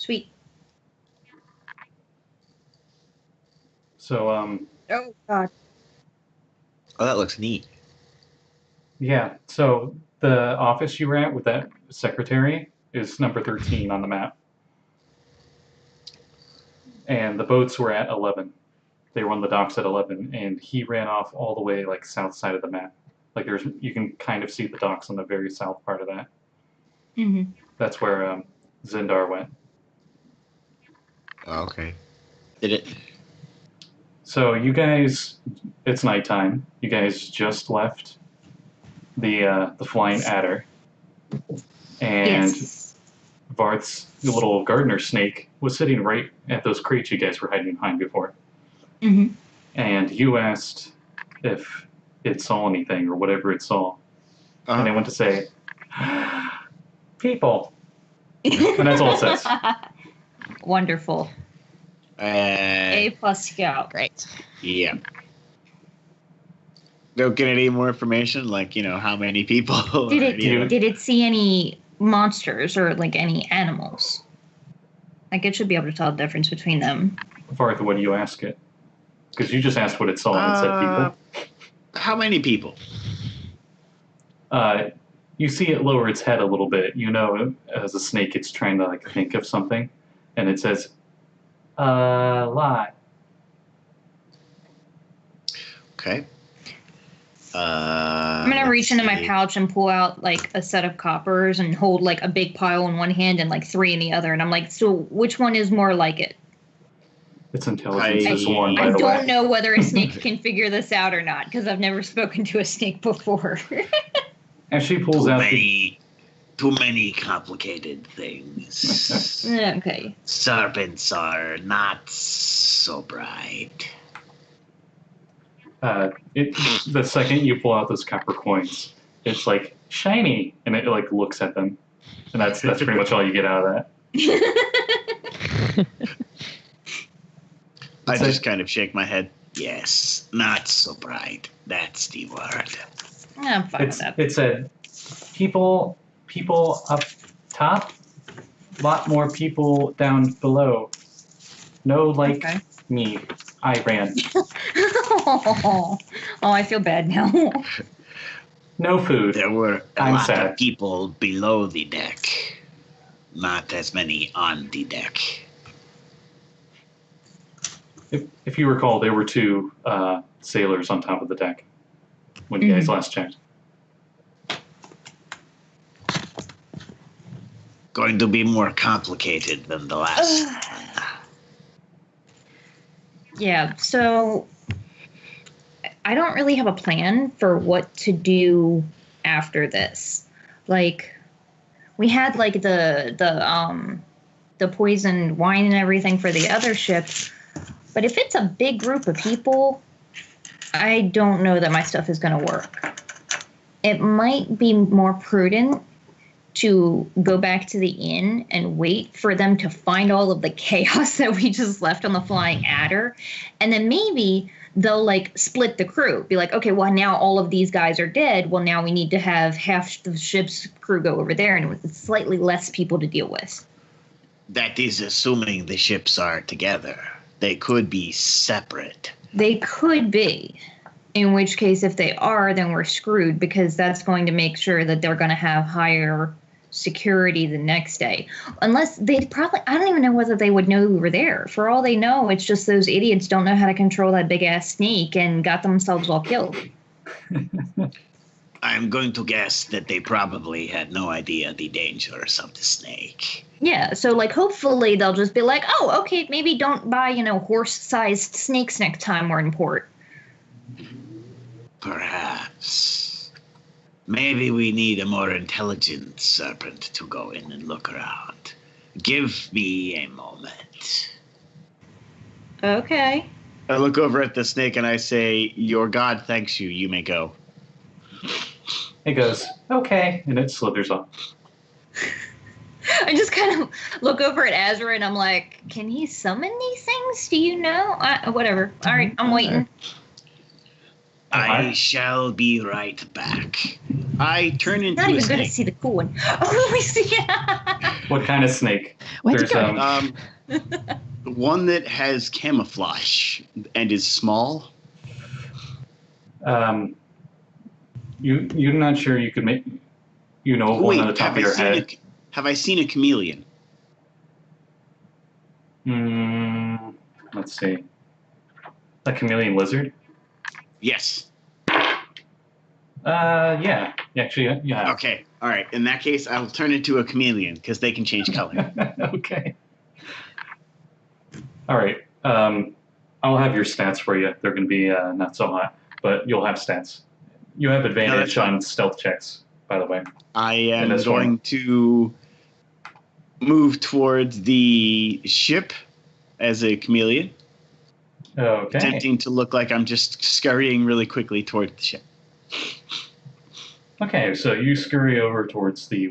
Sweet. So, Oh, God. Oh, that looks neat. yeah. So the office you were at with that secretary is number 13 on the map. And the boats were at 11. They were on the docks at 11, and he ran off all the way, like, south side of the map. Like, you can kind of see the docks on the very south part of that. Mm-hmm. That's where Zindar went. Oh, okay. Did it? So you guys, it's nighttime. You guys just left the flying adder, and Yes. Varth's little gardener snake was sitting right at those crates you guys were hiding behind before. Mm-hmm. And you asked if it saw anything or whatever it saw, and it went to say, "People," and that's all it says. Wonderful. A+ scout. Great. Yeah. Don't get any more information, like, how many people. Did or it any other- did it see any monsters or like any animals? Like it should be able to tell the difference between them. Varth, what do you ask it? Because you just asked what it saw and it said people. How many people? You see it lower its head a little bit. You know, as a snake, it's trying to like think of something, and it says, "A lot." Okay. I'm gonna reach into my pouch and pull out like a set of coppers and hold like a big pile in one hand and like 3 in the other. And I'm like, so which one is more like it? Its intelligence is 1, by I the way. don't know whether a snake can figure this out or not because I've never spoken to a snake before. And she pulls out Too many complicated things. Okay. Serpents are not so bright. the second you pull out those copper coins, it's like shiny, and it like looks at them, and that's pretty much all you get out of that. I just kind of shake my head. Yes, not so bright. That's the word. I'm fine with that. It said, people up top, lot more people down below. No, like Okay. me, I ran. Oh, I feel bad now. No food. There were a I'm lot sad. of people below the deck. Not as many on the deck. If you recall, there were 2 sailors on top of the deck when you guys last checked. Going to be more complicated than the last. Yeah, so I don't really have a plan for what to do after this. Like, we had like the poisoned wine and everything for the other ship, but if it's a big group of people, I don't know that my stuff is going to work. It might be more prudent to go back to the inn and wait for them to find all of the chaos that we just left on the flying adder. And then maybe they'll like split the crew. Be like, okay, well now all of these guys are dead. Well, now we need to have half the ship's crew go over there and with slightly less people to deal with. That is assuming the ships are together. They could be separate. They could be. In which case, if they are, then we're screwed because that's going to make sure that they're going to have higher security the next day. Unless they'd probably, I don't even know whether they would know we were there. For all they know, it's just those idiots don't know how to control that big ass snake and got themselves all killed. I'm going to guess that they probably had no idea the dangers of the snake. Yeah, so like hopefully they'll just be like, oh, okay, maybe don't buy, horse-sized snakes next time we're in port. Perhaps. Maybe we need a more intelligent serpent to go in and look around. Give me a moment. Okay. I look over at the snake and I say, "Your god thanks you. You may go." It goes, okay, and it slithers off. I just kind of look over at Azra and I'm like, can he summon these things? Do you know? Whatever. All right, I'm waiting. I shall be right back. I turn into Not a even going to snake. see the cool one. Oh, we see. What kind of snake? Where'd you There's go? One that has camouflage and is small. You're not sure you could make. You know, one on the top of your head. Have I seen a chameleon? Let's see. A chameleon lizard? Yes. Yeah. Actually, yeah. Okay. All right. In that case, I'll turn into a chameleon because they can change color. Okay. All right. I'll have your stats for you. They're going to be not so hot, but you'll have stats. You have advantage on stealth checks, by the way. I am going to move towards the ship as a chameleon. Okay. Attempting to look like I'm just scurrying really quickly towards the ship. Okay, so you scurry over towards the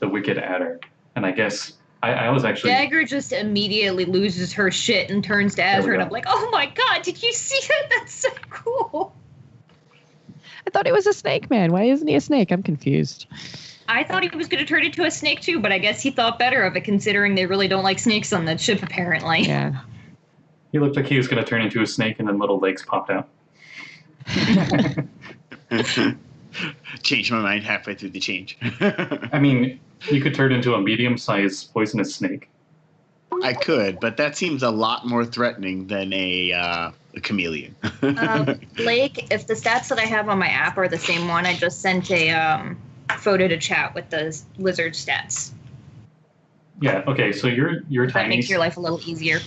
wicked adder, and I guess I was actually. Dagger just immediately loses her shit and turns to Azra, and I'm like, "Oh my god, did you see that? That's so cool." I thought he was a snake man. Why isn't he a snake? I'm confused. I thought he was going to turn into a snake too, but I guess he thought better of it, considering they really don't like snakes on that ship, apparently. Yeah. He looked like he was going to turn into a snake, and then little legs popped out. Changed my mind halfway through the change. I mean, you could turn into a medium-sized poisonous snake. I could, but that seems a lot more threatening than a chameleon. Blake, if the stats that I have on my app are the same one, I just sent a photo to chat with the lizard stats. Yeah. Okay. So you're That tiny. makes your life a little easier.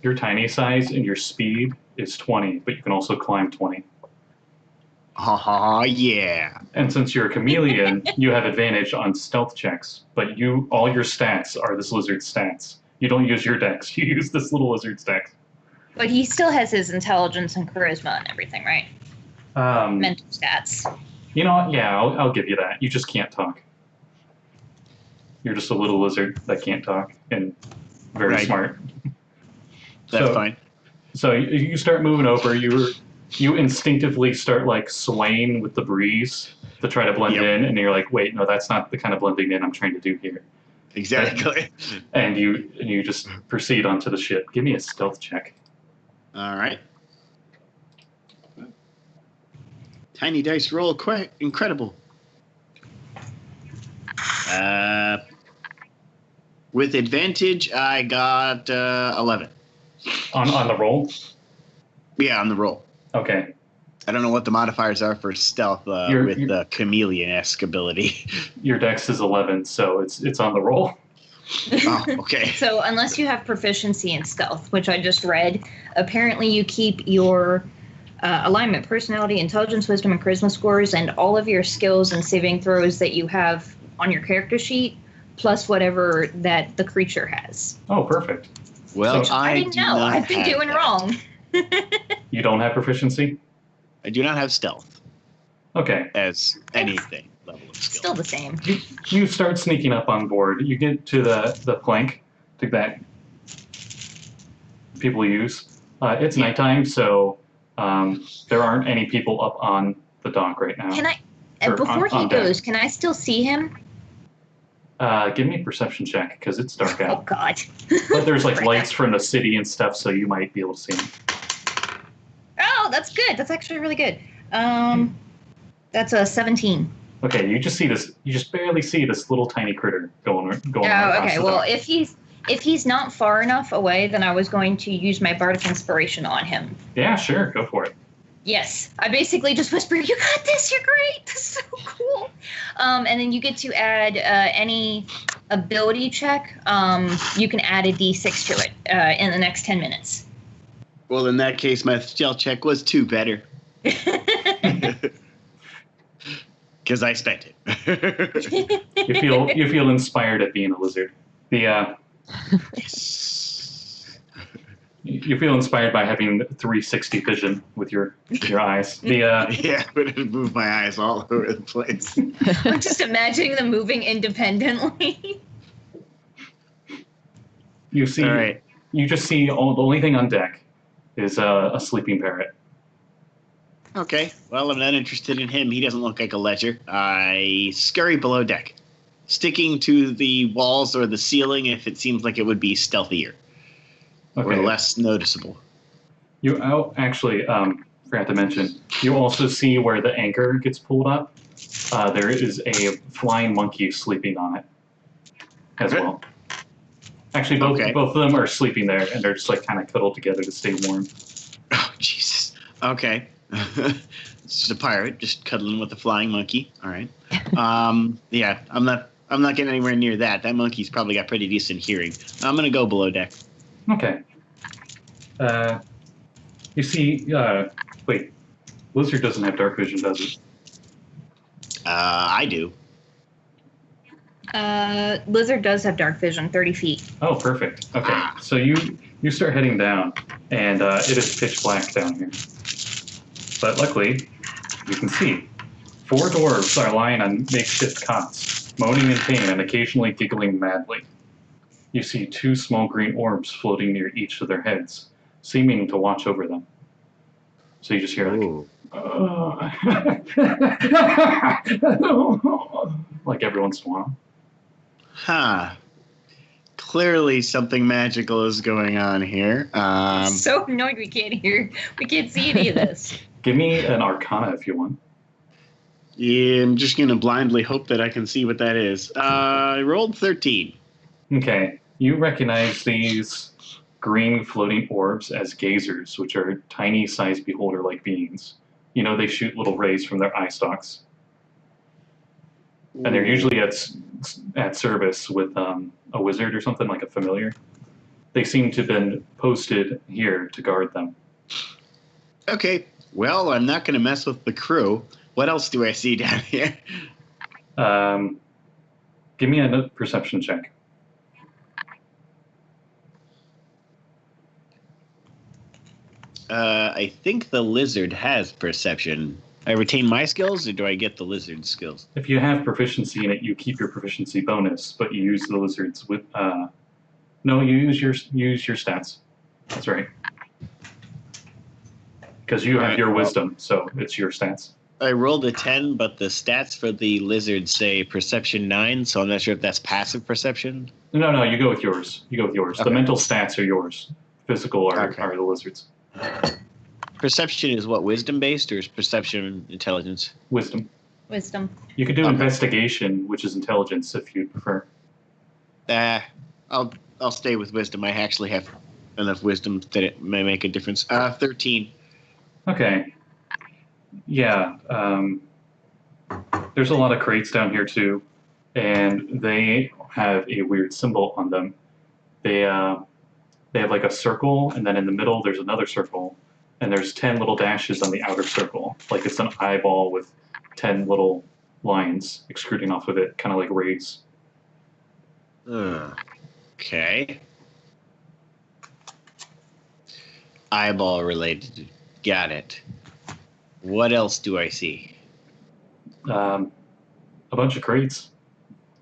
Your tiny size and your speed is 20, but you can also climb 20. Yeah. And since you're a chameleon, you have advantage on stealth checks, but all your stats are this lizard's stats. You don't use your dex, you use this little lizard's dex. But he still has his intelligence and charisma and everything, right? Mental stats. You know what? Yeah, I'll give you that. You just can't talk. You're just a little lizard that can't talk and very smart. That's fine. So you start moving over. You instinctively start like swaying with the breeze to try to blend in, and you're like, wait, no, that's not the kind of blending in I'm trying to do here. Exactly. And you just proceed onto the ship. Give me a stealth check. All right. Tiny dice roll, quite incredible. With advantage, I got 11. On the roll? Yeah, on the roll. Okay. I don't know what the modifiers are for stealth with the chameleon-esque ability. Your dex is 11, so it's on the roll. Oh, okay. So unless you have proficiency in stealth, which I just read, apparently you keep your alignment, personality, intelligence, wisdom, and charisma scores, and all of your skills and saving throws that you have on your character sheet, plus whatever that the creature has. Oh, perfect. Well, So, I didn't know. I've been doing wrong. You don't have proficiency? I do not have stealth Okay. as anything level of skill. Still the same. You start sneaking up on board. You get to the plank that people use. It's nighttime, so there aren't any people up on the dock right now. Can I, Or before on he deck. goes, can I still see him? Give me a perception check, because it's dark Oh, out. God. But there's like Crap. lights from the city and stuff, so you might be able to see them. Oh, that's good. That's actually really good. That's a 17. Okay, you just barely see this little tiny critter going Oh, across okay. the Well, dock. if he's not far enough away, then I was going to use my bardic inspiration on him. Yeah, sure, go for it. Yes, I basically just whisper, "You got this. You're great. This is so cool." And then you get to add any ability check. You can add a d6 to it in the next 10 minutes. Well, in that case, my stealth check was 2 better. Because I spent it. You feel inspired at being a lizard. You feel inspired by having 360 vision with your eyes. Yeah, but it moved my eyes all over the place. I'm just imagining them moving independently. You see, All right. you just see the only thing on deck is a sleeping parrot. Okay, well, I'm not interested in him. He doesn't look like a ledger. I scurry below deck. sticking to the walls or the ceiling if it seems like it would be stealthier or Okay. less noticeable. Actually, forgot to mention, you also see where the anchor gets pulled up. There is a flying monkey sleeping on it as well. Actually, both of them are sleeping there, and they're just like kind of cuddled together to stay warm. Oh, Jesus. Okay. It's just a pirate just cuddling with a flying monkey. All right. Yeah, I'm not getting anywhere near that. That monkey's probably got pretty decent hearing. I'm gonna go below deck. Okay. You see, wait, Lizard doesn't have dark vision, does it? I do. Lizard does have dark vision, 30 feet. Oh, perfect. Okay, so you start heading down, and it is pitch black down here. But luckily, you can see 4 dwarves are lying on makeshift cots, moaning in pain and occasionally giggling madly. You see 2 small green orbs floating near each of their heads, seeming to watch over them. So you just hear like every once in a while. Huh. Clearly something magical is going on here. So annoyed we can't see any of this. Give me an Arcana if you want. Yeah, I'm just going to blindly hope that I can see what that is. I rolled 13. Okay, you recognize these green floating orbs as gazers, which are tiny-sized beholder-like beings. You know, they shoot little rays from their eye stalks. And they're usually at service with a wizard or something, like a familiar. They seem to have been posted here to guard them. Okay, well, I'm not going to mess with the crew. What else do I see down here? Give me a perception check. I think the lizard has perception. I retain my skills, or do I get the lizard's skills? If you have proficiency in it, you keep your proficiency bonus, but you use the lizard's with. No, you use your stats. That's right. Because you have your wisdom, so it's your stats. I rolled a 10, but the stats for the lizard say perception 9, so I'm not sure if that's passive perception. No, you go with yours. Okay. The mental stats are yours. Physical are the lizard's. Perception is what, wisdom based, or is perception intelligence? Wisdom. You could do investigation, which is intelligence, if you prefer. I'll stay with wisdom. I actually have enough wisdom that it may make a difference. 13. Okay. Yeah. There's a lot of crates down here too, and they have a weird symbol on them. They have like a circle, and then in the middle there's another circle, and there's 10 little dashes on the outer circle, like it's an eyeball with 10 little lines extruding off of it, kind of like rays. Okay. Eyeball related. Got it. What else do I see? A bunch of crates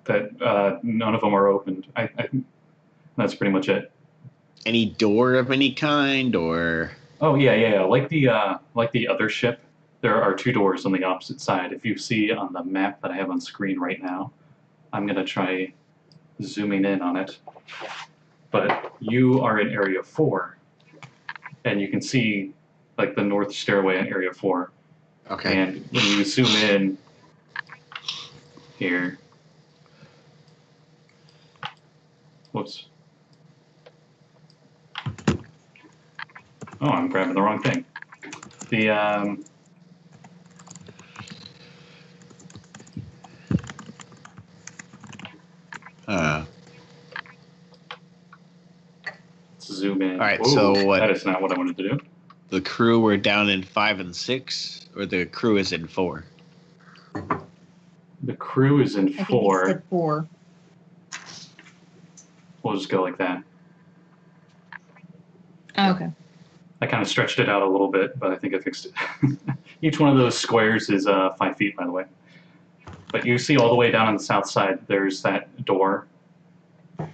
that none of them are opened. I that's pretty much it. Any door of any kind, or? Oh yeah. Like the other ship, there are 2 doors on the opposite side. If you see on the map that I have on screen right now, I'm gonna try zooming in on it. But you are in area 4, and you can see like the north stairway in area 4. Okay. And when you zoom in here, whoops. Oh, I'm grabbing the wrong thing. Zoom in. All right, Whoa, so what? That is not what I wanted to do. The crew were down in 5 and 6, or the crew is in 4? The crew is in I think 4. he said 4. We'll just go like that. Oh, okay. I kind of stretched it out a little bit, but I think I fixed it. Each one of those squares is 5 feet, by the way. But you see all the way down on the south side, there's that door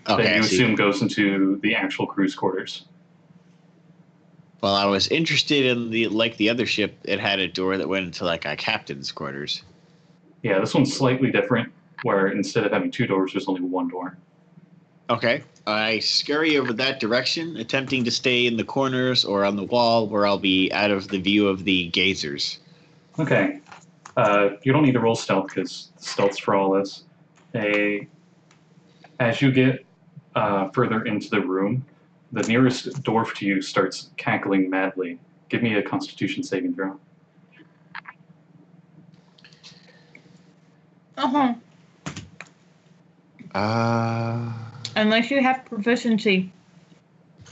that you assume goes into the actual crew's quarters. Well, I was interested in the other ship. It had a door that went into like a captain's quarters. Yeah, this one's slightly different. where instead of having 2 doors, there's only 1 door. Okay. I scurry over that direction, attempting to stay in the corners or on the wall where I'll be out of the view of the gazers. Okay. You don't need to roll stealth because stealth's for all this. As you get further into the room, the nearest dwarf to you starts cackling madly. Give me a Constitution saving throw. Uh-huh. Unless you have proficiency.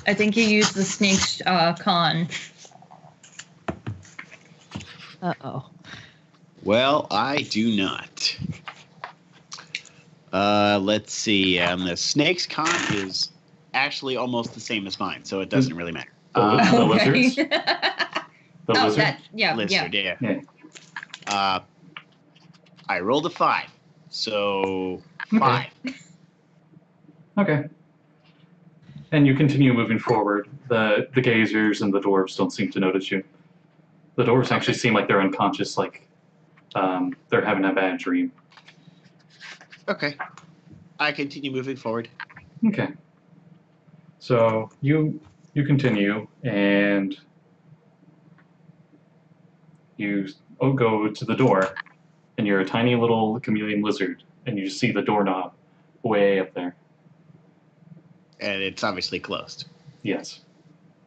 I think you use the snake's con. Uh-oh. Well, I do not. Let's see. The snake's con is actually almost the same as mine, so it doesn't really matter. The lizards? The Oh, lizard? Lizard, yeah. Yeah. I rolled a 5, so 5. Okay. And you continue moving forward. The gazers and the dwarves don't seem to notice you. The dwarves actually seem like they're unconscious, like they're having a bad dream. Okay. I continue moving forward. Okay. So you continue, and you go to the door, and you're a tiny little chameleon lizard, and you see the doorknob way up there. And it's obviously closed. Yes.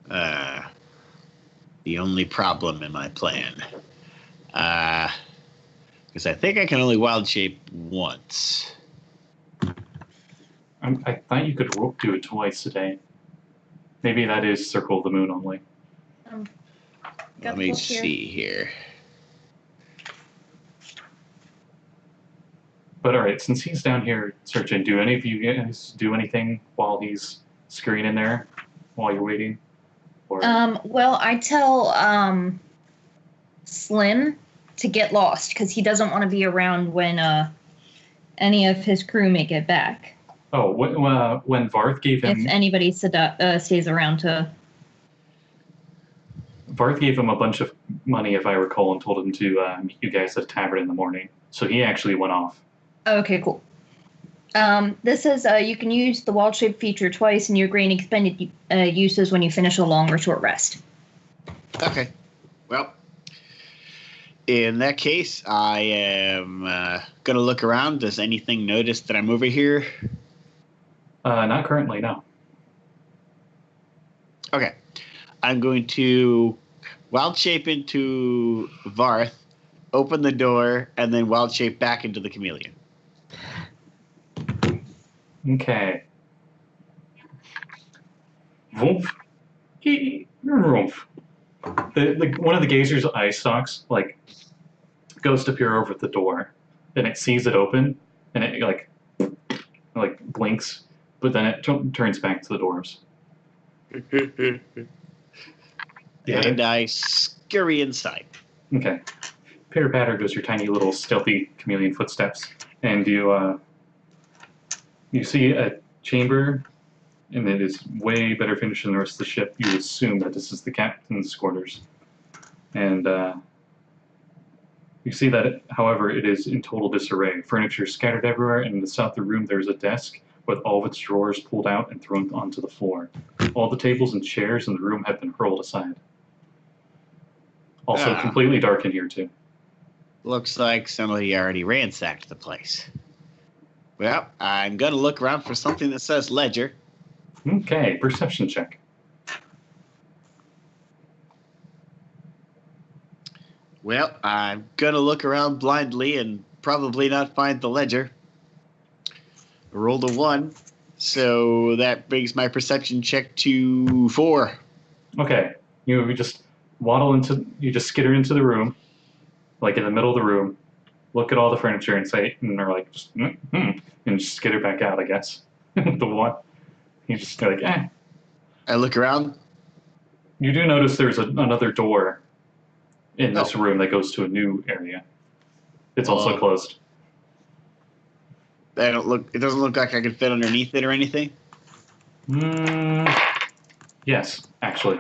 The only problem in my plan. Because I think I can only wild shape once. I thought you could do it twice a day. Maybe that is Circle of the Moon only. Let me see here. But all right, since he's down here searching, do any of you guys do anything while he's scurrying in there, while you're waiting? Or... Well, I tell Slim to get lost because he doesn't want to be around when any of his crew make it back. Oh, when Varth gave him... If anybody stays around to... Varth gave him a bunch of money, if I recall, and told him to meet you guys at a tavern in the morning. So he actually went off. Okay, cool. This says you can use the wild shape feature twice, and you gain expended uses when you finish a long or short rest. Okay. Well, in that case, I am going to look around. Does anything notice that I'm over here? Not currently, no. Okay. I'm going to wild shape into Varth, open the door, and then wild shape back into the chameleon. Okay. Woof. Woof. One of the gazer's eye stalks goes to peer over at the door, and it sees it open, and it like blinks, but then it turns back to the dwarves. And I scurry inside. Okay. Pitter patter goes your tiny little stealthy chameleon footsteps, and you see a chamber, and it is way better finished than the rest of the ship. You assume that this is the captain's quarters, and you see that, however, it is in total disarray. Furniture scattered everywhere, and in the south of the room there is a desk with all of its drawers pulled out and thrown onto the floor. All the tables and chairs in the room have been hurled aside. Also, completely dark in here, too. Looks like somebody already ransacked the place. Well, I'm going to look around for something that says ledger. Okay, perception check. Well, I'm going to look around blindly and probably not find the ledger. I rolled a 1, so that brings my perception check to 4. Okay, you just skitter into the room, like in the middle of the room, look at all the furniture and say, and they're like, just, and just skitter back out, I guess. The one, you just go like, eh. I look around. You do notice there's another door in this room that goes to a new area. It's also closed. It doesn't look like I could fit underneath it or anything? Yes, actually.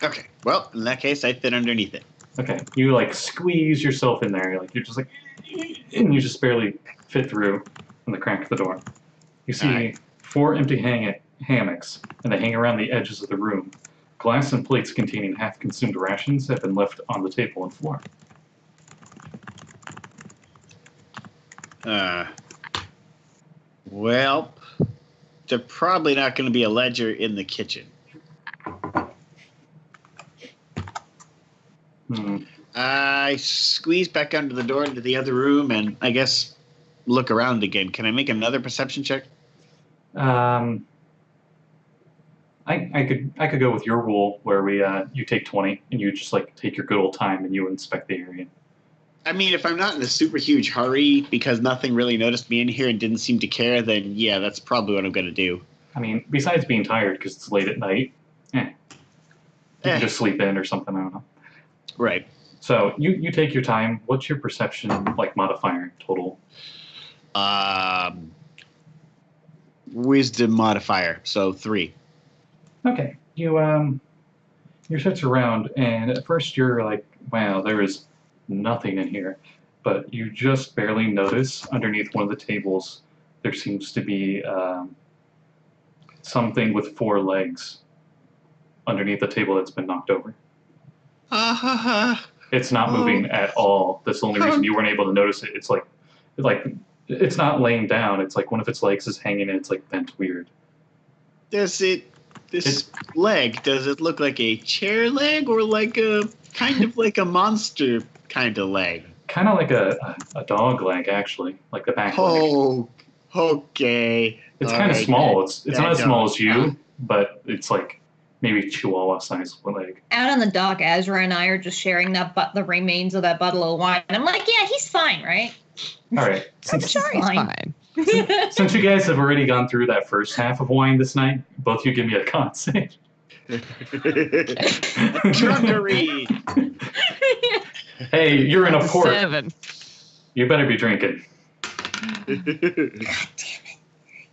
Okay, well, in that case, I fit underneath it. Okay, you squeeze yourself in there, you're just and you just barely fit through in the crack of the door. You see Alright. 4 empty hammocks, and they hang around the edges of the room. Glass and plates containing half-consumed rations have been left on the table and floor. Well, there's probably not going to be a ledger in the kitchen. I squeeze back under the door into the other room and I guess look around again. Can I make another perception check? I could go with your rule where you take 20 and you just like take your good old time and you inspect the area. I mean, if I'm not in a super huge hurry because nothing really noticed me in here and didn't seem to care, then yeah, that's probably what I'm going to do. I mean, besides being tired because it's late at night, you can just sleep in or something. I don't know. Right. So you take your time. What's your perception like modifier total? Wisdom modifier, so 3. Okay. You search around, and at first you're like, wow, there is nothing in here. But you just barely notice underneath one of the tables there seems to be something with 4 legs underneath the table that's been knocked over. It's not moving at all. That's the only reason you weren't able to notice it. It's like it's not laying down. It's like one of its legs is hanging and it's like bent weird. Does it look like a chair leg or like a kind of like a monster kind of leg? Kind of like a dog leg, actually, like the back leg. Oh, okay. It's kind of small. It's not as small as you, but it's like maybe Chihuahua size leg. Out on the dock, Azra and I are just sharing the remains of that bottle of wine. I'm like, yeah, he's fine, right? All right. I'm sure he's fine. Since you guys have already gone through that first half of wine this night, both of you give me a con save. Drunkery. Hey, you're in a port. 7. You better be drinking. God damn it.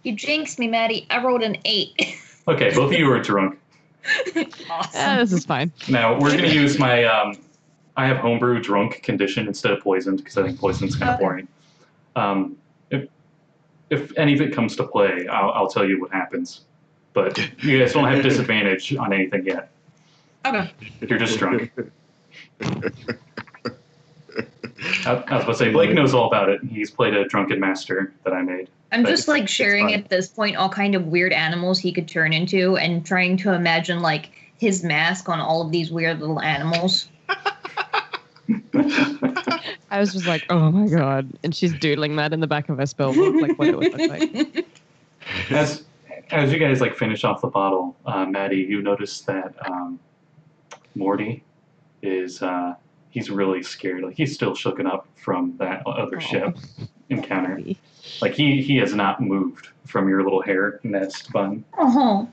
You jinxed me, Maddie. I rolled an 8. Okay, both of you are drunk. Awesome. This is fine. Now, we're going to use my, I have homebrew drunk condition instead of poisoned because I think poisoned's kind of boring. If any of it comes to play, I'll tell you what happens. But you guys don't have disadvantage on anything yet. Okay. You're just drunk. I was about to say, Blake knows all about it. He's played a drunken master that I made. I'm just like sharing at this point all kind of weird animals he could turn into and trying to imagine like his mask on all of these weird little animals. I was just like, oh my god. And she's doodling that in the back of her spell book, like what it would look like. As you guys like finish off the bottle, Maddie, you notice that Morty is he's really scared. Like he's still shooken up from that other ship encounter. Like he has not moved from your little hair nest bun. Oh.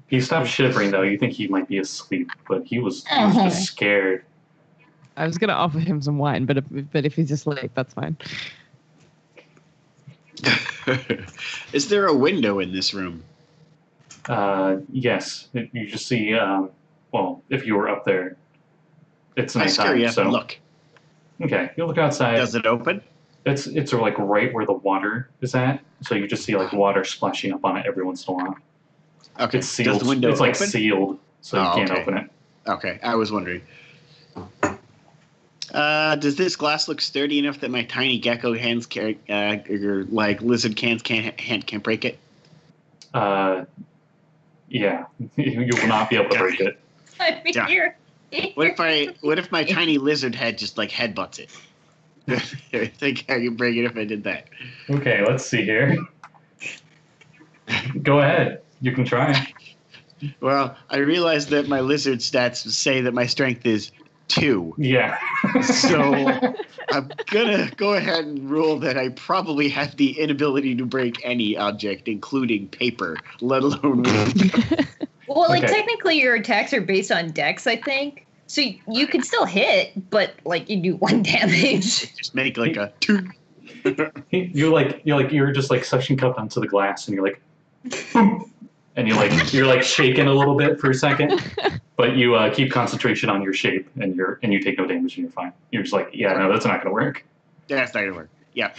He stopped shivering though. You think he might be asleep, but he was just scared. I was gonna offer him some wine, but if he's asleep, that's fine. Is there a window in this room? Yes. You just see. Well, if you were up there, it's I scare nighttime. you up So and look. okay, you look outside. Does it open? It's sort of like right where the water is at. So you just see like water splashing up on it every once in a while. Okay. It's sealed. Does the window it's like open? sealed, so you can't open it. Okay, I was wondering. Does this glass look sturdy enough that my tiny gecko hands or like lizard hands can't break it? Yeah, you will not be able to break it. I mean, Yeah. What if my tiny lizard head just like headbutts it? I think I could break it if I did that. Okay, let's see here. Go ahead. You can try. Well, I realize that my lizard stats say that my strength is 2. Yeah. So I'm gonna go ahead and rule that I probably have the inability to break any object, including paper, let alone wood. Well, like Okay. technically your attacks are based on dex, I think. So you could still hit, but like you do 1 damage. Just make like a 2. You're just like suction cupped onto the glass, and you're like, boom, and you're like shaking a little bit for a second, but you keep concentration on your shape, and you take no damage, and you're fine. You're just like, yeah, no, that's not gonna work. That's not gonna work. Yeah.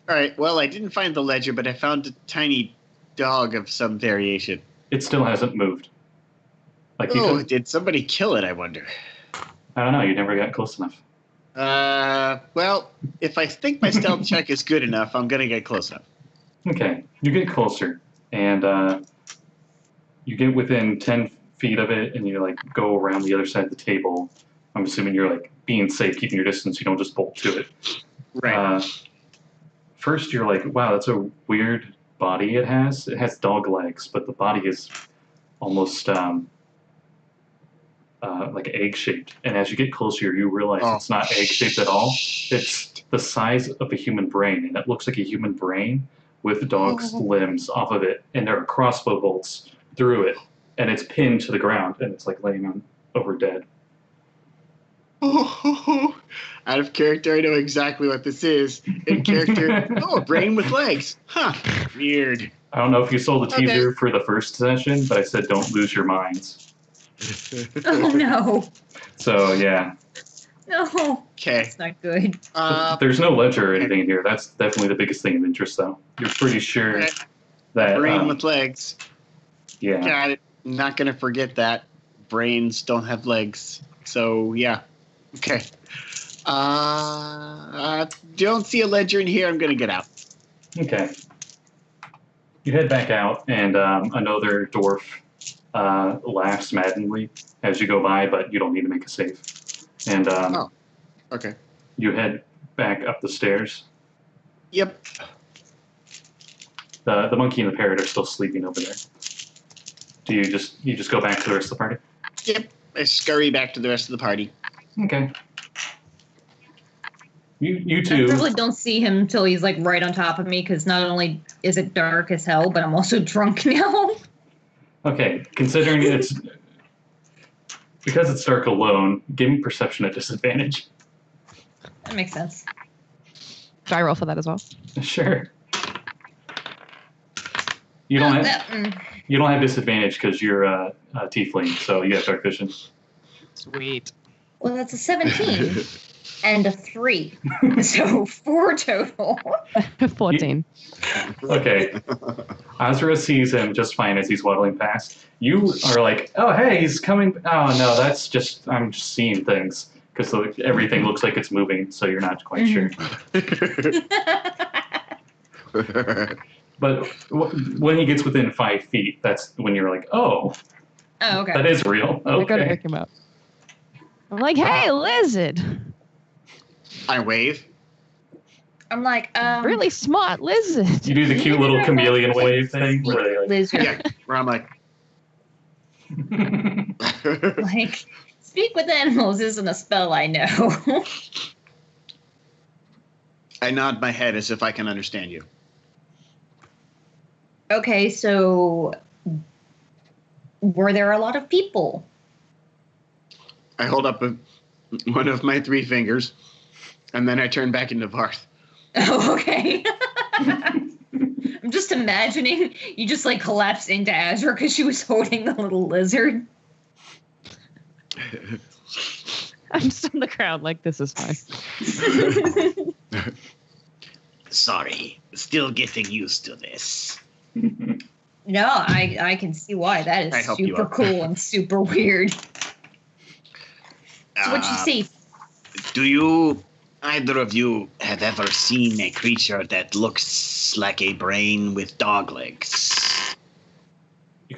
All right. Well, I didn't find the ledger, but I found a tiny dog of some variation. It still hasn't moved. Like you Oh, could, did somebody kill it? I wonder. I don't know. You never got close enough. Well, if I think my stealth check is good enough, I'm gonna get close enough. Okay, you get closer, and you get within 10 feet of it, and you like go around the other side of the table. I'm assuming you're like being safe, keeping your distance. You don't just bolt to it. Right. First, you're like, wow, that's a weird body it has. It has dog legs, but the body is almost like egg-shaped. And as you get closer, you realize it's not egg-shaped at all. It's the size of a human brain, and it looks like a human brain with dog's limbs off of it, and there are crossbow bolts through it, and it's pinned to the ground, and it's like laying on over dead. Out of character, I know exactly what this is. In character, a brain with legs. Huh. Weird. I don't know if you sold the teaser for the first session, but I said don't lose your minds. Oh no. So yeah. No. Okay. That's not good. There's no ledger or anything here. That's definitely the biggest thing of interest, though. You're pretty sure that brain with legs. Yeah. Got it. Not gonna forget that. Brains don't have legs. So yeah. Okay. Don't see a ledger in here. I'm gonna get out. Okay. You head back out, and another dwarf laughs maddeningly as you go by, but you don't need to make a save. And okay. You head back up the stairs. Yep. The monkey and the parrot are still sleeping over there. Do you just go back to the rest of the party? Yep. I scurry back to the rest of the party. Okay. You two. I probably don't see him until he's like right on top of me, because not only is it dark as hell, but I'm also drunk now. Okay, considering because it's dark alone, give me perception at disadvantage. That makes sense. Do I roll for that as well? Sure. You don't have disadvantage because you're a tiefling, so you have dark vision. Sweet. Well, that's a 17 and a 3, so 4 total. 14. Okay. Azra sees him just fine as he's waddling past. You are like, oh, hey, he's coming. Oh, no, I'm just seeing things. Because everything looks like it's moving, so you're not quite sure. But when he gets within 5 feet, that's when you're like, oh, okay. That is real. I gotta Okay. pick him up. I'm like, hey, lizard. I wave. I'm like, Really smart lizard. You do the cute little chameleon wave thing where they like, lizard. Yeah. Where I'm like. Like, speak with animals isn't a spell I know. I nod my head as if I can understand you. Okay, so were there a lot of people? I hold up one of my 3 fingers, and then I turn back into Varth. Oh, okay. I'm just imagining you just like collapse into Azra because she was holding the little lizard. I'm just on the ground like, this is fine. Sorry, still getting used to this. No, I can see why. That is super cool and super weird. So what'd you see? Do you, either of you, have ever seen a creature that looks like a brain with dog legs?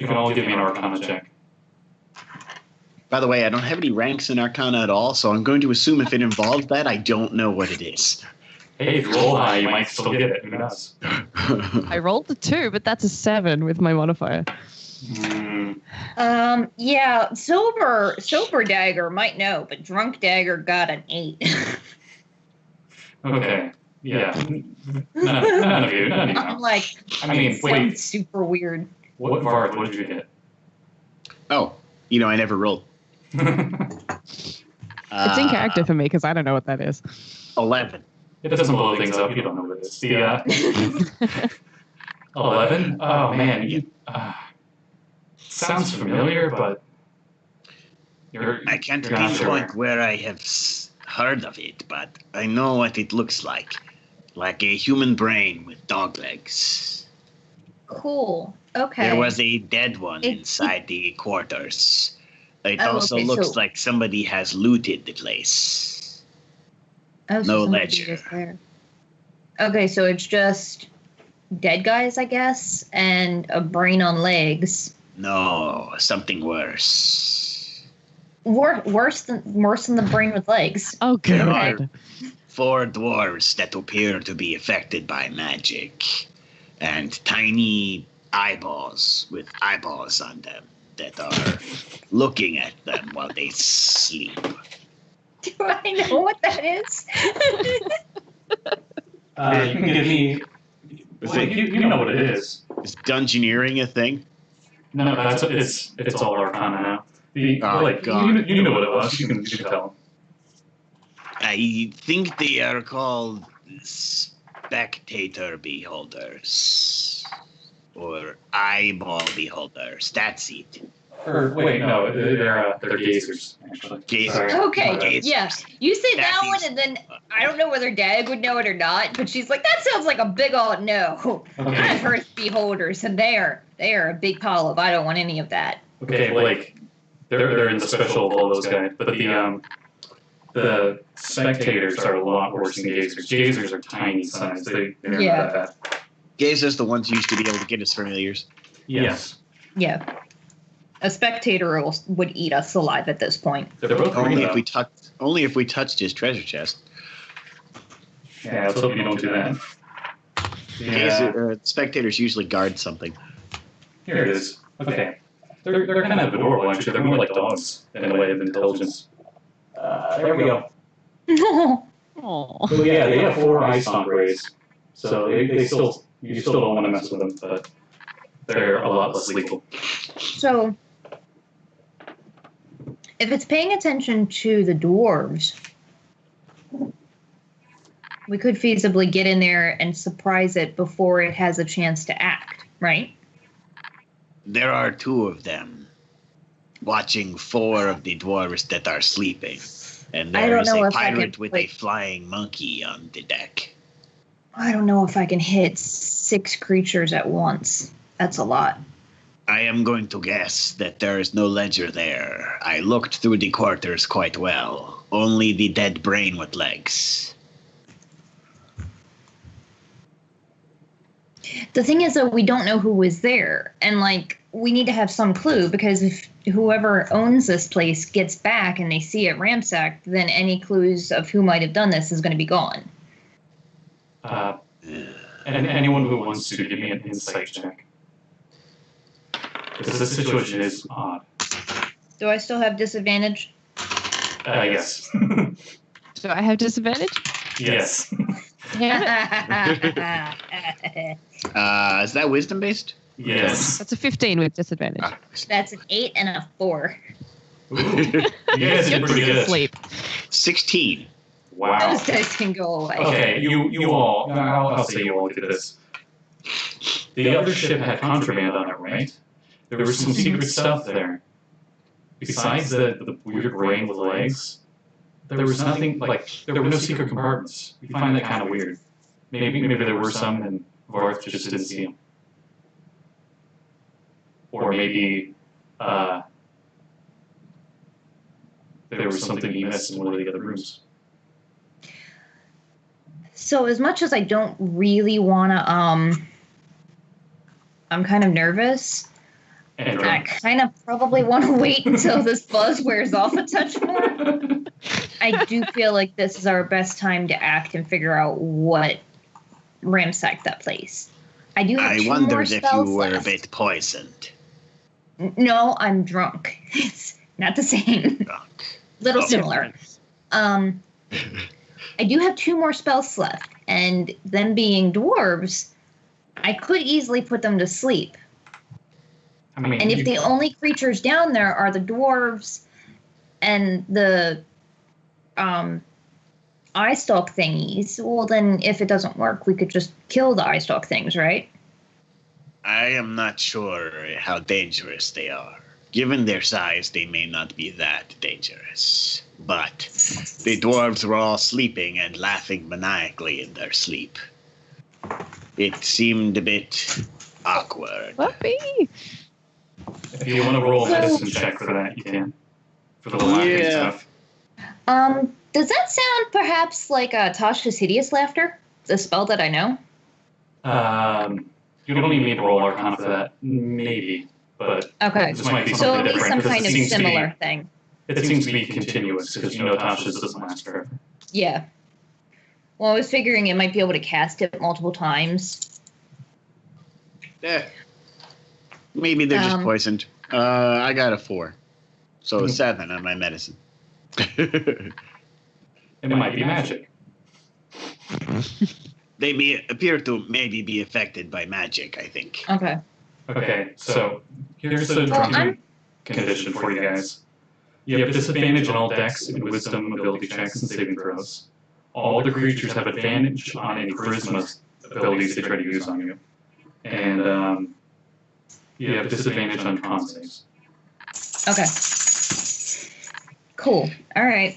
you can all give me an Arcana check. By the way, I don't have any ranks in Arcana at all, so I'm going to assume if it involves that, I don't know what it is. Hey, if you roll high, you might still get it. Who knows? I rolled a 2, but that's a 7 with my modifier. Yeah, sober Dagger might know, but drunk Dagger got an 8. Okay. Yeah. None of you. I'm like, I mean, sounds wait. super weird. What Varth? What did you get? Oh, I never rolled. It's in character for me because I don't know what that is. 11. It doesn't blow things up. You don't know what it is. The 11. Oh man, sounds familiar, but I can't you're not pinpoint sure. where I have heard of it, but I know what it looks like. like a human brain with dog legs. Cool. Okay. There was a dead one inside the quarters. It also looks like somebody has looted the place. Oh, so No somebody ledger. was there. Okay, so it's just dead guys, I guess, and a brain on legs. No, something worse. Worse than the brain with legs. Oh, There are God. 4 dwarves that appear to be affected by magic, and tiny eyeballs with eyeballs on them that are looking at them while they sleep. Do I know what that is? You can give me. Wait, you know what it is. Is dungeoneering a thing? No, it's all Arcana now. God. You know what it was. You can tell. I think they are called spectator beholders. Or eyeball beholders. That's it. Or wait, no, they're gazers actually. Gazers. Sorry. Okay, Gazers. yeah. You say that That one, is- and then I don't know whether Dag would know it or not, but she's like, that sounds like a big old no. I've Okay. heard beholders, and they are a big pile of. I don't want any of that. Okay, Blake. They're in the special of all those guys, but the spectators are a lot worse than gazers. Gazers are tiny size. They're not Yeah. that bad. Gazers the ones used to be able to get us familiars. Yes. Yeah. A spectator would eat us alive at this point. They're both green, Only if we touched his treasure chest. Yeah, let's hope you don't do that. Yeah. Spectators usually guard something. Here it is. Okay. They're kind of adorable, actually. They're more like dogs in a way of intelligence. There we go. Oh. So yeah, they have 4 ice rays. So you still don't want to mess with them, but they're a lot less lethal. So, if it's paying attention to the dwarves, we could feasibly get in there and surprise it before it has a chance to act, right? There are 2 of them watching 4 of the dwarves that are sleeping. And I there don't is know a if I pirate could, with a flying monkey on the deck. I don't know if I can hit 6 creatures at once. That's a lot. I am going to guess that there is no ledger there. I looked through the quarters quite well. Only the dead brain with legs. The thing is, though, we don't know who was there. And, we need to have some clue, because if whoever owns this place gets back and they see it ransacked, then any clues of who might have done this is going to be gone. And anyone who wants to give me an insight check. Because this situation is odd. Do I still have disadvantage? Yes. Do I have disadvantage? Yes. Damn it. Is that wisdom based? Yes. That's a 15 with disadvantage. That's an 8 and a 4. Ooh, you guys did pretty good. Sleep. 16. Wow. Those dice can go away. Okay, you all. I'll say you all look at this. The other ship had contraband on it, right? There was some secret stuff there. Besides the weird brain with legs, there was nothing there were no secret compartments. We find that kind of weird. Maybe there were some, and Varth just didn't see them. Or maybe there was something he missed in one of the other rooms. So as much as I don't really want to, I'm kind of nervous. And I kind of probably want to wait until this buzz wears off a touch more. I do feel like this is our best time to act and figure out what ransacked that place. I do have I 2 more wondered if you spells were left. a bit poisoned. No, I'm drunk. It's not the same. Drunk. Little Okay. similar. I do have 2 more spells left, and them being dwarves, I could easily put them to sleep. I mean, And if the only creatures down there are the dwarves and the eye stalk thingies, well, then if it doesn't work, we could just kill the eye stalk things, right? I am not sure how dangerous they are. Given their size, they may not be that dangerous. But the dwarves were all sleeping and laughing maniacally in their sleep. It seemed a bit awkward. Puppy. If you want to roll a medicine check for that, you can. For the laughing stuff. Does that sound perhaps like Tasha's hideous laughter? The spell that I know? You don't need me to roll Arcana for that. Maybe. But Okay. this might be So something it'll be different. some kind of Seems to be- similar thing. It seems to be continuous, because you know Tasha's doesn't last forever. Yeah. Well, I was figuring it might be able to cast it multiple times. Maybe they're just poisoned. I got a 4. So 7 on my medicine. It might be magic. They appear to maybe be affected by magic, I think. Okay. Okay, so here's the drunken condition for you guys. You have disadvantage on all dex and wisdom ability checks and saving throws. All the creatures have advantage on any charisma abilities they try to use on you. And you have disadvantage on con saves. Okay. Cool. All right.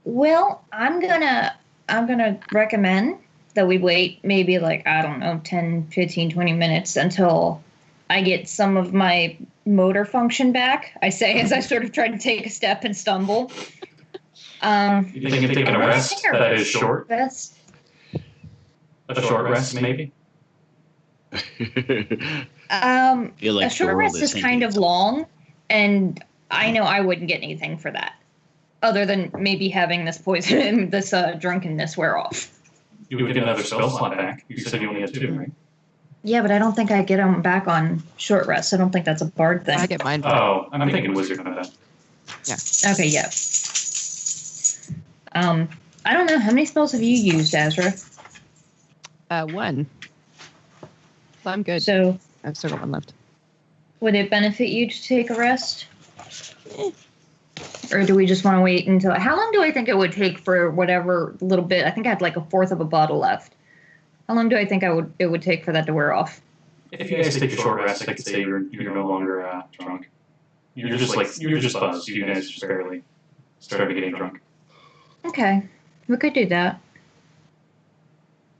Well, I'm gonna recommend that we wait maybe like, I don't know, 10, 15, 20 minutes until I get some of my motor function back. I say as I sort of try to take a step and stumble. You think taking a rest that is short? Rest. A short rest, maybe? Feel like A short the world rest is is kind thinking. of long, and I know I wouldn't get anything for that, other than maybe having this poison, this drunkenness wear off. You would get another spell slot back. You said you only had 2, right? Yeah, but I don't think I get them back on short rest. I don't think that's a bard thing. I get mine back. Oh, I'm thinking wizard on that. Okay, yeah. I don't know. How many spells have you used, Azra? 1. So I'm good. So I've still got 1 left. would it benefit you to take a rest? Or do we just want to wait until... How long do I think it would take for whatever little bit? I think I had like a fourth of a bottle left. How long do I think it would take for that to wear off? If you guys take a short rest, I could say you're no longer drunk. You're just buzzed. You guys just barely started getting drunk. Okay. We could do that.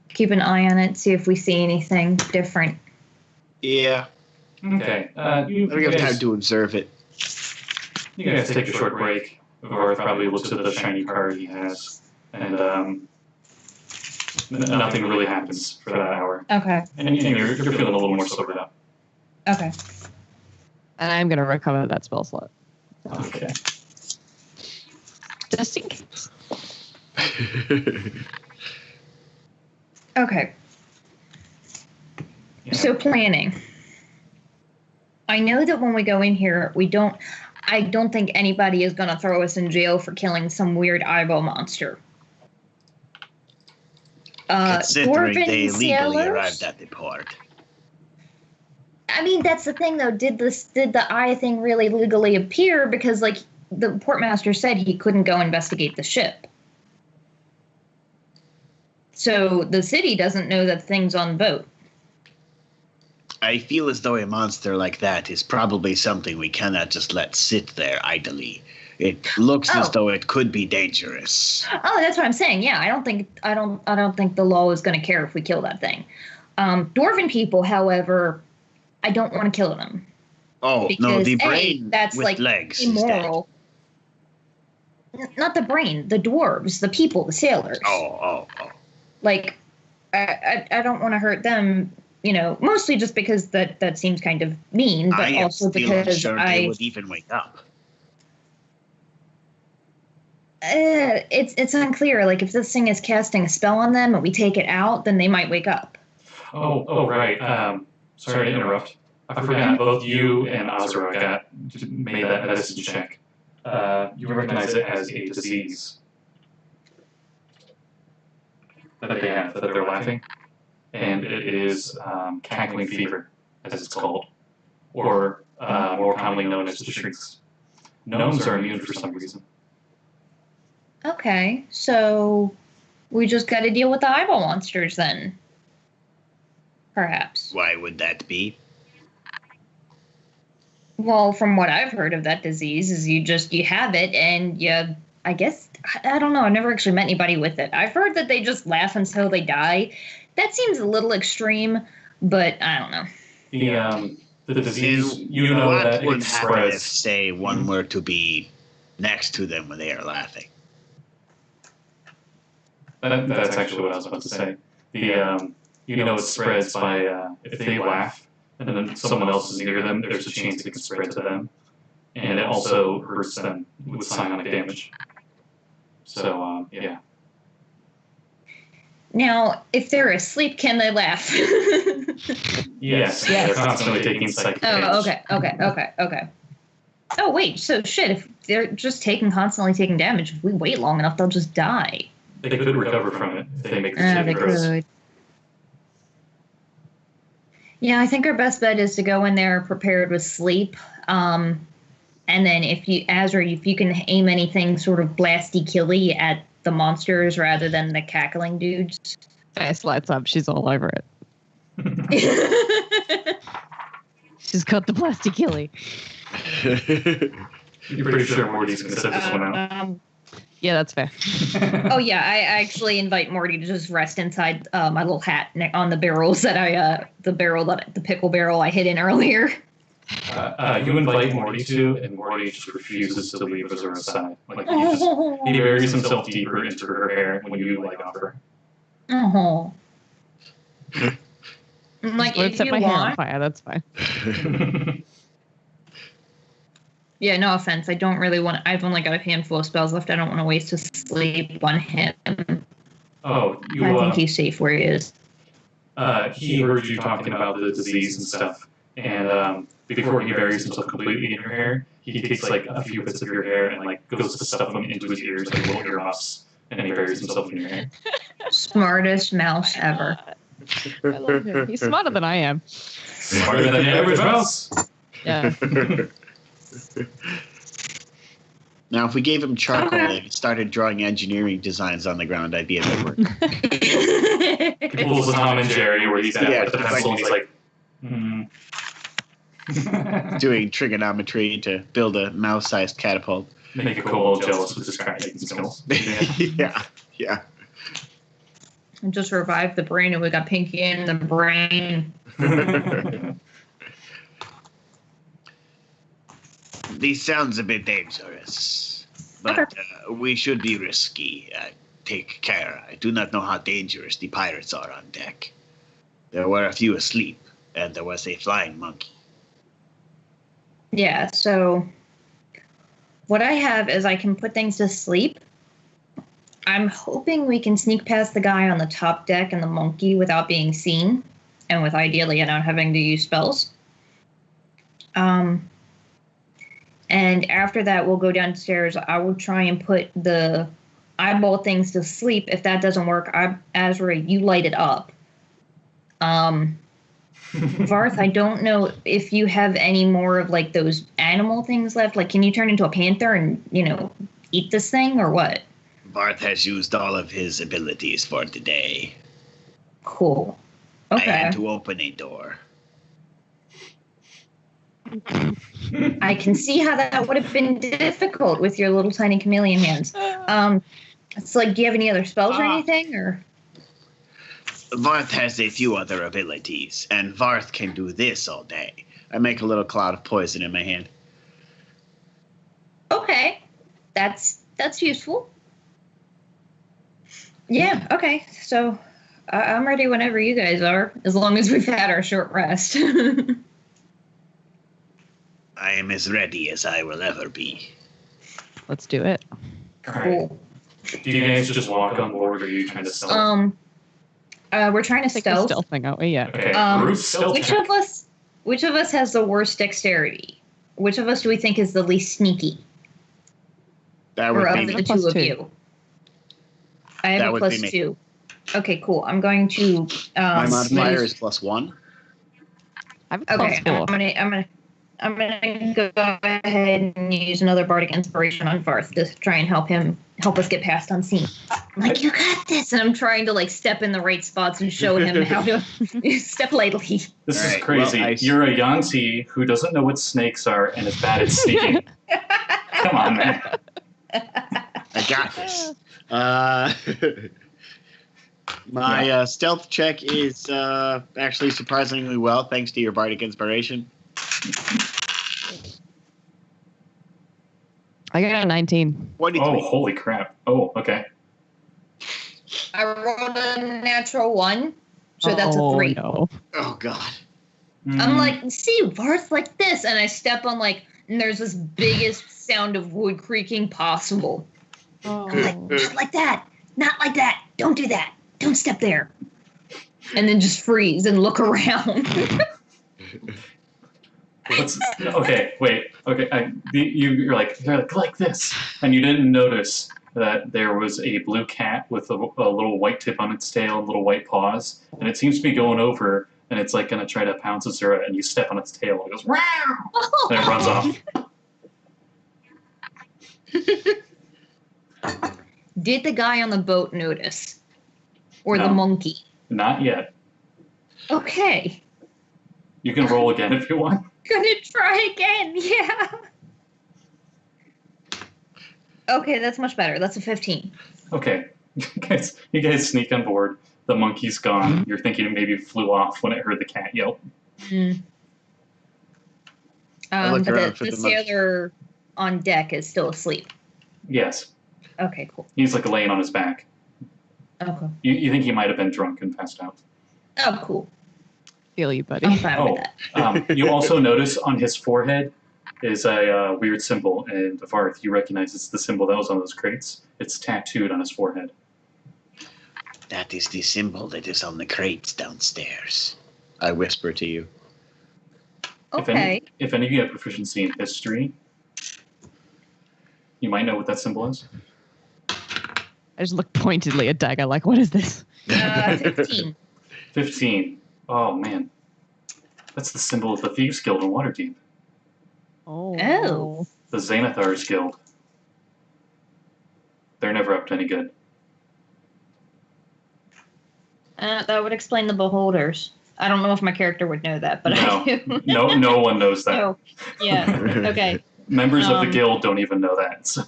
Keep an eye on it, see if we see anything different. Yeah. Okay. We have time to observe it. You guys take a short break. Varth probably looks at the shiny card he has, and nothing really happens for that hour. Okay. And you're feeling a little more sobered up. Okay. And I'm going to recover that spell slot. Okay. Just in case. Okay. Yeah. So planning. I know that when we go in here, I don't think anybody is going to throw us in jail for killing some weird eyeball monster. Considering Dwarven they legally sailors? arrived at the port. I mean, that's the thing, though. Did the eye thing really legally appear? Because, like, the portmaster said he couldn't go investigate the ship. So the city doesn't know that thing's on the boat. I feel as though a monster like that is probably something we cannot just let sit there idly. It looks as though it could be dangerous. Oh, that's what I'm saying. Yeah, I don't think the law is going to care if we kill that thing. Dwarven people, however, I don't want to kill them. Oh, no, Because, the A, brain that's with like legs immoral. Not the brain, the dwarves, the people, the sailors. is dead. Oh. Like, I don't want to hurt them, mostly just because that seems kind of mean, but I am also still because unsure they would even wake up. it's unclear. Like, if this thing is casting a spell on them and we take it out, then they might wake up. Oh, right. Sorry to interrupt. I forgot. Both you and Azra made that medicine check. You recognize it as a disease that they have, that they're laughing, and it is cackling fever, as it's called, or more commonly known as the shrieks. Gnomes are immune for some reason. Okay, so we just got to deal with the eyeball monsters then. Perhaps. Why would that be? Well, from what I've heard of that disease is you have it and I guess, I don't know. I've never actually met anybody with it. I've heard that they just laugh until they die. That seems a little extreme, but I don't know. The disease, you know what that would it happen if, spreads. say, one were to be next to them when they are laughing? That's actually what I was about to say. It spreads by if they laugh and then someone else is near them, there's a chance it can spread to them. And it also hurts them with psionic damage. So, yeah. Now, if they're asleep, can they laugh? Yes, they're constantly taking psychic damage. Okay. Oh, wait, so shit, if they're just constantly taking damage, if we wait long enough, they'll just die. They could recover from it if they make the They saving throws. could. Yeah, I think our best bet is to go in there prepared with sleep. And then Azra, if you can aim anything sort of blasty killy at the monsters rather than the cackling dudes. Face lights up. She's all over it. She's got the plastic killy. You're pretty sure Morty's going to set this one out. Yeah, that's fair. Oh yeah, I actually invite Morty to just rest inside my little hat on the barrels that the pickle barrel I hid in earlier. You invite Morty to, and Morty just refuses to leave Azra's side. He buries himself deeper into her hair when you offer. Oh. Like, Just if set you my hair on want. fire. That's fine. Yeah, no offense. I don't really want. I've only got a handful of spells left. I don't want to waste a sleep on him. Oh, I think he's safe where he is. He heard you talking about the disease and stuff, and before he buries himself completely in your hair, he takes a few bits of your hair and goes to stuff them into his ears like little earmuffs, and then he buries himself in your hair. Smartest mouse ever. I love him. He's smarter than I am. Smarter than the average mouse. Yeah. Now, if we gave him charcoal and started drawing engineering designs on the ground, I'd be able to work. He pulls a Tom and Jerry where he's at the pencil and he's like, Doing trigonometry to build a mouse-sized catapult. Make a kobold jealous with his crafting skills. Yeah. And just revive the brain, and we got Pinky in the brain. This sounds a bit dangerous, but we should be risky. Take care. I do not know how dangerous the pirates are on deck. There were a few asleep, and there was a flying monkey. Yeah, so what I have is I can put things to sleep. I'm hoping we can sneak past the guy on the top deck and the monkey without being seen, and with ideally not having to use spells. And after that, we'll go downstairs. I will try and put the eyeball things to sleep. If that doesn't work, Azra, you light it up. Varth, I don't know if you have any more of those animal things left. Can you turn into a panther and, eat this thing or what? Varth has used all of his abilities for today. Cool. I Okay. had to open a door. I can see how that would have been difficult with your little tiny chameleon hands. It's do you have any other spells or anything? Or Varth has a few other abilities, and Varth can do this all day. I make a little cloud of poison in my hand. okay, that's useful. Yeah. Okay. So I'm ready whenever you guys are, as long as we've had our short rest. I am as ready as I will ever be. Let's do it. Cool. Do you guys just walk on board, or are you trying to stealth? We're trying to Take the stealth. stealth thing out. Yeah. Okay, Ruth, stealth Which check. of us has the worst dexterity? Which of us do we think is the least sneaky? That Or would of be the me. two of +2. you? I have That a would be plus me. 2. Okay, cool. I'm going to. My modifier is +1. I have a Okay, +4. I'm gonna go ahead and use another bardic inspiration on Varth to try and help us get past unseen. I'm like, you got this, and I'm trying to like step in the right spots and show him how to step lightly. This All is right, crazy. well, You're a Yuan-Ti who doesn't know what snakes are and is bad at sneaking. Come on, man. I got this. My stealth check is actually surprisingly well, thanks to your bardic inspiration. I got a 19. 23. Oh, holy crap. Oh, okay. I rolled a natural 1, so that's a 3. No. Oh, God. I'm like, see, Varth like this, and I step on like, and there's this biggest sound of wood creaking possible. I'm like, not like that, not like that. Don't do that. Don't step there. And then just freeze and look around. Okay, wait. Okay, you're like this, and you didn't notice that there was a blue cat with a little white tip on its tail and little white paws, and it seems to be going over, and it's like gonna try to pounce Azra, and you step on its tail, and it goes, wow, and it runs off. Did the guy on the boat notice? Or No. the monkey? Not yet. Okay. You can roll again if you want. Gonna try again, yeah. Okay, that's much better. That's a 15. Okay, you guys sneak on board. The monkey's gone. You're thinking it maybe flew off when it heard the cat yelp. Mm. I looked But around for the the monkey. sailor on deck is still asleep. Yes, Okay, cool. he's like laying on his back. Okay. You think he might have been drunk and passed out. Oh, cool. Feel you, buddy. I'm fine Oh, with that. you also notice on his forehead is a weird symbol, and Varth, you recognize it's the symbol that was on those crates. It's tattooed on his forehead. That is the symbol that is on the crates downstairs. I whisper to you. Okay. If any of you have proficiency in history, you might know what that symbol is. I just look pointedly at Dagger like, what is this? 15. 15. Oh, man. That's the symbol of the Thieves Guild in Waterdeep. Oh. The Xanathar's Guild. They're never up to any good. That would explain the beholders. I don't know if my character would know that, but No. I do. No one knows that. Oh, yeah. Okay. Members of the guild don't even know that. So.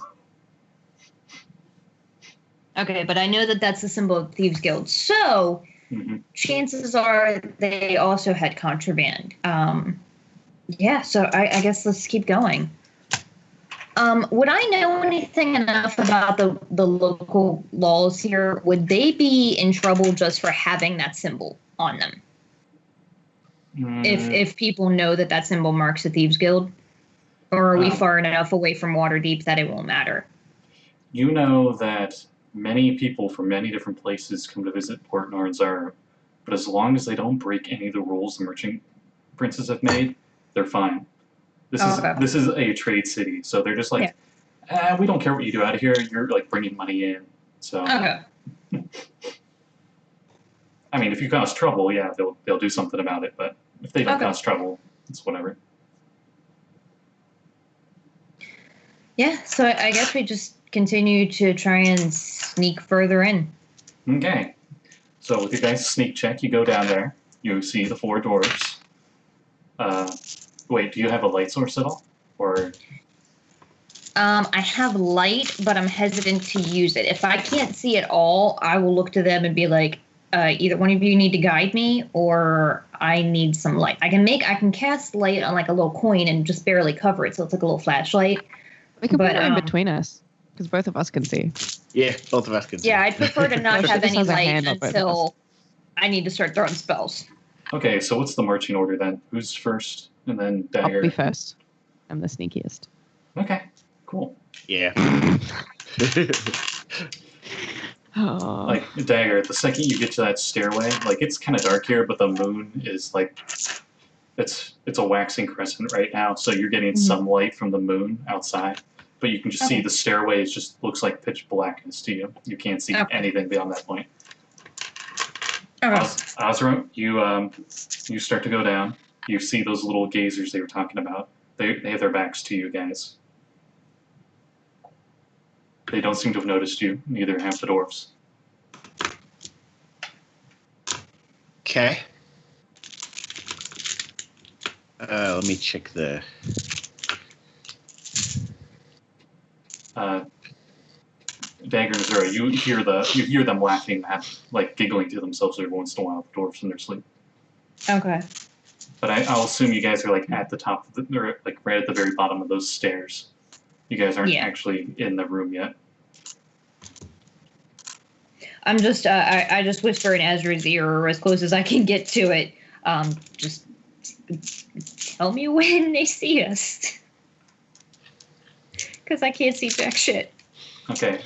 Okay, but I know that that's the symbol of Thieves Guild. So chances are they also had contraband. Yeah, so I guess let's keep going. Would I know anything enough about the local laws here? Would they be in trouble just for having that symbol on them? If people know that symbol marks the Thieves Guild? Or are we far enough away from Waterdeep that it won't matter? You know that many people from many different places come to visit Port Narzar, but as long as they don't break any of the rules the merchant princes have made, they're fine. This is a trade city, so they're just like, we don't care what you do out of here. You're like bringing money in. So, Okay. I mean, if you cause trouble, yeah, they'll do something about it. But if they don't cause trouble, it's whatever. Yeah, so I guess we just continue to try and sneak further in. Okay. So with your guys' sneak check, you go down there. You see the 4 dwarves. Wait, do you have a light source at all? Or I have light, but I'm hesitant to use it. If I can't see at all, I will look to them and be like, either one of you need to guide me, or I need some light. I can cast light on like a little coin and just barely cover it, so it's like a little flashlight. We can put it in between us, because both of us can see. Yeah, both of us can see. Yeah, I'd prefer to not have This any has a light hand up both of until I need to start throwing spells. okay, so what's the marching order then? Who's first, and then Dagger? I'll be first. I'm the sneakiest. Okay, cool. Yeah. Oh. Like Dagger, the second you get to that stairway, like it's kind of dark here, but the moon is like it's a waxing crescent right now, so you're getting some light from the moon outside, but you can just see the stairway. It just looks like pitch blackness to you. You can't see anything beyond that point. Okay. Azra, you start to go down. You see those little gazers they were talking about. They have their backs to you guys. They don't seem to have noticed you. Neither have the dwarves. Okay. Let me check the. Dagger and Azra, you hear them laughing, like giggling to themselves every once in a while. The dwarves in their sleep. Okay. But I'll assume you guys are like at the top, or like right at the very bottom of those stairs. You guys aren't actually in the room yet. I'm just, I just whisper in Azra's ear, or as close as I can get to it. Just tell me when they see us, because I can't see jack shit. Okay,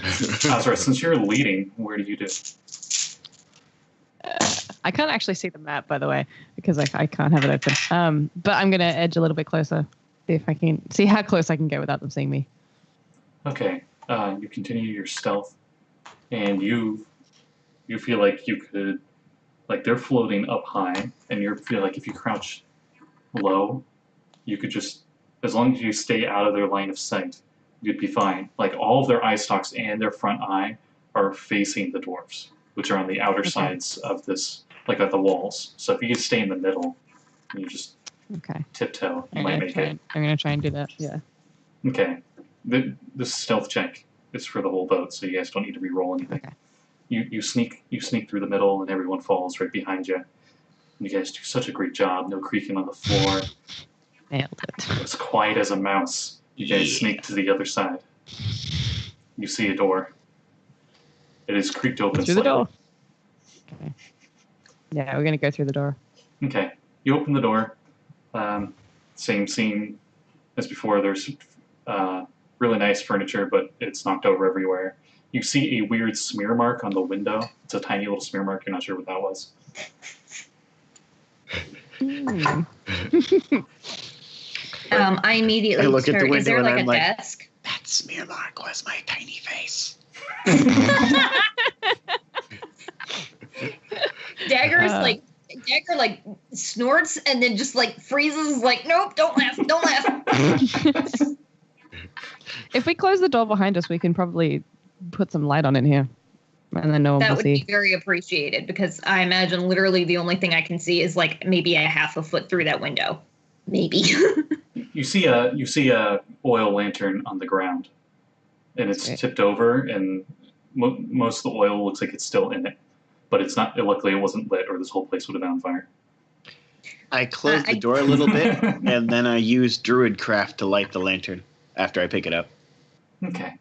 Azra, since you're leading, where do you do? I can't actually see the map, by the way, because I can't have it open. But I'm going to edge a little bit closer, see if I can see how close I can get without them seeing me. Okay, you continue your stealth, and you feel like you could, like they're floating up high, and you feel like if you crouch low, you could just, as long as you stay out of their line of sight, you'd be fine. Like all of their eye stalks and their front eye are facing the dwarves, which are on the outer sides of this, like at the walls. So if you could stay in the middle, you just tiptoe, you might make it. I'm going to try and do that, yeah. Okay. This stealth check is for the whole boat, so you guys don't need to re-roll anything. Okay. You sneak through the middle, and everyone falls right behind you. And you guys do such a great job. No creaking on the floor. Nailed it. As quiet as a mouse. You guys sneak to the other side. You see a door. It is creaked open through slightly. the door. Okay. Yeah, we're going to go through the door. Okay. You open the door. Same scene as before. There's really nice furniture, but it's knocked over everywhere. You see a weird smear mark on the window. It's a tiny little smear mark. You're not sure what that was. I immediately look at the window is there and like I'm a like, desk? That smear mark was my tiny face. Dagger like snorts and then just like freezes, like, nope, don't laugh. If we close the door behind us, we can probably put some light on in here. And then no one That will would see. be very appreciated, because I imagine literally the only thing I can see is like maybe a half a foot through that window. Maybe. You see a oil lantern on the ground, and it's tipped over, and most of the oil looks like it's still in it, but it's not. Luckily, it wasn't lit, or this whole place would have been on fire. I close the door a little bit, and then I use Druid craft to light the lantern after I pick it up. Okay.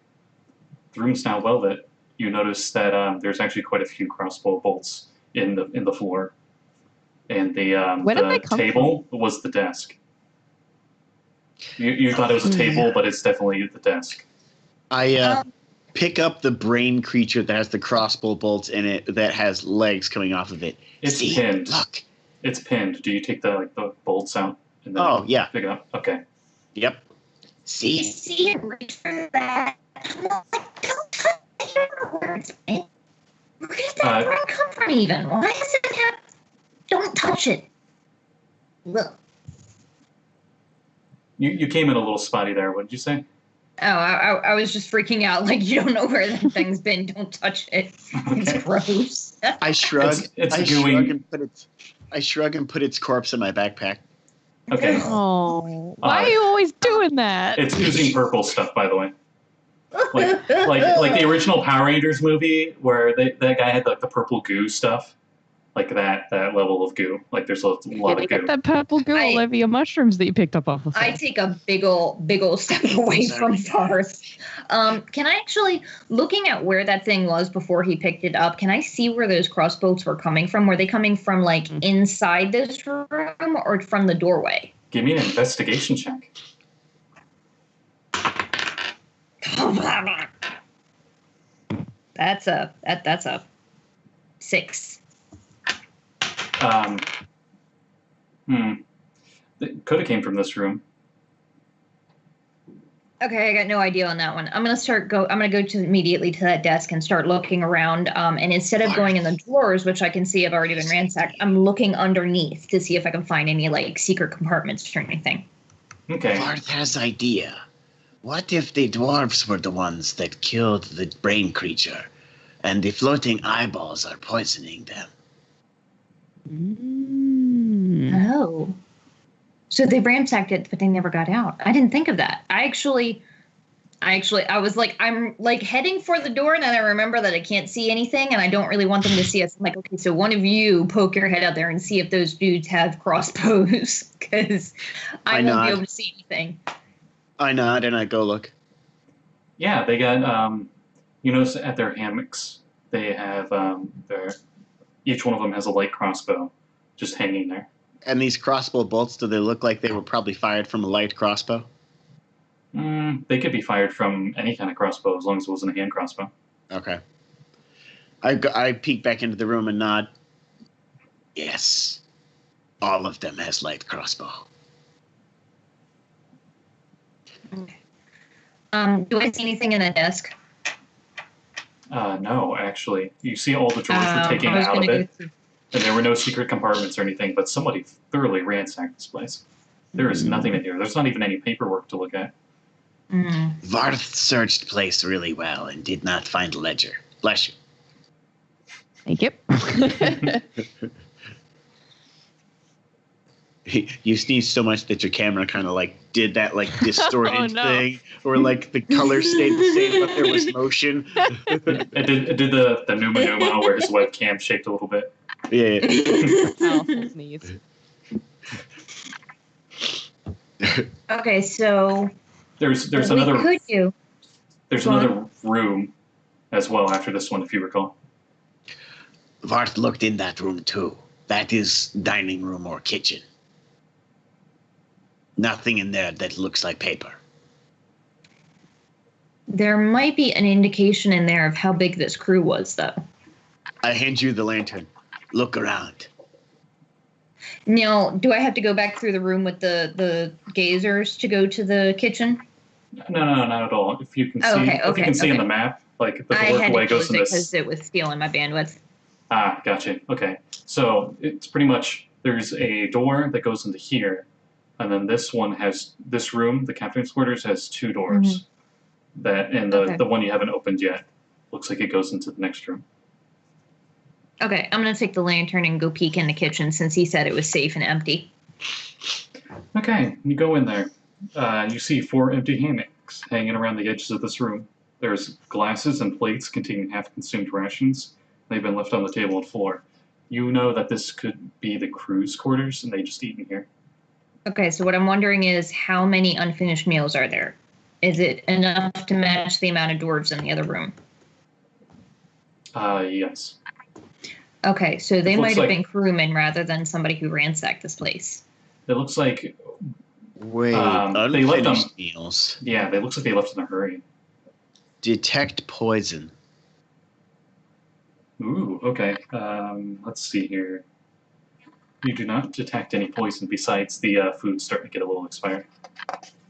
The room's now well lit. You notice that there's actually quite a few crossbow bolts in the floor, and the table was the desk. You thought it was a table, but it's definitely the desk. I pick up the brain creature that has the crossbow bolts in it that has legs coming off of it. It's pinned. Look. It's pinned. Do you take the bolts out? And then pick it up? Okay. Yep. See? See it reach for that. Don't touch it. Where did that brain come from even? Why does it have... Don't touch it. Look. You came in a little spotty there. What did you say? Oh, I was just freaking out. Like, you don't know where that thing's been. Don't touch it. It's gross. I shrug. It's I shrug and put its corpse in my backpack. Okay. Oh, why are you always doing that? It's oozing purple stuff, by the way. Like the original Power Rangers movie where that guy had like the purple goo stuff. Like that level of goo. Like there's a lot of goo. Get that purple goo all over your mushrooms that you picked up off the floor. I take a big ol' step away from Varth. Can I actually, looking at where that thing was before he picked it up, can I see where those crossbows were coming from? Were they coming from like inside this room or from the doorway? Give me an investigation check. That's a 6. It could have came from this room. Okay, I got no idea on that one. I'm gonna go immediately to that desk and start looking around. And instead of going in the drawers, which I can see have already been ransacked, I'm looking underneath to see if I can find any like secret compartments or anything. Okay. Varth has idea. What if the dwarves were the ones that killed the brain creature, and the floating eyeballs are poisoning them? Oh. So they ransacked it, but they never got out. I didn't think of that. I was like, I'm like heading for the door, and then I remember that I can't see anything, and I don't really want them to see us. I'm like, okay, so one of you poke your head out there and see if those dudes have crossbows, because I won't be able to see anything. I nod and I go look. Yeah, they got, you notice at their hammocks, they have, each one of them has a light crossbow just hanging there. And these crossbow bolts, do they look like they were probably fired from a light crossbow? They could be fired from any kind of crossbow as long as it wasn't a hand crossbow. Okay. I peek back into the room and nod. Yes. All of them has light crossbow. Okay. Do I see anything in the desk? No, actually. You see all the drawers were taken out of it, and there were no secret compartments or anything, but somebody thoroughly ransacked this place. There is nothing in here. There's not even any paperwork to look at. Varth searched place really well and did not find a ledger. Bless you. Thank you. You sneezed so much that your camera kind of like did that like distorted thing, or like the color stayed the same, but there was motion. It did the Numa Numa where his webcam shaked a little bit. Yeah. Powerful sneeze. Okay, so There's what another we could do. there's Go another room as well after this one, if you recall. Varth looked in that room too. That is dining room or kitchen. Nothing in there that looks like paper. There might be an indication in there of how big this crew was, though. I hand you the lantern. Look around. Now, do I have to go back through the room with the gazers to go to the kitchen? No, not at all. If you can see, Okay, if you can see okay. in the map, like the I had doorway to goes close in it this. because it was stealing my bandwidth. Ah, gotcha. Okay, so it's pretty much there's a door that goes into here, and then this one has this room. The captain's quarters has two doors. That and the one you haven't opened yet looks like it goes into the next room. Okay, I'm gonna take the lantern and go peek in the kitchen since he said it was safe and empty. Okay, you go in there. You see 4 empty hammocks hanging around the edges of this room. There's glasses and plates containing half-consumed rations. They've been left on the table and floor. You know that this could be the crew's quarters, and they just eat in here. Okay, so what I'm wondering is how many unfinished meals are there? Is it enough to match the amount of dwarves in the other room? Yes. Okay, so they It might looks have like- been crewmen rather than somebody who ransacked this place. It looks like, Wait, they left them. unfinished meals. Yeah, they looks like they left in a hurry. Detect poison. Ooh, okay. Let's see here. You do not detect any poison besides the food starting to get a little expired.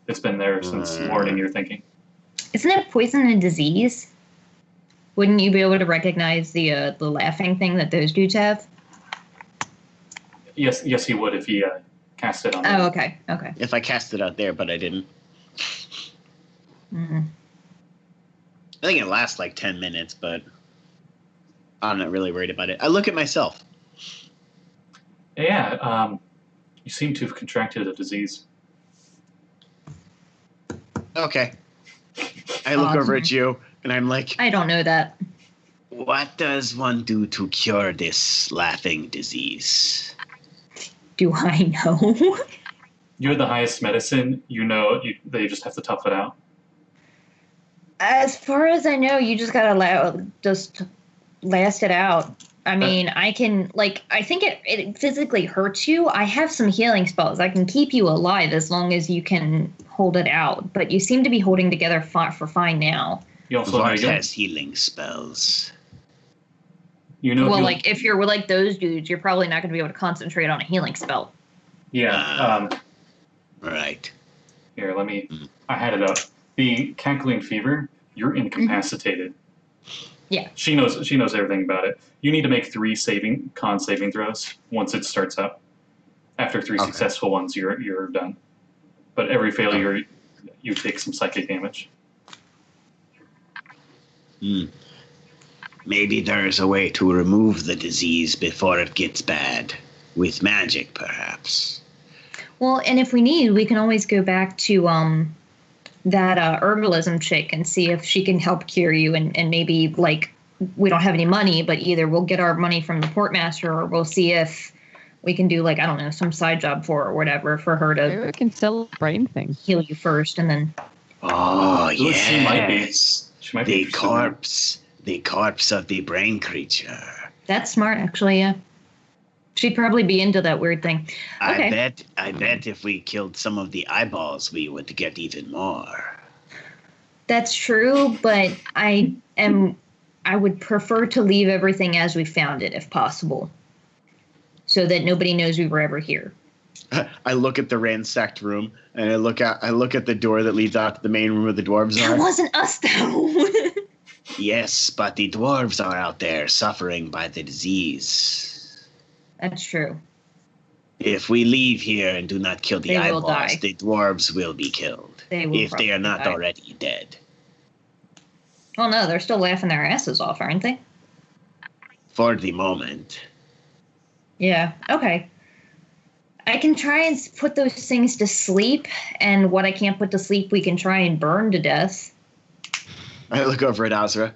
It's been there since morning, you're thinking. Isn't it poison and disease? Wouldn't you be able to recognize the laughing thing that those dudes have? Yes, he would if he cast it on Oh, them. okay. If I cast it out there, but I didn't. Mm. I think it lasts like 10 minutes, but I'm not really worried about it. I look at myself. Yeah, you seem to have contracted a disease. Okay. I look over at Awesome. you, and I'm like, I don't know that. What does one do to cure this laughing disease? Do I know? You had the highest medicine. You know, they just have to tough it out. As far as I know, you just gotta just last it out. I mean, I can, I think it physically hurts you. I have some healing spells. I can keep you alive as long as you can hold it out. But you seem to be holding together for fine now. You also Varth know has healing spells. you know. Well, if you're like those dudes, you're probably not going to be able to concentrate on a healing spell. Yeah. Right. Here, let me. I had it up. The cackling fever. You're incapacitated. Yeah. She knows everything about it. You need to make 3 con saving throws once it starts up. After 3 successful ones, you're done. but every failure, you take some psychic damage. Maybe there is a way to remove the disease before it gets bad. With magic, perhaps. Well, and if we need, we can always go back to that herbalism chick and see if she can help cure you. And maybe, like, we don't have any money, but either we'll get our money from the portmaster or we'll see if we can do, like, I don't know, some side job for her or whatever for her Maybe to we can sell a brain thing. heal you first and then... Oh, She might be. yes. She might be interested in The corpse of the brain creature. That's smart, actually, yeah. She'd probably be into that weird thing. Okay. I bet if we killed some of the eyeballs, we would get even more. That's true, but I would prefer to leave everything as we found it, if possible, so that nobody knows we were ever here. I look at the ransacked room, and I look at the door that leads out to the main room where the dwarves That are. wasn't us, though. Yes, but the dwarves are out there suffering by the disease. That's true. If we leave here and do not kill the They will eyeballs, die. the dwarves will be killed. They will if they are probably not die. already dead. Well, no, they're still laughing their asses off, aren't they? For the moment. Yeah, okay. I can try and put those things to sleep, and what I can't put to sleep, we can try and burn to death. I look over at Azra.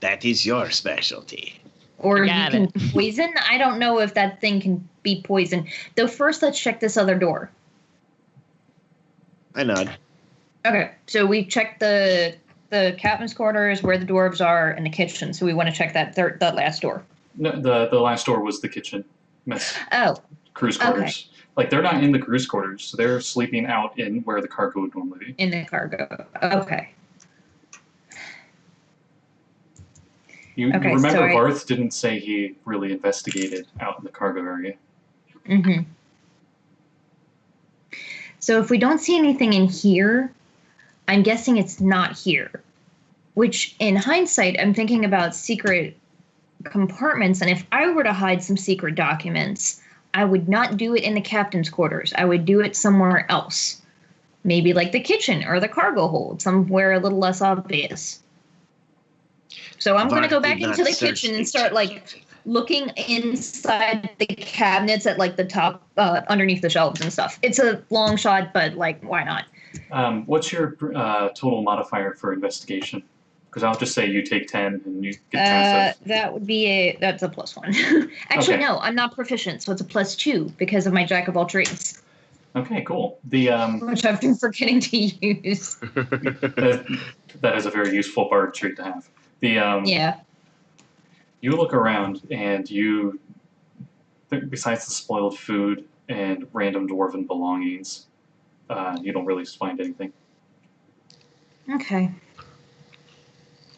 That is your specialty. Or you Got can it. poison. I don't know if that thing can be poisoned. Though first, let's check this other door. I nod. Okay, so we checked the captain's quarters, where the dwarves are, and the kitchen. So we want to check that last door. No, the last door was the kitchen. Oh, Crew's quarters. Like, they're not in the crew's quarters, so they're sleeping out in where the cargo would normally be. in the cargo. Okay. You Okay, remember so Varth didn't say he really investigated out in the cargo area. Mm-hmm. So if we don't see anything in here, I'm guessing it's not here. Which, in hindsight, I'm thinking about secret compartments, and if I were to hide some secret documents, I would not do it in the captain's quarters. I would do it somewhere else. Maybe like the kitchen or the cargo hold, somewhere a little less obvious. So I'm going to go back into the kitchen and start, like, looking inside the cabinets at, like, the top, underneath the shelves and stuff. It's a long shot, but, like, why not? What's your total modifier for investigation? Because I'll just say you take 10 and you get 10. That would be that's a +1. Actually, Okay. no, I'm not proficient, so it's a +2 because of my jack of all trades, Okay, cool. The which I've been forgetting to use. that is a very useful bard trait to have. The Yeah. You look around and besides the spoiled food and random dwarven belongings, you don't really find anything. Okay.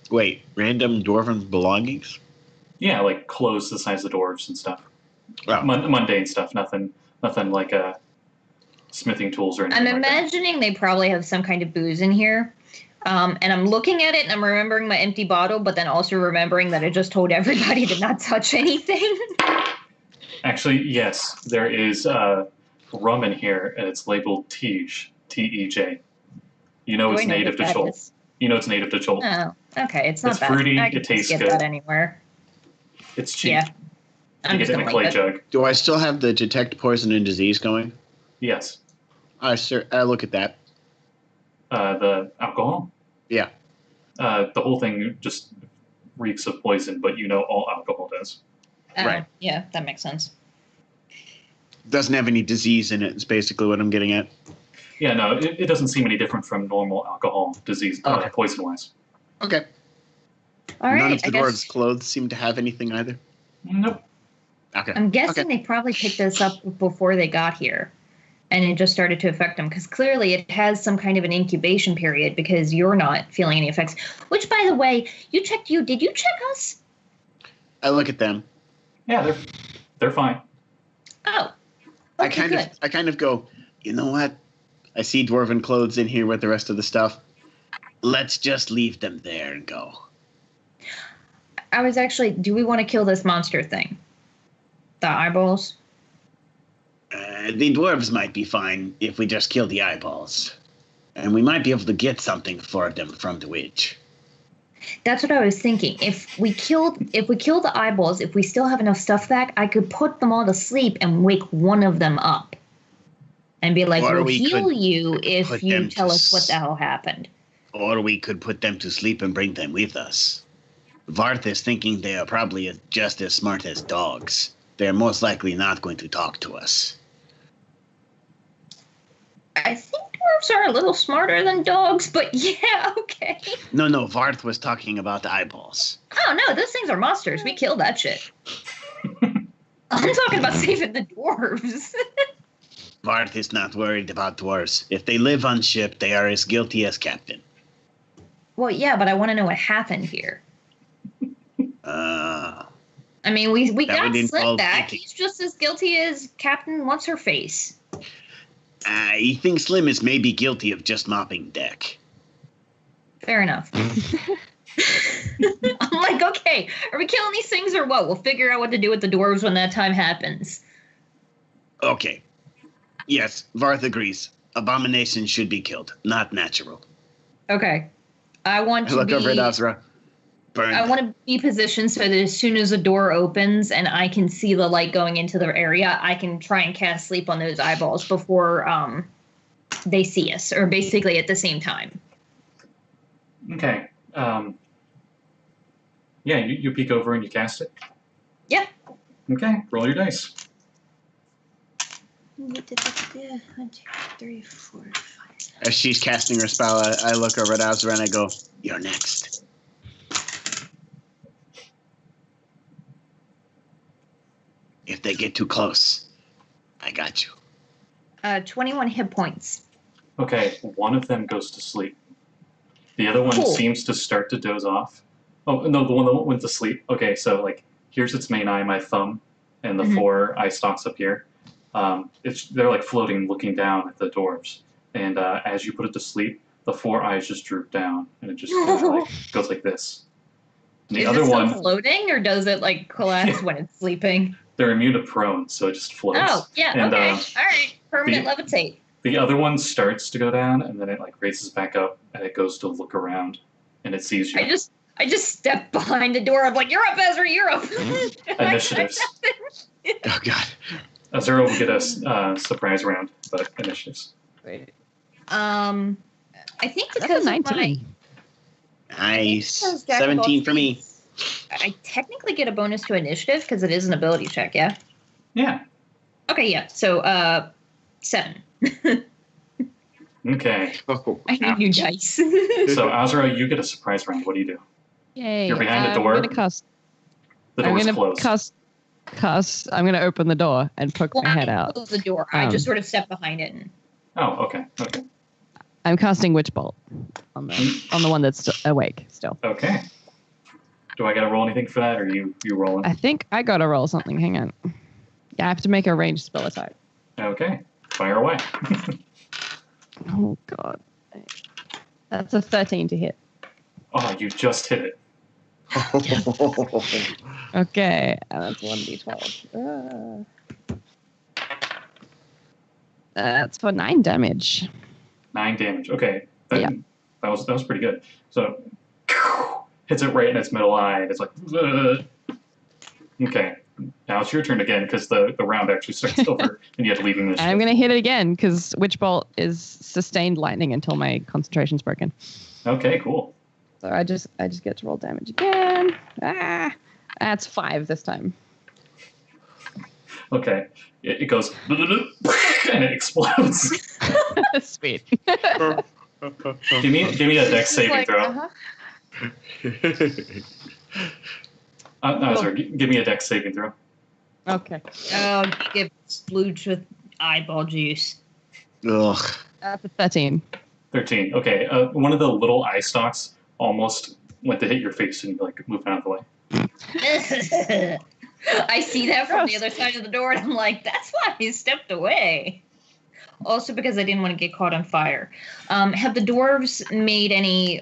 Wait, random dwarven belongings? Yeah, like clothes the size of dwarves and stuff. Oh. Mundane stuff. Nothing like smithing tools or anything. I'm like that. imagining they probably have some kind of booze in here. And I'm looking at it and I'm remembering my empty bottle, but then also remembering that I just told everybody to not touch anything. Actually, yes, there is rum in here, and it's labeled Tej, T-E-J. You know Do it's I know native to what that Chult. is? You know it's native to Chult. Oh, okay. It's not It's bad. fruity, I can it tastes get good. that anywhere. It's cheap. Yeah. You I'm get just it in gonna a clay leave it. jug. Do I still have the detect poison and disease going? Yes. I look at that. The alcohol? Yeah. The whole thing just reeks of poison, but you know all alcohol does. Right. Yeah, that makes sense. Doesn't have any disease in it, is basically what I'm getting at. Yeah, no, it doesn't seem any different from normal alcohol disease, Okay. poison-wise. Okay. All right. None of the I guess, dwarves' clothes seem to have anything either. Nope. Okay. I'm guessing Okay. they probably picked this up before they got here. And it just started to affect them because clearly it has some kind of an incubation period because you're not feeling any effects. Which, by the way, you checked you. Did you check us? I look at them. Yeah, they're fine. Oh. I Okay, good. kind of go, you know what? I see dwarven clothes in here with the rest of the stuff. Let's just leave them there and go. I was actually, do we want to kill this monster thing? The eyeballs? The dwarves might be fine if we just kill the eyeballs. And we might be able to get something for them from the witch. That's what I was thinking. If we kill the eyeballs, if we still have enough stuff back, I could put them all to sleep and wake one of them up. And be like, we'll heal you if you tell us what the hell happened. Or we could put them to sleep and bring them with us. Varth is thinking they are probably just as smart as dogs. They're most likely not going to talk to us. I think dwarves are a little smarter than dogs, but yeah, okay. No, Varth was talking about the eyeballs. Oh, no, those things are monsters. We killed that shit. I'm talking about saving the dwarves. Varth is not worried about dwarves. If they live on ship, they are as guilty as captain. Well, yeah, but I want to know what happened here. I mean, we got Slim back. He's just as guilty as Captain What's-Her-Face. I think Slim is maybe guilty of just mopping deck. Fair enough. I'm like, okay, are we killing these things or what? We'll figure out what to do with the dwarves when that time happens. Okay. Yes, Varth agrees. Abomination should be killed, not natural. Okay. I look over at Azra. I want to be positioned so that as soon as the door opens and I can see the light going into the area, I can try and cast sleep on those eyeballs before they see us, or basically at the same time. Okay. Yeah, you peek over and you cast it? Yeah. Okay, roll your dice. 1, 2, 3, 4, 5. As she's casting her spell, I look over at Azra and I go, "You're next." If they get too close, I got you. 21 hit points. Okay, one of them goes to sleep. The other one seems to start to doze off. Oh, no, the one that went to sleep. Okay, so, like, here's its main eye, my thumb, and the 4 eye stalks up here. They're, like, floating, looking down at the dwarves. And as you put it to sleep, the 4 eyes just droop down, and it just goes like this. And the Is other it still one floating, or does it, like, collapse when it's sleeping? They're immune to prone, so it just floats. Oh, yeah, and, okay. All right. Permanent levitate. The other one starts to go down, and then it like raises back up, and it goes to look around, and it sees you. I just step behind the door. I'm like, "You're up, Azra. You're up." Initiatives. Oh God. Azra will get a surprise round, but initiatives. Wait. I think because That's a 19. Nice. 17 for me. I technically get a bonus to initiative because it is an ability check. Yeah. Yeah. Okay. Yeah. So 7. Okay. Oh, I need new dice. So Azra, you get a surprise round. What do you do? Yay. You're behind the door. I'm gonna The door's closed. I'm gonna open the door and poke my head out. Close the door. I just sort of step behind it. Oh, okay. Okay. I'm casting Witch Bolt on the one that's awake still. Okay. Do I gotta roll anything for that, or you rolling? I think I gotta roll something. Hang on. Yeah, I have to make a ranged spell attack. Okay. Fire away. Oh God. That's a 13 to hit. Oh, you just hit it. Okay, and that's 1d12. That's for 9 damage. 9 damage. Okay. Yeah. That was pretty good. So hits it right in its middle eye, and it's like, ugh. Okay. Now it's your turn again because the round actually starts over, and you have to leave this. And I'm gonna hit it again because Witch Bolt is sustained lightning until my concentration's broken. Okay, cool. So I just get to roll damage again. That's 5 this time. Okay. It goes and it explodes. Sweet. Give me a dex saving throw. Azra, give me a dex saving throw. Okay. Oh, you get splooged with eyeball juice. Ugh. That's a 13. 13. Okay. One of the little eye stalks almost went to hit your face, and you like moved out of the way. I see that from the other side of the door, and I'm like, that's why he stepped away. Also because I didn't want to get caught on fire. Have the dwarves made any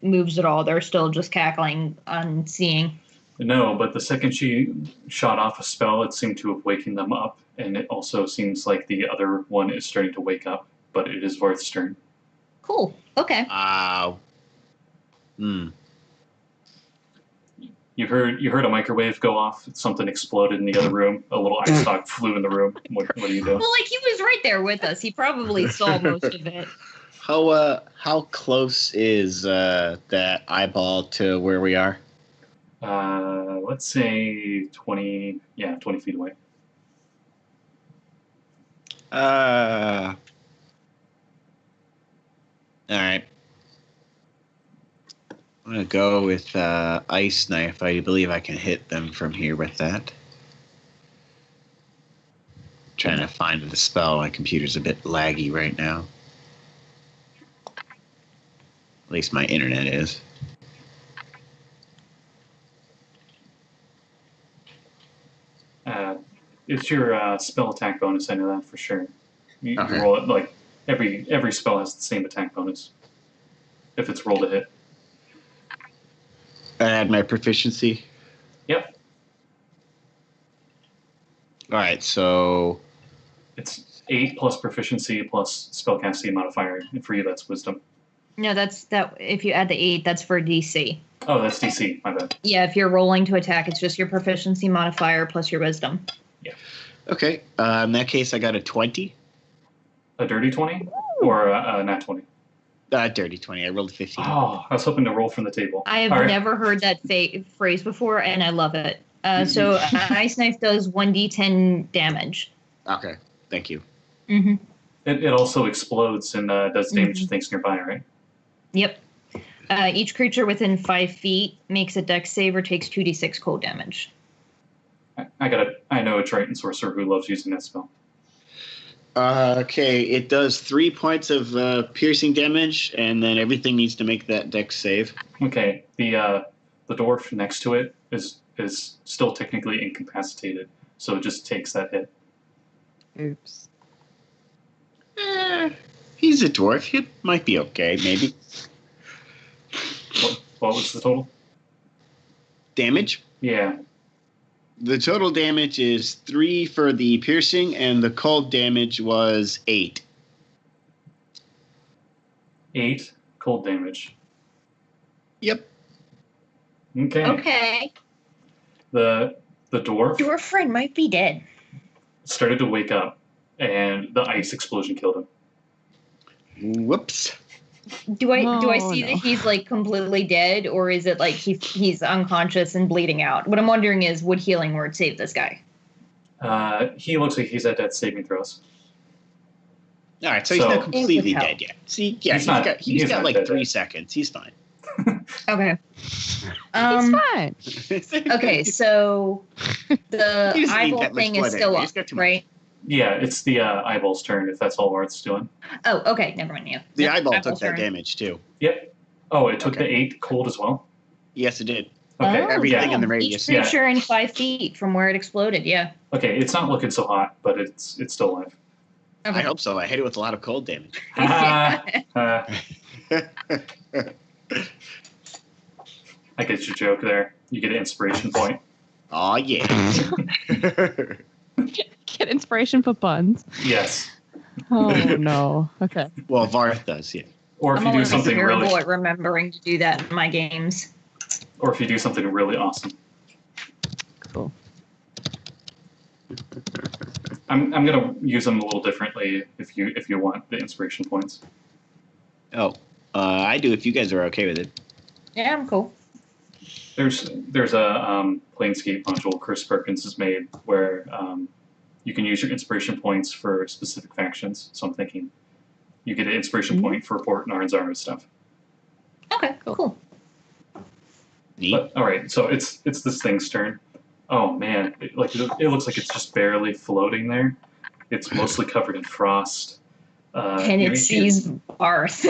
moves at all? They're still just cackling, unseeing. No, but the second she shot off a spell, it seemed to have wakened them up, and it also seems like the other one is starting to wake up, but it is Varth's turn. Cool. Okay. You heard a microwave go off. Something exploded in the other room. A little ice stock flew in the room. What are you doing? Well, like he was right there with us. He probably saw most of it. How close is that eyeball to where we are? Let's say 20 feet away. All right. I'm gonna go with ice knife. I believe I can hit them from here with that. Trying to find the spell. My computer's a bit laggy right now. At least my internet is. It's your spell attack bonus. I know that for sure. You Okay. roll it like every spell has the same attack bonus. If it's rolled a hit. I add my proficiency. Yep. All right, so It's 8 plus proficiency plus spellcasting modifier. And for you, that's wisdom. No, that's that. If you add the 8, that's for DC. Oh, that's DC. My bad. Yeah, if you're rolling to attack, it's just your proficiency modifier plus your wisdom. okay. In that case, I got a 20. A dirty 20 or a nat 20? Dirty 20. I rolled a 15. Oh, I was hoping to roll from the table. I have All right. never heard that phrase before, and I love it. So Ice Knife does 1d10 damage. Okay, thank you. Mm-hmm. It also explodes and does damage to things nearby, right? Yep. Each creature within 5 feet makes a dex save or takes 2d6 cold damage. I know a Triton sorcerer who loves using that spell. Okay, it does 3 points of piercing damage, and then everything needs to make that dex save. Okay, the dwarf next to it is still technically incapacitated, so it just takes that hit. Oops. He's a dwarf. He might be okay, maybe. What was the total? Damage? Yeah. The total damage is 3 for the piercing, and the cold damage was 8. 8 cold damage. Yep. Okay. Okay. The dwarf Your friend might be dead. started to wake up, and the ice explosion killed him. Whoops. Do I Oh, see no. that he's like completely dead, or is it like he's unconscious and bleeding out? What I'm wondering is, would healing word save this guy? He looks like he's at death saving throws. All right, so he's So- not completely Help. dead yet. See, yeah, He's he's not- got he's not like dead 3 yet. seconds. He's fine. Okay. It's fine. Okay, so the He doesn't need eyeball that much thing is blood still anyway. up, He's got too much. right? Yeah, it's the eyeball's turn, if that's all Varth's doing. Oh, okay. Never mind. Yeah. The Yep, eyeball took eyeball's that turn. damage too. Yep. Oh, it took Okay. the 8 cold as well? Yes, it did. Okay. Oh, Everything yeah. in the radius. Each creature in 5 feet from where it exploded. Yeah. Okay, it's not looking so hot, but it's still alive. Okay. I hope so. I hit it with a lot of cold damage. I get your joke there. You get an inspiration point. Oh yeah. Get inspiration for puns. Yes. Oh no. Okay. Well, Varth does, yeah. Or if I'm you do always something terrible really, at remembering to do that in my games. or if you do something really awesome. Cool. I'm gonna use them a little differently if you want the inspiration points. Oh, I do if you guys are okay with it. Yeah, I'm cool. There's a Planescape module Chris Perkins has made where you can use your inspiration points for specific factions. So I'm thinking you get an inspiration point for Port and Zara stuff. Okay, cool. Neat. But all right, so it's this thing's turn. Oh man, it looks like it's just barely floating there. It's mostly covered in frost. And you it sees Varth.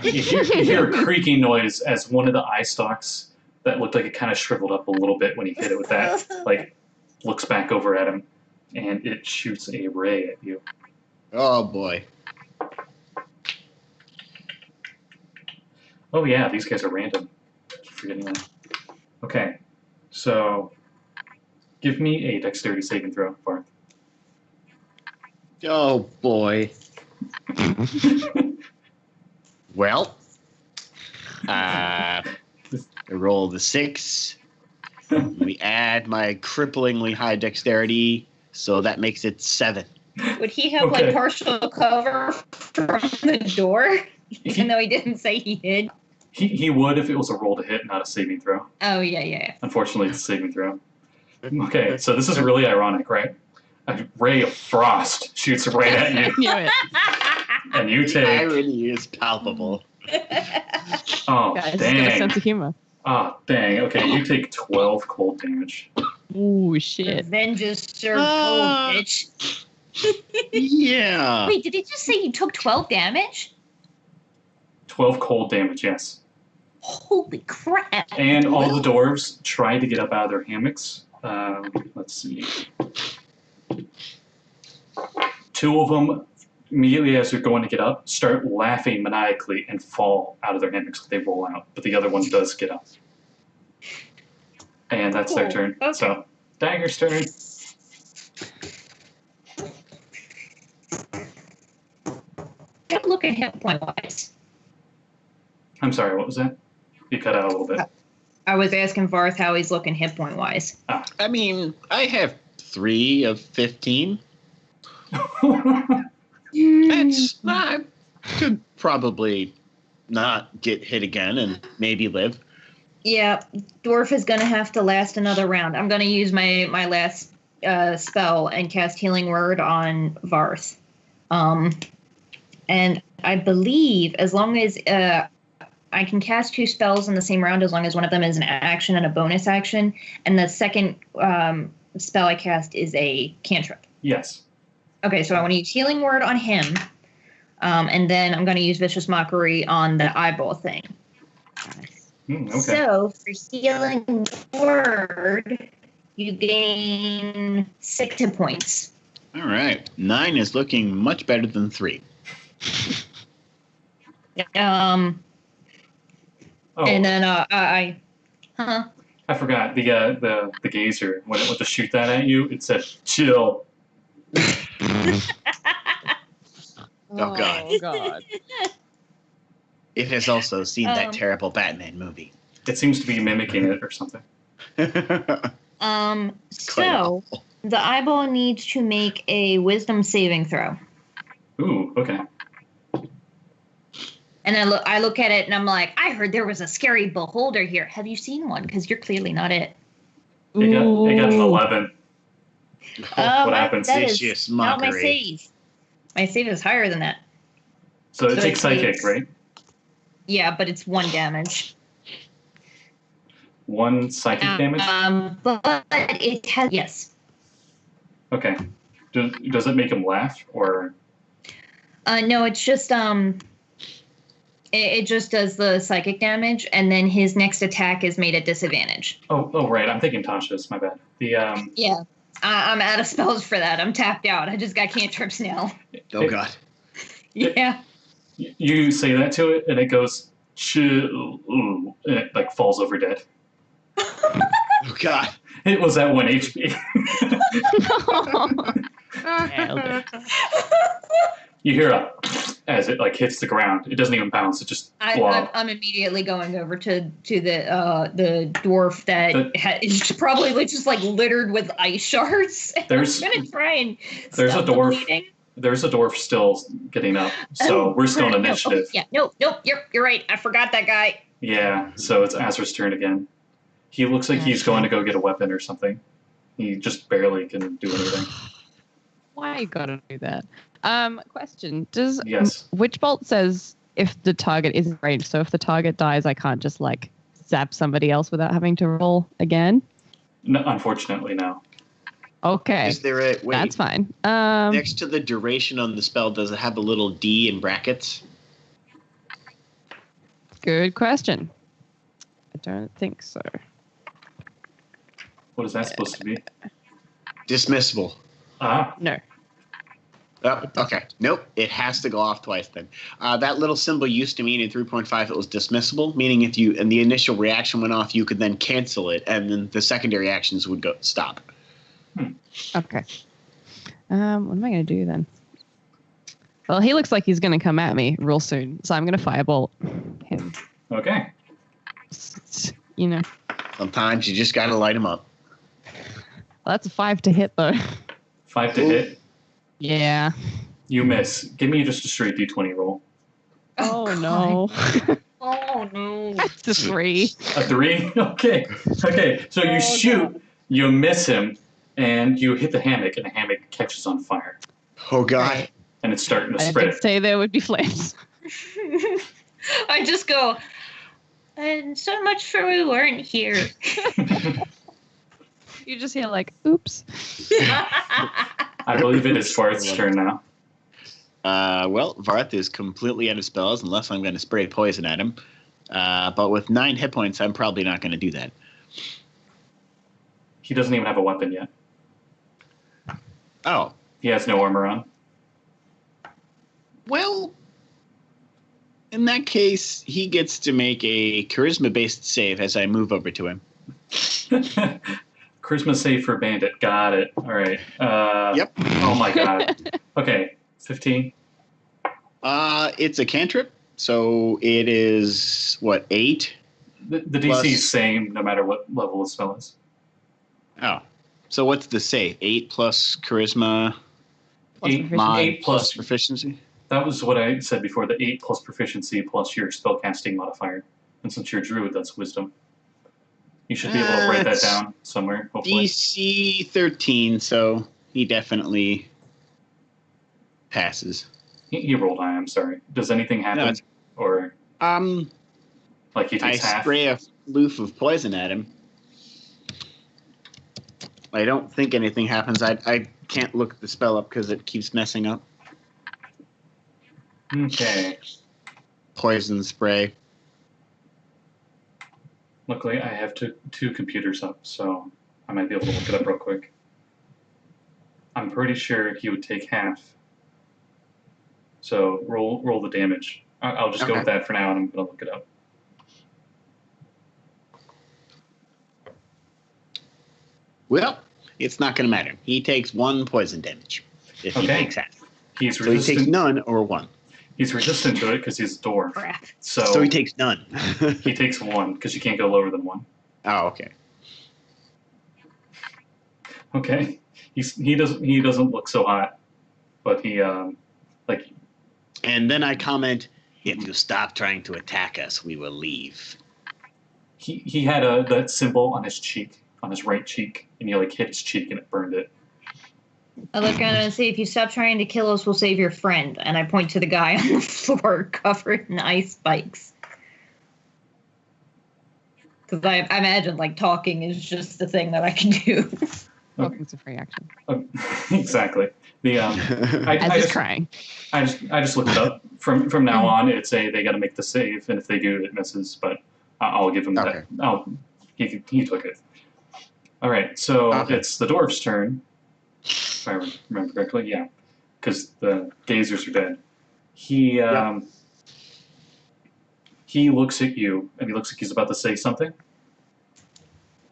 you hear a creaking noise as one of the eye stalks that looked like it kind of shriveled up a little bit when he hit it with that, like, looks back over at him, and it shoots a ray at you. Oh boy. Oh yeah, these guys are random. Keep forgetting that. Okay. So, give me a dexterity saving throw, Varth. Oh boy. Well, I roll the 6. We add my cripplingly high dexterity, so that makes it 7. Would he have like partial cover from the door, even though he didn't say he did? He would if it was a roll to hit, not a saving throw. Oh yeah. Unfortunately, it's a saving throw. Okay, so this is really ironic, right? A ray of frost shoots right at you. Knew it. And you The take. irony is palpable. Oh, Guys, got a dang. sense of humor. Oh, dang. Okay, you take 12 cold damage. Ooh, shit. Vengeance served cold, bitch. Yeah. Wait, did he just say you took 12 damage? 12 cold damage, yes. Holy crap. And all the dwarves try to get up out of their hammocks. Let's see. 2 of them, immediately as they're going to get up, start laughing maniacally and fall out of their hammocks. They roll out, but the other one does get up. And that's their Cool. turn. Okay. So, Dagger's turn. Don't look at hit point wise. I'm sorry, what was that? You cut out a little bit. I was asking Varth how he's looking hit point wise. I mean, I have 3 of 15. That's I could probably not get hit again and maybe live. Yeah, Dwarf is going to have to last another round. I'm going to use my last spell and cast Healing Word on Varth. And I believe as long as I can cast 2 spells in the same round, as long as one of them is an action and a bonus action, and the second spell I cast is a cantrip. Yes. Okay, so I want to use Healing Word on him, and then I'm going to use Vicious Mockery on the eyeball thing. Okay. So for Healing Word, you gain 6 hit points. All right. 9 is looking much better than 3. Oh, And then I forgot the gazer when it went to shoot that at you. It said chill. Oh, God. Oh, God. It has also seen that Um, terrible Batman movie. It seems to be mimicking it or something. So the eyeball needs to make a Wisdom saving throw. Ooh, okay. And I look at it and I'm like, I heard there was a scary beholder here. Have you seen one? Because you're clearly not it. It got an 11. What happens? That is Vicious not my mockery. save. My save is higher than that. So it So takes it psychic, takes- right? Yeah, but it's 1 damage. 1 psychic damage? But it has, yes. Okay. Does it make him laugh or? No, it's just it just does the psychic damage, and then his next attack is made at disadvantage. Oh, right. I'm thinking Tasha's. My bad. Yeah, I'm out of spells for that. I'm tapped out. I just got cantrips now. Oh, God. Yeah. You say that to it, and it goes chill, and it like falls over dead. Oh, God. It was at 1 HP. Nailed it. You hear as it like hits the ground. It doesn't even bounce. It just blob. I'm immediately going over to the dwarf that is probably just like littered with ice shards. There's I'm gonna try and there's stop a the dwarf. bleeding. There's a dwarf still getting up. So we're still on Right, no, initiative. oh, yeah, nope. You're right. I forgot that guy. Yeah, so it's Azra's turn again. He looks like he's going to go get a weapon or something. He just barely can do anything. Why you gotta do that? Question: Does Yes. Witchbolt says if the target isn't ranged, so if the target dies, I can't just like zap somebody else without having to roll again? No, unfortunately, no. Okay, Is there a wait? that's fine. Next to the duration on the spell, does it have a little D in brackets? Good question. I don't think so. What is that supposed to be? Dismissible. Ah, No. Oh, okay. Nope. It has to go off twice then. That little symbol used to mean in 3.5 it was dismissible, meaning if you and the initial reaction went off, you could then cancel it, and then the secondary actions would go stop. Okay. What am I going to do then? Well, he looks like he's going to come at me real soon, so I'm going to firebolt him. Okay. You know. Sometimes you just got to light them up. Well, that's a 5 to hit, though. 5 to hit. Yeah. You miss. Give me just a straight d20 roll. Oh, no. Oh no. That's a 3. A 3? Okay. Okay. So you shoot, you miss him, and you hit the hammock, and the hammock catches on fire. Oh, God. And it's starting to I spread. didn't say there would be flames. I just go, and so much for we weren't here. You just hear like, oops. I believe it is Varth's turn now. Well, Varth is completely out of spells unless I'm going to spray poison at him. But with 9 hit points, I'm probably not going to do that. He doesn't even have a weapon yet. Oh. He has no armor on. Well, in that case, he gets to make a charisma-based save as I move over to him. Charisma save for bandit. Got it. All right. Yep. Oh my god. Okay. 15. It's a cantrip, so it is, what, 8? The DC is same no matter what level the spell is. Oh. So what's the save? 8 plus charisma, Plus 8, proficiency. 8 plus. proficiency? That was what I said before. The 8 plus proficiency plus your spellcasting modifier. And since you're druid, that's wisdom. You should be able to write that That's down somewhere, hopefully. DC 13, so he definitely passes. He rolled high, I'm sorry. Does anything happen? No, or like he I takes half? spray a floof of poison at him. I don't think anything happens. I can't look the spell up because it keeps messing up. Okay. Poison spray. Luckily, I have two computers up, so I might be able to look it up real quick. I'm pretty sure he would take half. So roll the damage. I'll just go with that for now, and I'm going to look it up. Well, it's not going to matter. He takes 1 poison damage if he takes half. He's So he resistant. takes none or 1. He's resistant to it because he's a dwarf. Crap. So he takes none. He takes 1 because you can't go lower than 1. Oh, okay. Okay. He doesn't look so hot, but he like. And then I comment, if you stop trying to attack us, we will leave. He had that symbol on his cheek, on his right cheek, and he like hit his cheek and it burned it. I look at him and say, if you stop trying to kill us, we'll save your friend. And I point to the guy on the floor covered in ice spikes. Because I imagine, like, talking is just the thing that I can do. Talking's a free action. Exactly. The As he's crying. I just looked it up. From now on, it's they got to make the save, and if they do, it misses. But I'll give him that. He took it. All right, so it's the dwarf's turn. If I remember correctly, yeah, because the gazers are dead. He looks at you, and he looks like he's about to say something,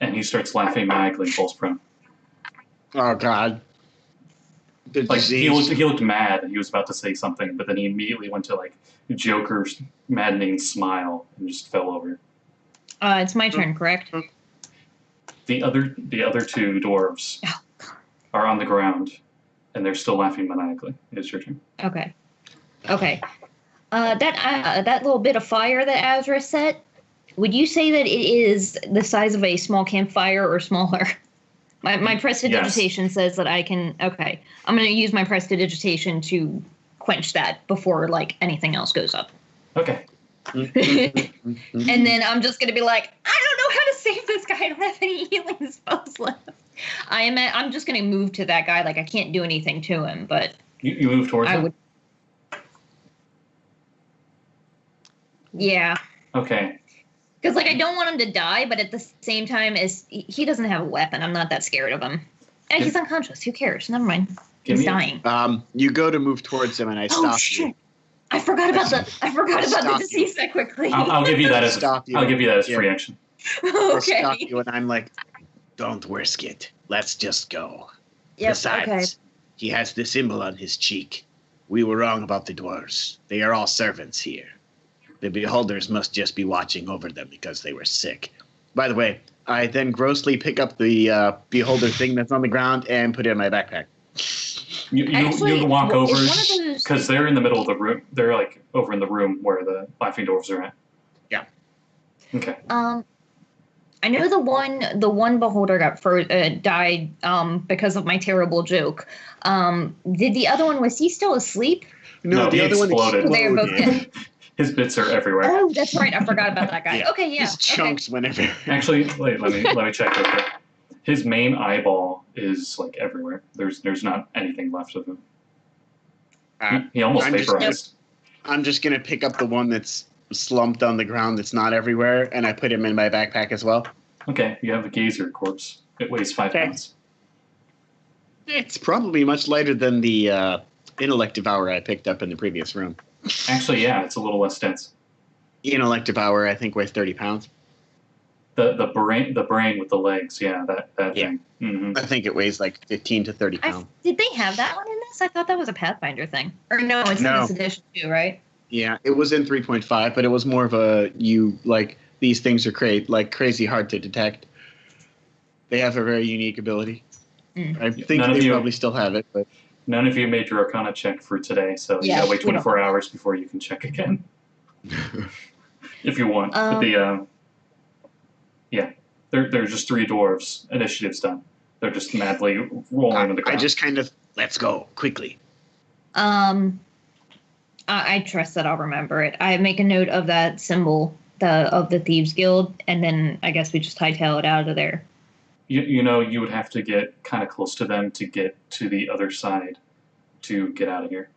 and he starts laughing maniacally and falls prone. Oh, God. The Like disease. he looked mad, and he was about to say something, but then he immediately went to like Joker's maddening smile and just fell over. It's my turn, correct? The other 2 dwarves are on the ground, and they're still laughing maniacally. It's your turn. Okay. That little bit of fire that Azra set, would you say that it is the size of a small campfire or smaller? My prestidigitation says that I can. Okay, I'm going to use my prestidigitation to quench that before like anything else goes up. Okay. And then I'm just going to be like, I don't know how to save this guy. I don't have any healing spells left. I'm just going to move to that guy. Like I can't do anything to him, but You move towards him? would. Yeah. Okay. Because, like, I don't want him to die, but at the same time, as he doesn't have a weapon, I'm not that scared of him. And he's unconscious. Who cares? Never mind. He's dying. You go to move towards him, and I Oh stop shit! you. I forgot about the Stop disease that quickly. I'll give you that as Stop you. I'll give you that as Yeah. free action. I stop Okay. you, and I'm like, "Don't risk it. Let's just go." Yep. Besides, Okay. he has the symbol on his cheek. We were wrong about the dwarves. They are all servants here. The beholders must just be watching over them because they were sick. By the way, I then grossly pick up the beholder thing that's on the ground and put it in my backpack. You walk over is one of those- because they're in the middle of the room. They're like over in the room where the laughing dwarves are at. Yeah. Okay. I know the one beholder died because of my terrible joke. Did the other one, was he still asleep? No, he the other one exploded. They were both dead. His bits are everywhere. Oh, that's right. I forgot about that guy. Yeah. Okay, yeah. His chunks went everywhere. Actually, wait, let me check real quick. His main eyeball is like everywhere. There's not anything left of him. He almost I'm just- vaporized. I'm just gonna pick up the one that's slumped on the ground that's not everywhere, and I put him in my backpack as well. Okay, you have a gazer corpse. It weighs 5 Okay. pounds. It's probably much lighter than the intellect devourer I picked up in the previous room. Actually, yeah, it's a little less dense. Intellect devourer, I think, weighs 30 pounds. The brain with the legs, yeah, that Yeah. thing. Mm-hmm. I think it weighs like 15 to 30 pounds. Did they have that one in this? I thought that was a Pathfinder thing. Or no, it's No. in this edition too, right? Yeah, it was in 3.5, but it was more of a these things are crazy hard to detect. They have a very unique ability. Mm. I think None of they you- probably still have it, but None of you made your Arcana check for today, so you Yeah, gotta wait we don't. 24 hours before you can check again. If you want. But they're just 3 dwarves. Initiative's done. They're just madly rolling on the I ground. just kind of let's go quickly. I trust that I'll remember it. I make a note of that symbol, of the Thieves Guild, and then I guess we just hightail it out of there. You know, you would have to get kind of close to them to get to the other side to get out of here.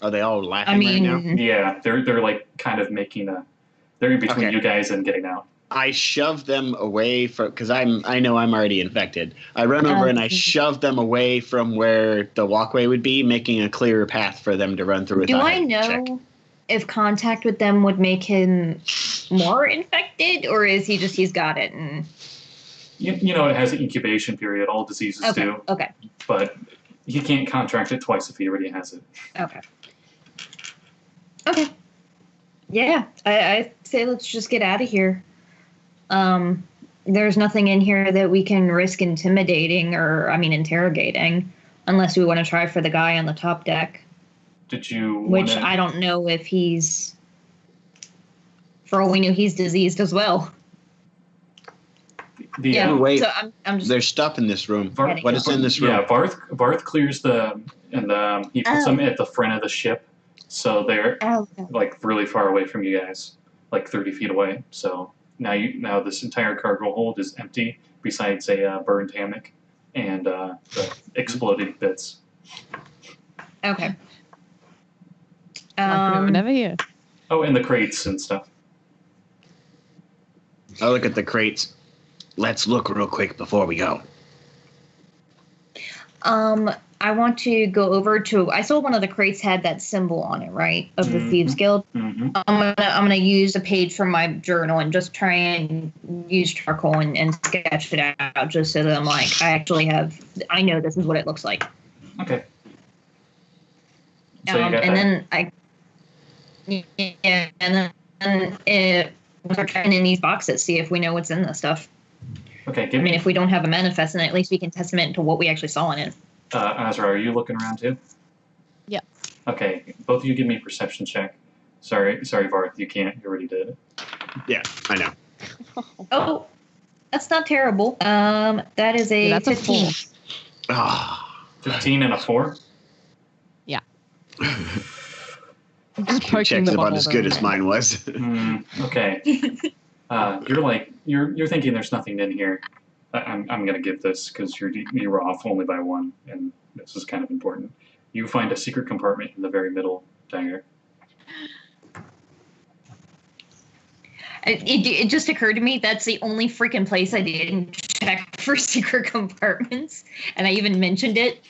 Are they all laughing I mean, right now? Yeah, they're like kind of making they're in between Okay. you guys and getting out. I shove them away from because I know I'm already infected. I run over and I shove them away from where the walkway would be, making a clearer path for them to run through. do without I having to know check. if contact with them would make him more infected, or is he's got it? And You know, it has an incubation period. All diseases do, okay, but he can't contract it twice if he already has it. okay. Yeah, I say let's just get out of here. There's nothing in here that we can risk interrogating, unless we want to try for the guy on the top deck, Did you? which wanna- I don't know if he's. For all we know, he's diseased as well. The, Wait. So I'm just. There's stuff in this room. Var- What is in this room? Yeah, Varth clears he puts them at the front of the ship, so they're Oh, like really far away from you guys, like 30 feet away. So now this entire cargo hold is empty, besides a burned hammock and the exploded bits. okay. Like we were never here. Oh, and the crates and stuff. I look at the crates. Let's look real quick before we go. I want to go over to. I saw one of the crates had that symbol on it, right, of the Mhm. Thieves Guild. Mm-hmm. I'm gonna use a page from my journal and just try and use charcoal and sketch it out, just so that I'm like, I know this is what it looks like. Okay. So you got And that. then we'll start trying in these boxes, see if we know what's in this stuff. Okay, give I mean, me. if we don't have a manifest, then at least we can testament to what we actually saw in it. Azra, are you looking around too? Yeah. Okay, both of you give me a perception check. Sorry, Varth, you can't. You already did it. Yeah, I know. Oh, that's not terrible. That is a Yeah, that's a 15. Ah, 15 and a 4. I'm just two poking checks the about as beholder good as in. mine was. Okay. You're thinking there's nothing in here. I'm gonna give this because you were off only by 1, and this is kind of important. You find a secret compartment in the very middle, Dagger. It just occurred to me that's the only freaking place I didn't check for secret compartments, and I even mentioned it.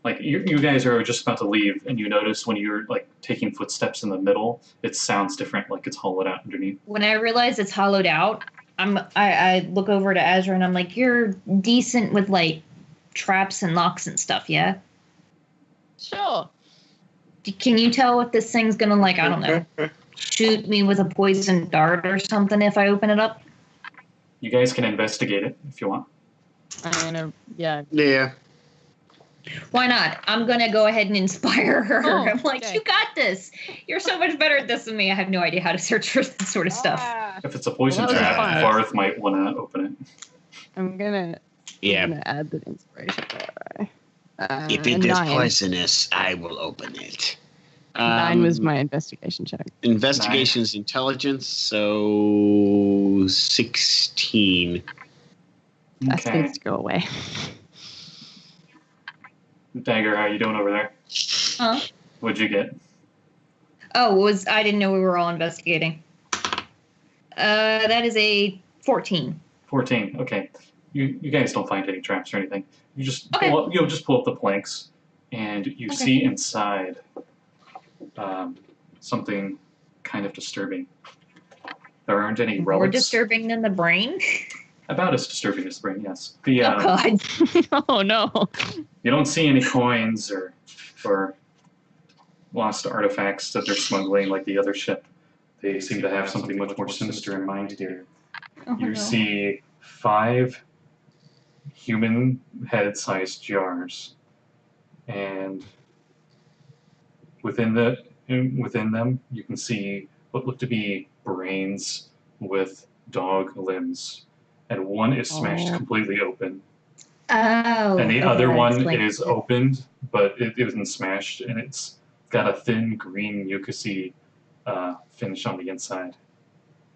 Like you guys are just about to leave, and you notice when you're like taking footsteps in the middle, it sounds different, like it's hollowed out underneath. When I realize it's hollowed out, I look over to Azra and I'm like, "You're decent with like traps and locks and stuff, yeah? Sure. Can you tell if this thing's gonna like I don't know, shoot me with a poison dart or something if I open it up?" You guys can investigate it if you want. I'm gonna, yeah. Yeah. Why not? I'm gonna go ahead and inspire her. Oh, I'm like, okay. "You got this. You're so much better at this than me. I have no idea how to search for this sort of stuff." Ah, If it's a poison Well, that was trap, fun. Varth might want to open it. I'm gonna add the inspiration there. If it is 9. poisonous, I will open it. 9 was my investigation check. Investigation's intelligence, so 16. That Okay. needs to go away. Dagger, how you doing over there? Huh? What'd you get? Oh, I didn't know we were all investigating. That is a 14. 14. Okay. You guys don't find any traps or anything. You just Okay. you'll just pull up the planks, and you Okay. see inside something kind of disturbing. There aren't any More relics. disturbing than the brain. About as disturbing as the brain, yes. The Oh God. Oh no. you don't see any coins or lost artifacts that they're smuggling like the other ship. They seem to have something much more sinister in mind here. Oh, You no. see 5 human head-sized jars, and within them you can see what look to be brains with dog limbs, and one is smashed Oh. completely open, Oh. and the okay, other that one explains is it. opened, but it isn't smashed, and it's got a thin green mucousy finish on the inside.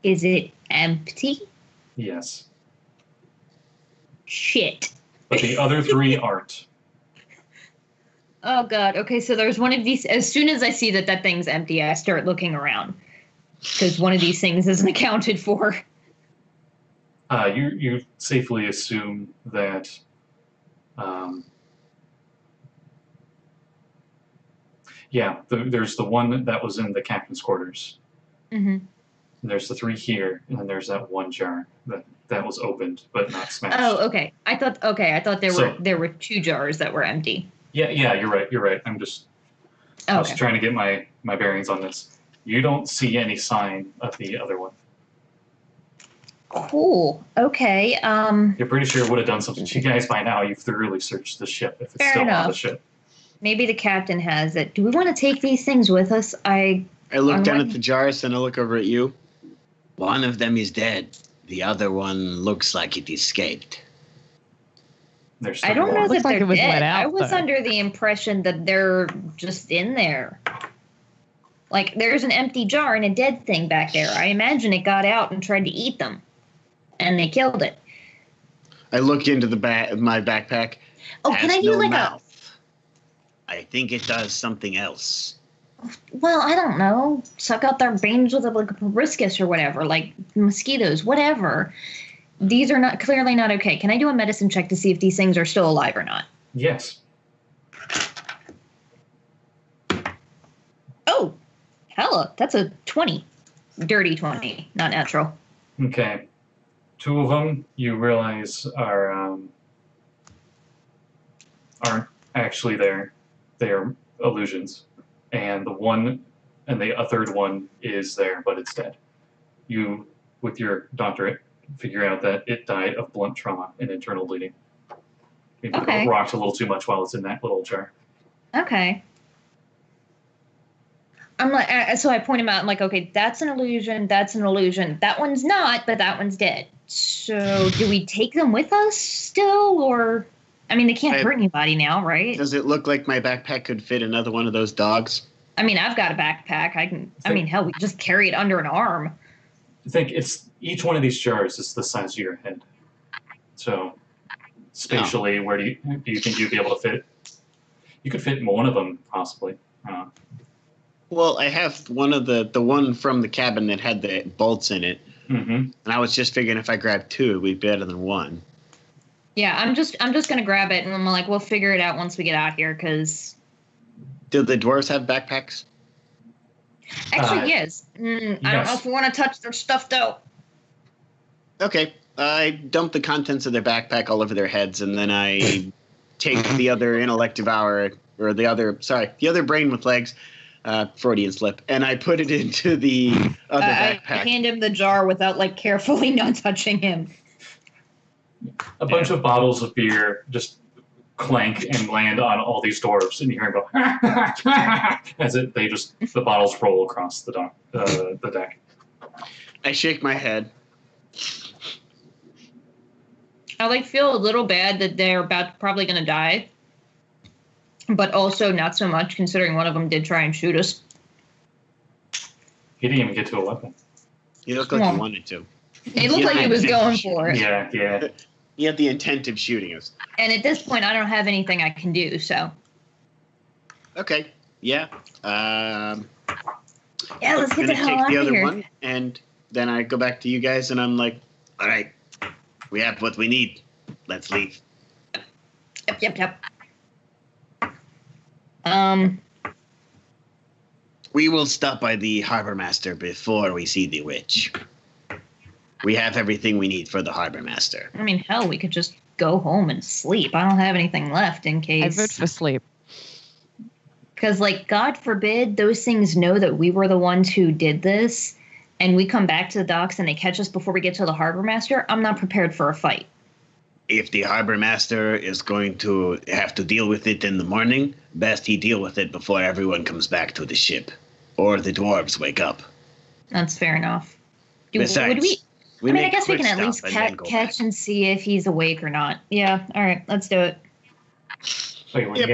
Is it empty? Yes, Shit. but the other 3 aren't. Oh God. Okay, so there's one of these. As soon as I see that thing's empty, I start looking around because one of these things isn't accounted for. You safely assume that there's the one that was in the captain's quarters. Mm-hmm. And there's the 3 here, and then there's that one jar that was opened but not smashed. Oh, okay. I thought So- there were 2 jars that were empty. Yeah, you're right. I was Okay. trying to get my bearings on this. You don't see any sign of the other one. Cool. Okay. You're pretty sure it would have done something to you guys by now. You've thoroughly searched the ship if it's Fair still on the enough. ship. Maybe the captain has it. Do we want to take these things with us? I look On down what? at the jars, and I look over at you. One of them is dead. The other one looks like it escaped. There's I 3 don't more. know Looks that like they're it was dead. let out, I was though. under the impression that they're just in there. Like there's an empty jar and a dead thing back there. I imagine it got out and tried to eat them, and they killed it. I look into my backpack. Oh, can Has I do no like mouth. I think it does something else. well, I don't know, suck out their veins with like a proboscis or whatever, like mosquitoes, whatever. These are not clearly not okay. Can I do a medicine check to see if these things are still alive or not? Yes. Oh, hella, that's a 20. Dirty 20, not natural. Okay. 2 of them you realize aren't actually there. They are illusions. And the third one is there, but it's dead. You, with your doctorate, figure out that it died of blunt trauma and internal bleeding. Maybe Okay. it rocked a little too much while it's in that little jar. Okay. I'm like, so I point him out. I'm like, okay, that's an illusion. That's an illusion. That one's not, but that one's dead. So do we take them with us still, or? I mean, they can't hurt anybody now, right? Does it look like my backpack could fit another one of those dogs? I mean, I've got a backpack. I mean, hell, we just carry it under an arm. I think each one of these jars is the size of your head. So spatially, where do you think you'd be able to fit? You could fit in one of them, possibly. Well, I have one of the one from the cabin that had the bolts in it, Mm-hmm. and I was just figuring if I grabbed two, it'd be better than one. Yeah, I'm just gonna grab it, and I'm like, we'll figure it out once we get out here, because Do the dwarves have backpacks? actually, yes. I don't know yes. if we want to touch their stuff though. Okay. I dump the contents of their backpack all over their heads, and then I take the other intellect devour, or the other brain with legs, Freudian slip, and I put it into the other I backpack. hand him the jar without like carefully not touching him. A bunch of bottles of beer just clank and land on all these dwarves, and you hear them go as the bottles roll across the deck. I shake my head. I like feel a little bad that they're probably gonna die, but also not so much considering one of them did try and shoot us. He didn't even get to a weapon. You look like Come you on. wanted to. It looked like he was going for it. Yeah. You had the intent of shooting us. And at this point, I don't have anything I can do. So Okay. Yeah. yeah, let's I'm get the gonna hell take out the of other here. one, and then I go back to you guys, and I'm like, all right, we have what we need. Let's leave. Yep. We will stop by the harbor master before we see the witch. We have everything we need for the harbor master. I mean, hell, we could just go home and sleep. I don't have anything left in I case. vote for sleep. Because, like, God forbid those things know that we were the ones who did this, and we come back to the docks and they catch us before we get to the harbor master. I'm not prepared for a fight. If the harbor master is going to have to deal with it in the morning, best he deal with it before everyone comes back to the ship, or the dwarves wake up. That's fair enough. Besides, Would we? I mean, I make guess we quick can at least stop and then go catch back. and see if he's awake or not. Yeah. All right. Let's do it. Wait, where Yep. you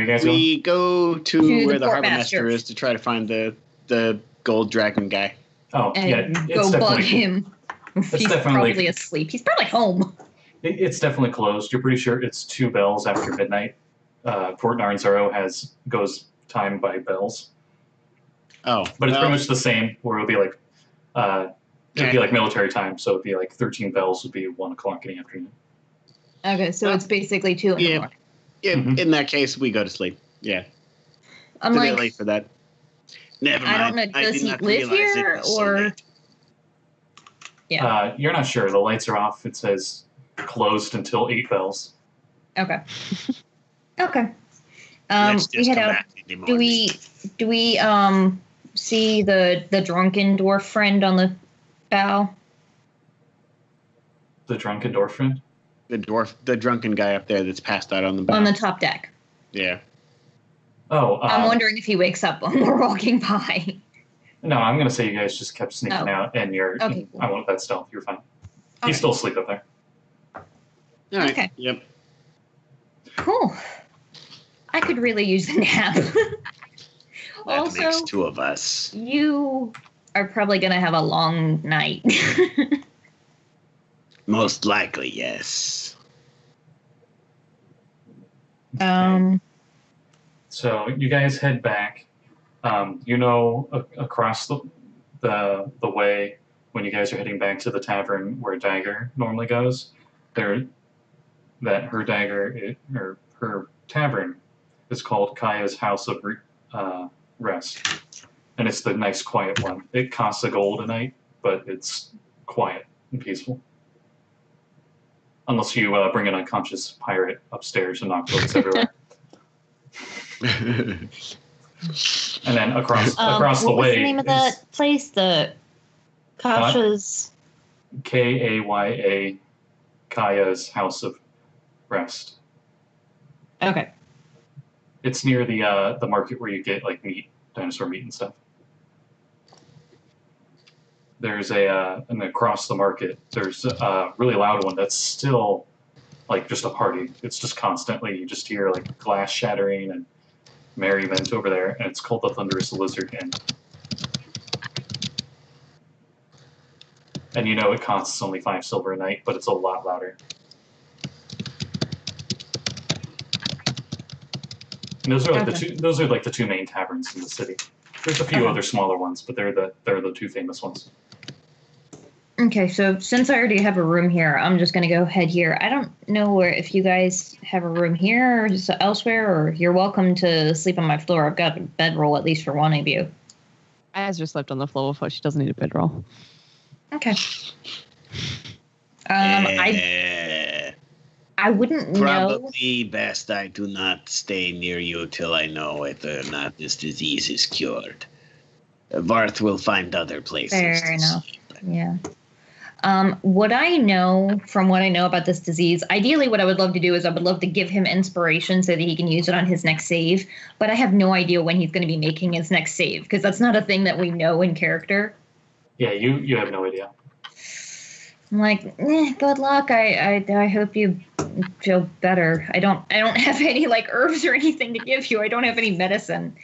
guys going? We go to To where the the harbor portmaster. master is to try to find the gold dragon guy. Oh, And yeah, go bug him. He's definitely- probably asleep. He's probably home. It's definitely closed. You're pretty sure it's 2 bells after midnight. Port Narnzaro goes time by bells, Oh, but it's well, pretty much the same. Where it'll be like, it'd be like military time, so it'd be like 13 bells would be 1 o'clock in the afternoon. Okay, so it's basically 2 in the Yeah. morning. in that case, we go to sleep. Yeah, I'm it's a bit like, late for that. Never I mind. don't know. Does did he not live realize it here was so or? late. Yeah. You're not sure. The lights are off. It says closed until 8 bells. Okay. Okay. Let's We just head come out. back in the Do morning. we see the drunken dwarf friend on the bow? The drunken dwarf friend. The drunken guy up there that's passed out on the bow. On the top deck. Yeah. Oh, I'm wondering if he wakes up when we're walking by. No, I'm gonna say you guys just kept sneaking Oh. out, and you're. Okay, cool. I won't that stealth. You're fine. Okay. He's still asleep up there. All right. Okay. Yep. Cool. I could really use a nap. That makes Also, 2 of us. you are probably going to have a long night. Most likely, yes. So you guys head back. Across the way when you guys are heading back to the tavern where Dagger normally goes, her tavern is called Kaya's House of Rest, and it's the nice quiet one. It costs a gold a night, but it's quiet and peaceful. Unless you bring an unconscious pirate upstairs and knock books everywhere. And then across the what was way the name of is that place? The Kasha's. Kaya, Kaya's House of Rest. Okay. It's near the market where you get like meat, dinosaur meat and stuff. There's and across the market, there's a really loud one that's still like just a party. It's just constantly, you just hear like glass shattering and merriment over there, and it's called the Thunderous Lizard Inn. And it costs only 5 silver a night, but it's a lot louder. And those are like the two main taverns in the city. There's a few other smaller ones, but they're the two famous ones. Okay, so since I already have a room here, I'm just gonna go ahead here. I don't know if you guys have a room here or just elsewhere, or you're welcome to sleep on my floor. I've got a bedroll at least for one of you. Azra slept on the floor before. She doesn't need a bedroll. Okay. I wouldn't know. Probably best I do not stay near you till I know whether or not this disease is cured. Varth will find other places. Fair enough. Yeah. What I know from what I know about this disease, ideally what I would love to do is I would love to give him inspiration so that he can use it on his next save. But I have no idea when he's going to be making his next save because that's not a thing that we know in character. Yeah, you have no idea. I'm like, good luck. I hope you feel better. I don't have any like herbs or anything to give you. I don't have any medicine.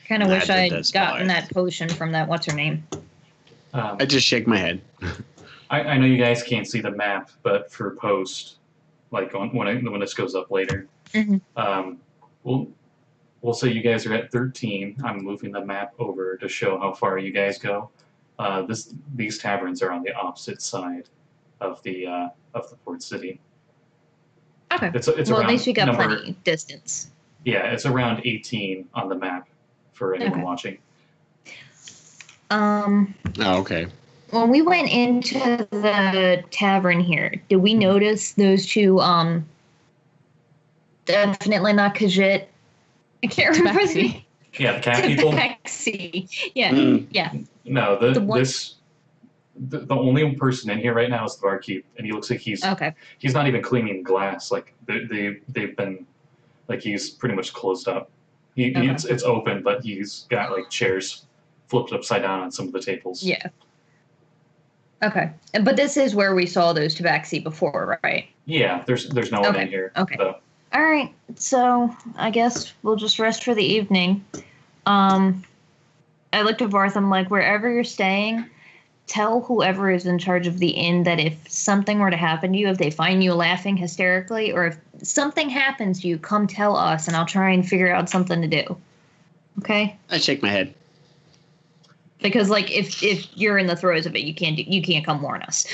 Kind of wish I had gotten that potion from that what's her name. I just shake my head. I know you guys can't see the map, but for post, like when this goes up later, we'll say you guys are at 13. I'm moving the map over to show how far you guys go. These taverns are on the opposite side of the port city. Okay. It's well, at least we got plenty distance. Yeah, it's around 18 on the map for anyone watching. Oh, okay. When we went into the tavern here, did we notice those two? Definitely not Khajiit. I can't remember the name. Yeah, the cat people. Yeah, yeah. No, the only person in here right now is the barkeep, and he looks like he's not even cleaning glass. Like they've been, like he's pretty much closed up. It's open, but he's got like chairs flipped upside down on some of the tables. Yeah. Okay, but this is where we saw those tabaxi before, right? Yeah, there's no one in here. Okay. Though. All right, so I guess we'll just rest for the evening. I looked at Varth. I'm like, wherever you're staying, tell whoever is in charge of the inn that if something were to happen to you, if they find you laughing hysterically, or if something happens to you, come tell us, and I'll try and figure out something to do. Okay? I shake my head. Because like if you're in the throes of it, you can't come warn us.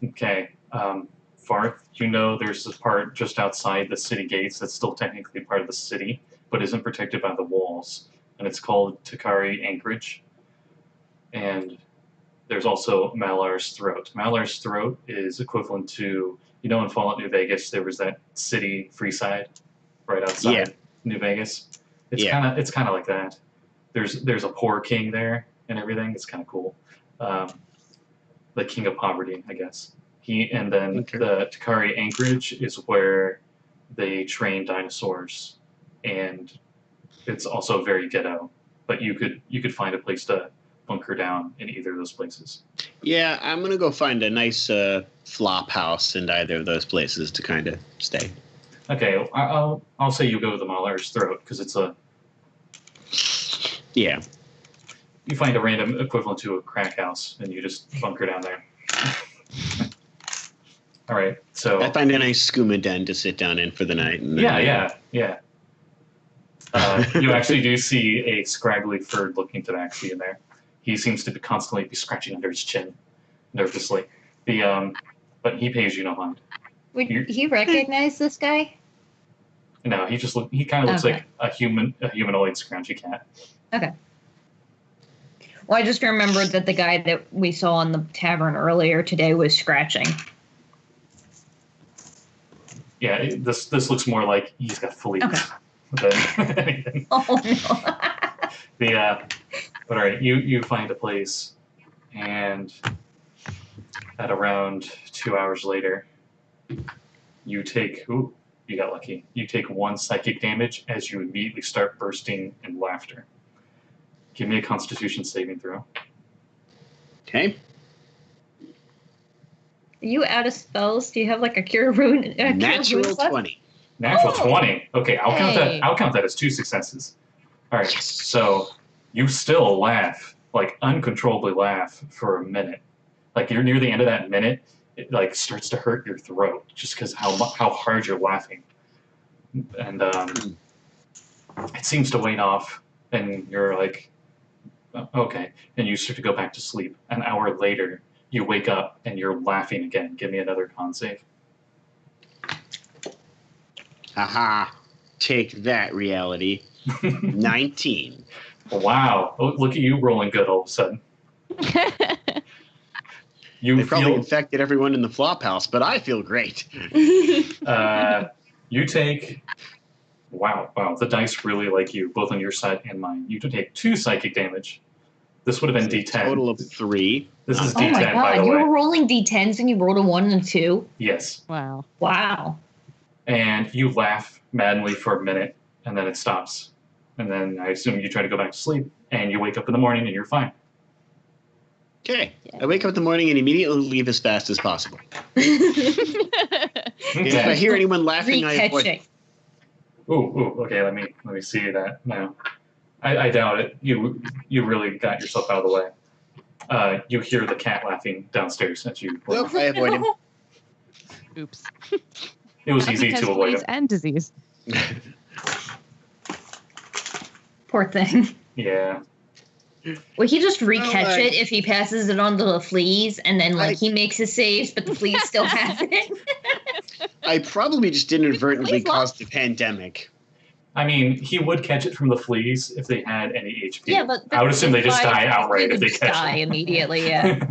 Okay. Varth, you know there's this part just outside the city gates that's still technically part of the city, but isn't protected by the walls, and it's called Takari Anchorage. And there's also Malar's Throat. Malar's Throat is equivalent to, in Fallout New Vegas, there was that city Freeside right outside New Vegas. It's kind of like that. There's a poor king there and everything. It's kind of cool. The king of poverty, I guess. The Takari Anchorage is where they train dinosaurs, and it's also very ghetto. But you could find a place to bunker down in either of those places. Yeah, I'm gonna go find a nice flop house in either of those places to kind of stay. Okay, I'll say you go to the Malar's Throat because it's a. Yeah. You find a random equivalent to a crack house, and you just bunker down there. All right, so... I find a nice skooma den to sit down in for the night. And Yeah. You actually do see a scraggly furred-looking tabaxi in there. He seems to constantly be scratching under his chin, nervously. But he pays you no mind. Would he recognize this guy? No, he kind of looks like a humanoid scrounchy cat. Okay. Well, I just remembered that the guy that we saw in the tavern earlier today was scratching. Yeah, this looks more like he's got fleas than anything. Oh no. But all right, you find a place, and at around 2 hours later, you take. Ooh, you got lucky. You take 1 psychic damage as you immediately start bursting in laughter. Give me a Constitution saving throw. Okay. Are you out of spells? Do you have like a cure wound? Natural 20. Natural 20. Okay, I'll count that as 2 successes. All right. Yes. So you still laugh, like uncontrollably laugh for a minute. Like you're near the end of that minute, it like starts to hurt your throat just because how hard you're laughing, and it seems to wane off And you're like, okay. And you start to go back to sleep. An hour later, you wake up and you're laughing again. Give me another con save. Haha. Take that, reality. 19. Wow. Look at you rolling good all of a sudden. They probably infected everyone in the flop house, but I feel great. You take... Wow. The dice really like you, both on your side and mine. You take 2 psychic damage. This would have been D10. Total of 3. This is Oh D10, my by god, the you way. were rolling D10s and you rolled a 1 and a 2? Yes. Wow. Wow. And you laugh madly for a minute, and then it stops. And then I assume you try to go back to sleep, and you wake up in the morning and you're fine. Okay. Yeah. I wake up in the morning and immediately leave as fast as possible. If I hear anyone laughing, I avoid. Recatching. Ooh, okay, let me see that now. I doubt it. You really got yourself out of the way. You hear the cat laughing downstairs at you. Nope, I avoid him. Oops. It was easy to avoid fleas it. and disease. Poor thing. Yeah. Well, he just recatch Oh, it if he passes it on to the fleas, and then he makes his saves, but the fleas still have it. I probably just inadvertently Please lock- caused the pandemic. I mean, he would catch it from the fleas if they had any HP. Yeah, but I would assume they just flies die outright if would they catch die it. immediately. Yeah.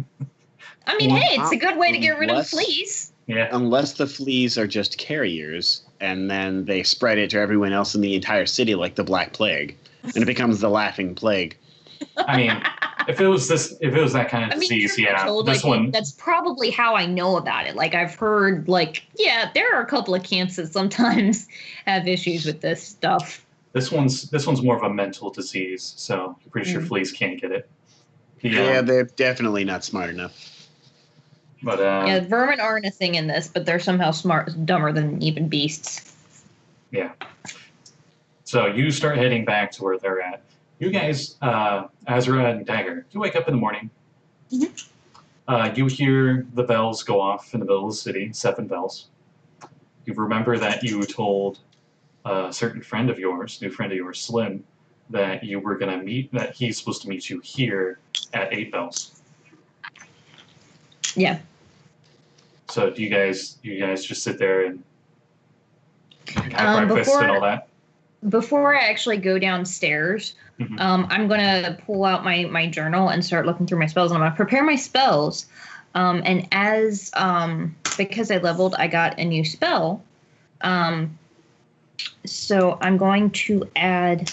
I mean, hey, it's a good way to get rid of Unless- fleas. Yeah. Unless the fleas are just carriers, and then they spread it to everyone else in the entire city like the Black Plague, and it becomes the Laughing Plague. I mean, if it was that kind of disease, truth be yeah. told, This one, that's probably how I know about it. Like, I've heard, yeah, there are a couple of camps that sometimes have issues with this stuff. this one's more of a mental disease, so I'm pretty sure fleas can't get it. Yeah, they're definitely not smart enough. But Yeah, vermin aren't a thing in this, but they're somehow dumber than even beasts. yeah. So you start heading back to where they're at. You guys, Azra and Dagger, you wake up in the morning. Mhm. You hear the bells go off in the middle of the city, 7 bells. You remember that you told a certain friend of yours, new friend of yours, Slim, that you were going to meet, that he's supposed to meet you here at 8 bells. Yeah. So do you guys just sit there and have breakfast and all that? Before I actually go downstairs, Mhm. I'm going to pull out my journal and start looking through my spells. And I'm going to prepare my spells. And because I leveled, I got a new spell. So I'm going to add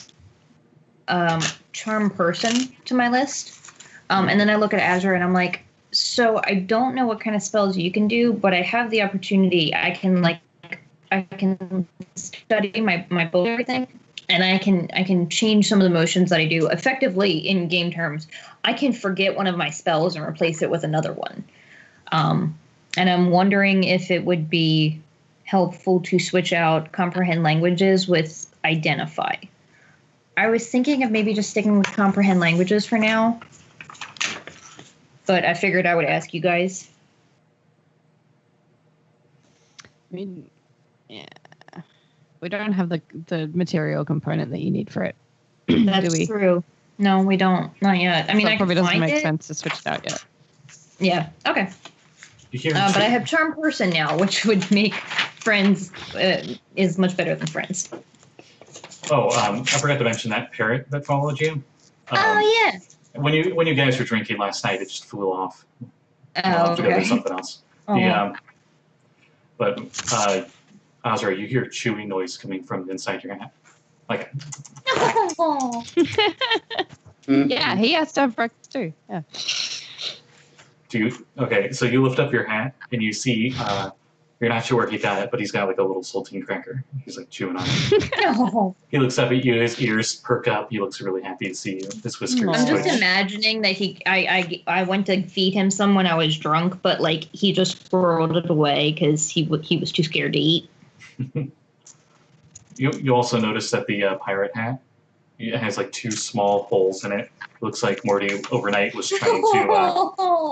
Charm Person to my list. And then I look at Azra and I'm like, so I don't know what kind of spells you can do, but I have the opportunity. I can study my bow and everything, and I can change some of the motions that I do effectively in game terms. I can forget one of my spells and replace it with another one. And I'm wondering if it would be helpful to switch out Comprehend Languages with Identify. I was thinking of maybe just sticking with Comprehend Languages for now, but I figured I would ask you guys. I mean, yeah. We don't have the material component that you need for it. That's do we? true. No, we don't. Not yet. I mean, So it I probably can doesn't find make it. sense to switch it out yet. Yeah. Okay. You hear But I have Charm Person now, which would make friends is much better than friends. Oh, I forgot to mention that parrot that followed you. Oh yeah. When you guys were drinking last night, it just flew off. Oh, To go do okay. something else. Oh. But Azra, you hear chewing noise coming from inside your hat. Like, Oh. Yeah, he has to have breakfast too. Yeah. okay, so you lift up your hat and you see, you're not sure where he got it, but he's got like a little saltine cracker. He's like chewing on it. No. He looks up at you, his ears perk up, he looks really happy to see you. His whiskers Aw. I'm just twitch. imagining that I went to feed him some when I was drunk, but like he just squirreled it away because he was too scared to eat. You also notice that the pirate hat, it has like 2 small holes in it. Looks like Morty overnight was trying to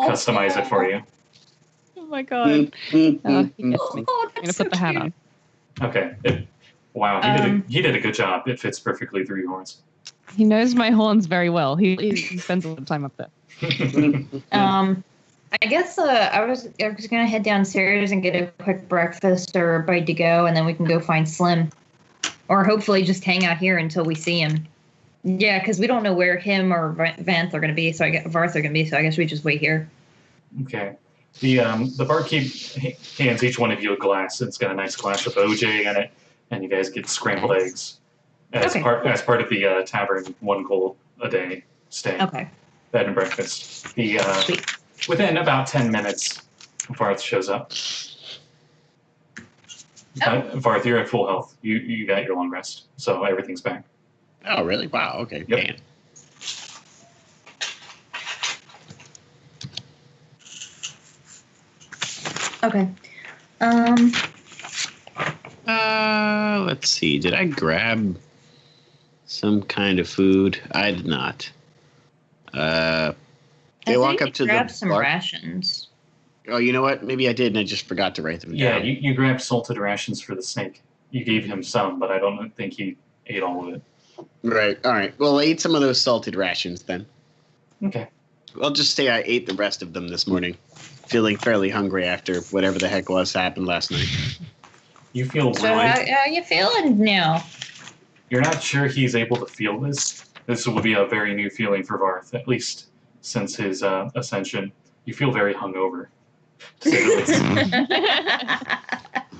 customize it for you. Oh my god. He gets me. Oh, I'm gonna put the hat on. Okay. Wow, he did a good job. It fits perfectly through your horns. He knows my horns very well. He spends a lot of time up there. I guess I was gonna head downstairs and get a quick breakfast or a bite to go, and then we can go find Slim, or hopefully just hang out here until we see him. Yeah, because we don't know where him or Varth are gonna be. Varth are gonna be. So I guess we just wait here. Okay. The barkeep hands each one of you a glass. It's got a nice glass of OJ in it, and you guys get scrambled eggs as part of the tavern 1 gold a day stay. Okay. Bed and breakfast. Within about 10 minutes, Varth shows up. Varth, you're at full health. You got your long rest, so everything's back. Oh, really? Wow. Okay. Yep. Damn. Okay. Let's see. Did I grab some kind of food? I did not. They walk up to grab the some bar. Rations. Oh, you know what? Maybe I did, and I just forgot to write them Yeah, down. you grabbed salted rations for the snake. You gave him some, but I don't think he ate all of it. Right. All right. Well, I ate some of those salted rations then. Okay. I'll just say I ate the rest of them this morning, feeling fairly hungry after whatever the heck happened last night. You feel So really... how you feeling now? You're not sure he's able to feel this. This will be a very new feeling for Varth, at least since his ascension. You feel very hungover, to say the least.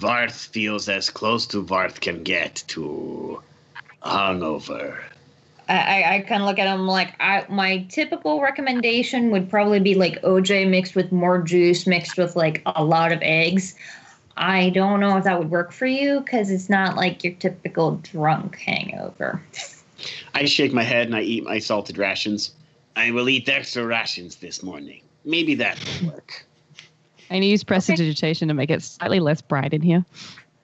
Varth feels as close to Varth can get to hungover. I kind of look at him like my typical recommendation would probably be like OJ mixed with more juice mixed with like a lot of eggs. I don't know if that would work for you because it's not like your typical drunk hangover. I shake my head and I eat my salted rations. I will eat extra rations this morning. Maybe that will work. I need to use prestidigitation to make it slightly less bright in here.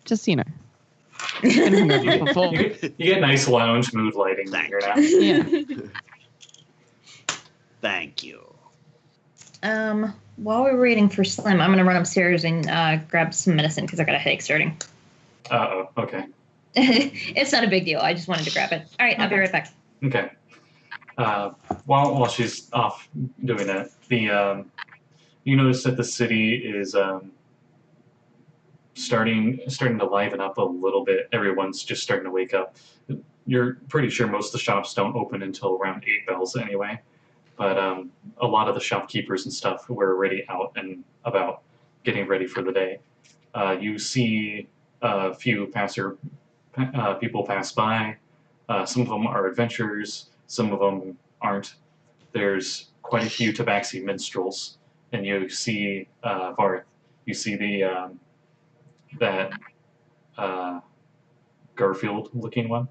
Just, you know. You get nice lounge mood lighting Thank here now. Yeah. Thank you. While we're waiting for Slim, I'm gonna run upstairs and grab some medicine because I got a headache starting. Okay. It's not a big deal. I just wanted to grab it. All right, I'll be right back. Okay. While she's off doing that, you notice that the city is starting to liven up a little bit. Everyone's just starting to wake up. You're pretty sure most of the shops don't open until around 8 bells anyway, but a lot of the shopkeepers and stuff were already out and about getting ready for the day. You see a few people pass by. Some of them are adventurers, some of them aren't. There's quite a few tabaxi minstrels, and you see Varth. You see that Garfield-looking one.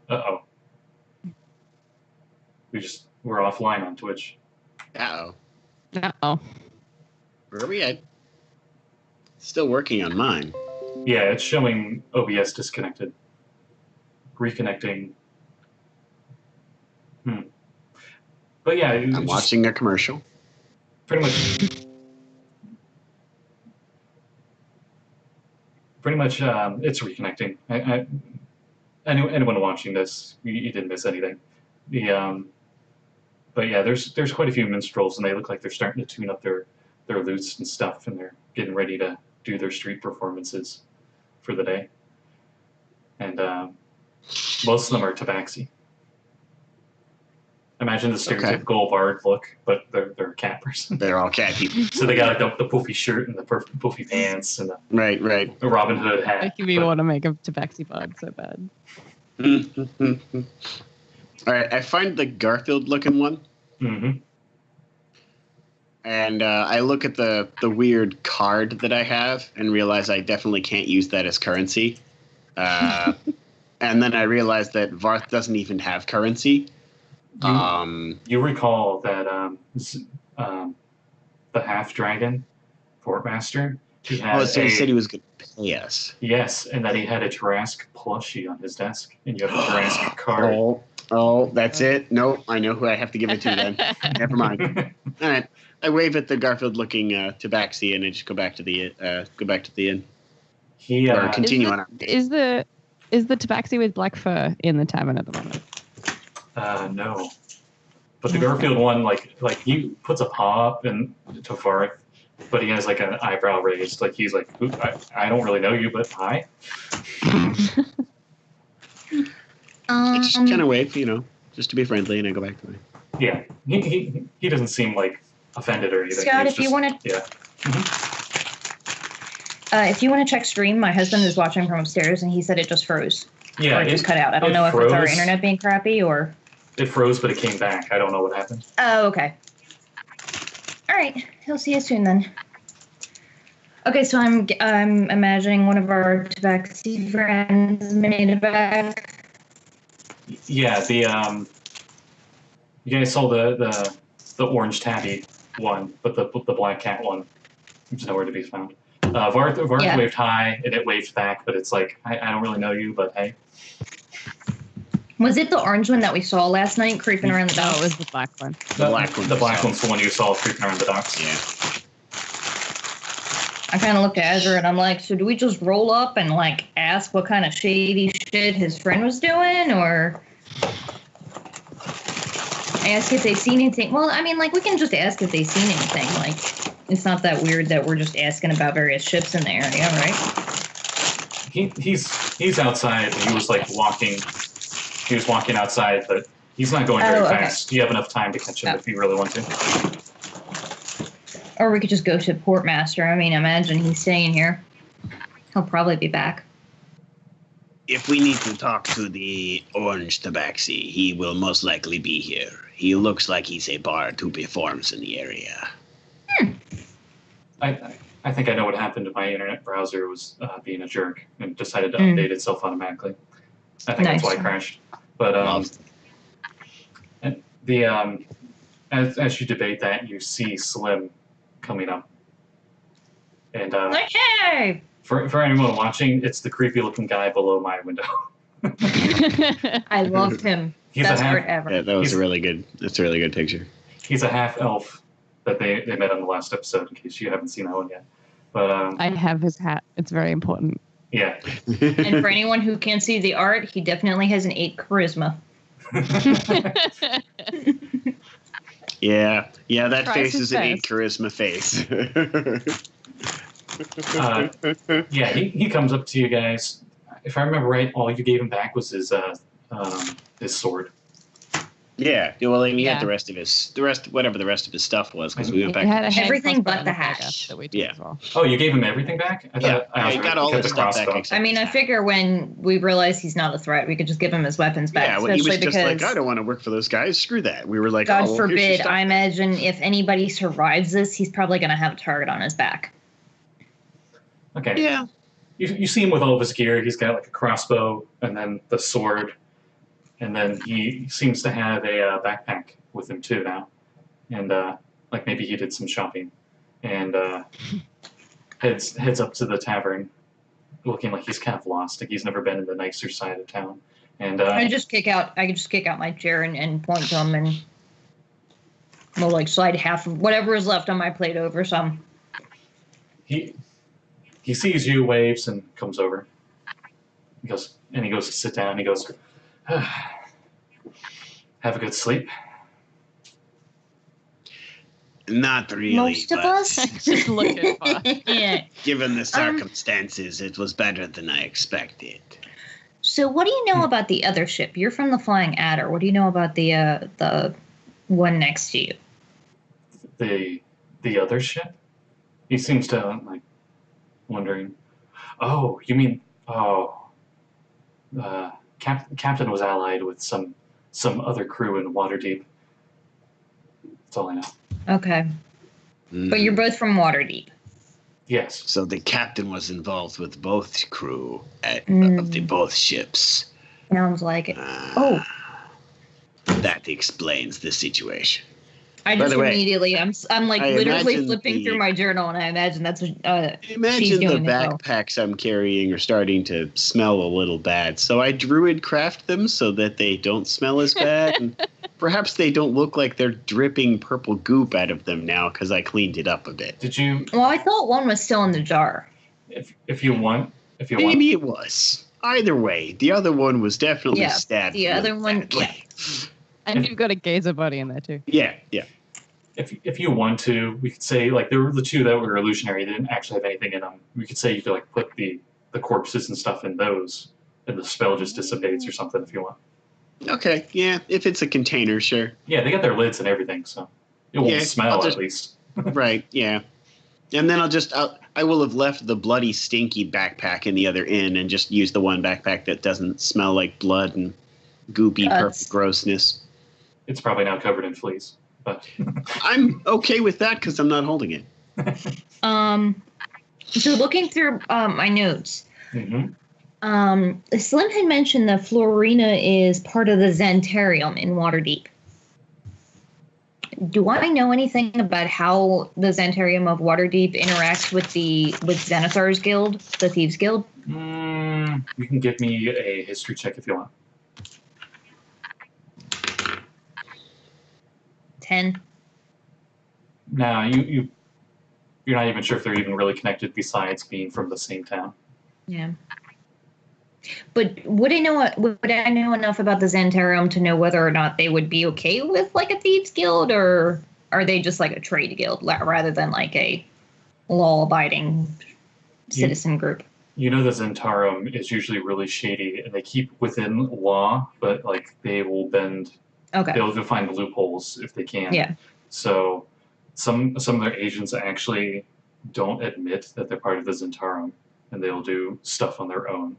We're offline on Twitch. Uh-oh. Uh-oh. Where are we at? Still working on mine. Yeah, it's showing OBS disconnected. Reconnecting. But yeah, I'm watching a commercial. Pretty much, it's reconnecting. Anyone watching this, you didn't miss anything. But yeah, there's quite a few minstrels, and they look like they're starting to tune up their lutes and stuff, and they're getting ready to do their street performances for the day. And most of them are tabaxi. Imagine the stereotypical bard look, but they're a cat person. They're all cat people. So they got like the poofy shirt and the poofy pants and the Right. Robin Hood hat. Making me want to make a tabaxi bard so bad. All right, I find the Garfield-looking one. Mm-hmm. And I look at the weird card that I have and realize I definitely can't use that as currency. And then I realize that Varth doesn't even have currency. You recall that the half-dragon, Fortmaster, he said he was going to pay us. Yes, and that he had a Jurassic plushie on his desk, and you have a Jurassic card. Oh, that's it? Nope, I know who I have to give it to then. Never mind. All right. I wave at the Garfield-looking tabaxi and I just go back to the inn. Or continue on. Is the tabaxi with black fur in the tavern at the moment? No. But the Garfield one, like he puts a paw up and to Varth, but he has like an eyebrow raised. Like he's like, I don't really know you, but hi. Just kind of wave, just to be friendly, and I go back to my. Yeah, he doesn't seem like offended or anything. Scott, He's if you want to, yeah. if you want to check stream, my husband is watching from upstairs, and he said it just froze. Yeah, or it just cut out. I don't know if it's our internet being crappy or. It froze, but it came back. I don't know what happened. Oh, okay. All right, he'll see you soon then. Okay, so I'm imagining one of our tabaxi friends made it back. Yeah, you guys saw the orange tabby one, but the black cat one is nowhere to be found. Varth Yeah. waved hi, and it waved back, but it's like, I don't really know you, but hey. Was it the orange one that we saw last night creeping around the No, dock? it was the black one. The black one. The black one's the one you saw creeping around the docks. Yeah. I kind of looked at Azra and I'm like, so do we just roll up and like ask what kind of shady shit his friend was doing, or ask if they've seen anything? Well, I mean, like we can just ask if they've seen anything. Like it's not that weird that we're just asking about various ships in the area, right? He's outside. He was like walking. He was walking outside, but he's not going very fast. You have enough time to catch him if you really want to. Or we could just go to Portmaster. I mean, imagine he's staying here. He'll probably be back. If we need to talk to the orange tabaxi, he will most likely be here. He looks like he's a bard who performs in the area. I think I know what happened to my internet browser. Was being a jerk and decided to update itself automatically. I think that's why it crashed. But and as you debate that, you see Slim coming up, and Like, hey! for anyone watching, it's the creepy looking guy below my window. I loved him. He's Best a half. part ever. Yeah, that's a really good picture. He's a half elf that they met on the last episode. In case you haven't seen that one yet, but I have his hat. It's very important. yeah. And for anyone who can't see the art, he definitely has an 8 charisma. Yeah, that Tries face his is an 8 best. charisma face. Yeah, he comes up to you guys. If I remember right, all you gave him back was his sword. Yeah, well, I mean, he had Yeah. whatever the rest of his stuff was, because we went He back. had a hand Everything crossbow but the and a dagger hash. that we took Yeah. as well. Oh, you gave him everything back? I Yeah, I he was got right. all Kept his the stuff back. crossbow. Except I mean, I figure when we realize he's not a threat, we could just give him his weapons back. yeah, when he was especially just because, like, I don't want to work for those guys. Screw that. We were like, God oh, well, here's your forbid, stuff. I imagine if anybody survives this, he's probably going to have a target on his back. Okay. Yeah. You see him with all of his gear. He's got like a crossbow and then the sword. And then he seems to have a backpack with him too now. And like maybe he did some shopping. And heads up to the tavern looking like he's kind of lost. Like he's never been in the nicer side of town. And I could just kick out my chair and point to him, and we'll like slide half of whatever is left on my plate over some. he sees you, waves, and comes over. He goes to sit down. He goes, have a good sleep. Not really, Most of but us. Just look at Fox. Yeah. given the circumstances, it was better than I expected. So, what do you know about the other ship? You're from the Flying Adder. What do you know about the one next to you? The other ship? He seems to like wondering. Oh, you mean Captain was allied with some other crew in Waterdeep. That's all I know. Okay, but you're both from Waterdeep. Yes. So the captain was involved with both crew of the both ships. Sounds like it. Uh, That explains the situation. I By just the way, immediately, I'm like I literally imagine flipping through my journal, and I imagine that's what she's Imagine the doing as well. backpacks I'm carrying are starting to smell a little bad. So I druid craft them so that they don't smell as bad. And perhaps they don't look like they're dripping purple goop out of them now because I cleaned it up a bit. Did you? Well, I thought one was still in the jar. If you want. Maybe it was. Either way, the other one was definitely Yeah, stabbed. the other really one- badly. And you've got a gazer buddy in there too. Yeah. If you want to, we could say like there were the two that were illusionary. They didn't actually have anything in them. We could say you could like put the corpses and stuff in those, and the spell just dissipates or something if you want. Okay, yeah. If it's a container, sure. Yeah, they got their lids and everything, so it won't smell at least. Right. Yeah. And then I will have left the bloody, stinky backpack in the other inn and just use the one backpack that doesn't smell like blood and goopy, perfect grossness. It's probably now covered in fleas, but I'm okay with that because I'm not holding it. So looking through my notes, mm-hmm. Slim had mentioned that Florina is part of the Xantarium in Waterdeep. Do I know anything about how the Xantarium of Waterdeep interacts with Xanathar's Guild, the Thieves Guild? You can give me a history check if you want. 10. Nah, you're not even sure if they're even really connected besides being from the same town. Yeah. But would I know enough about the Xantarium to know whether or not they would be okay with like a thieves guild, or are they just like a trade guild rather than like a law-abiding citizen group? You know the Xantarium is usually really shady, and they keep within law, but like they will bend. Okay. They'll find loopholes if they can. Yeah. So some of their agents actually don't admit that they're part of the Xantarium, and they'll do stuff on their own.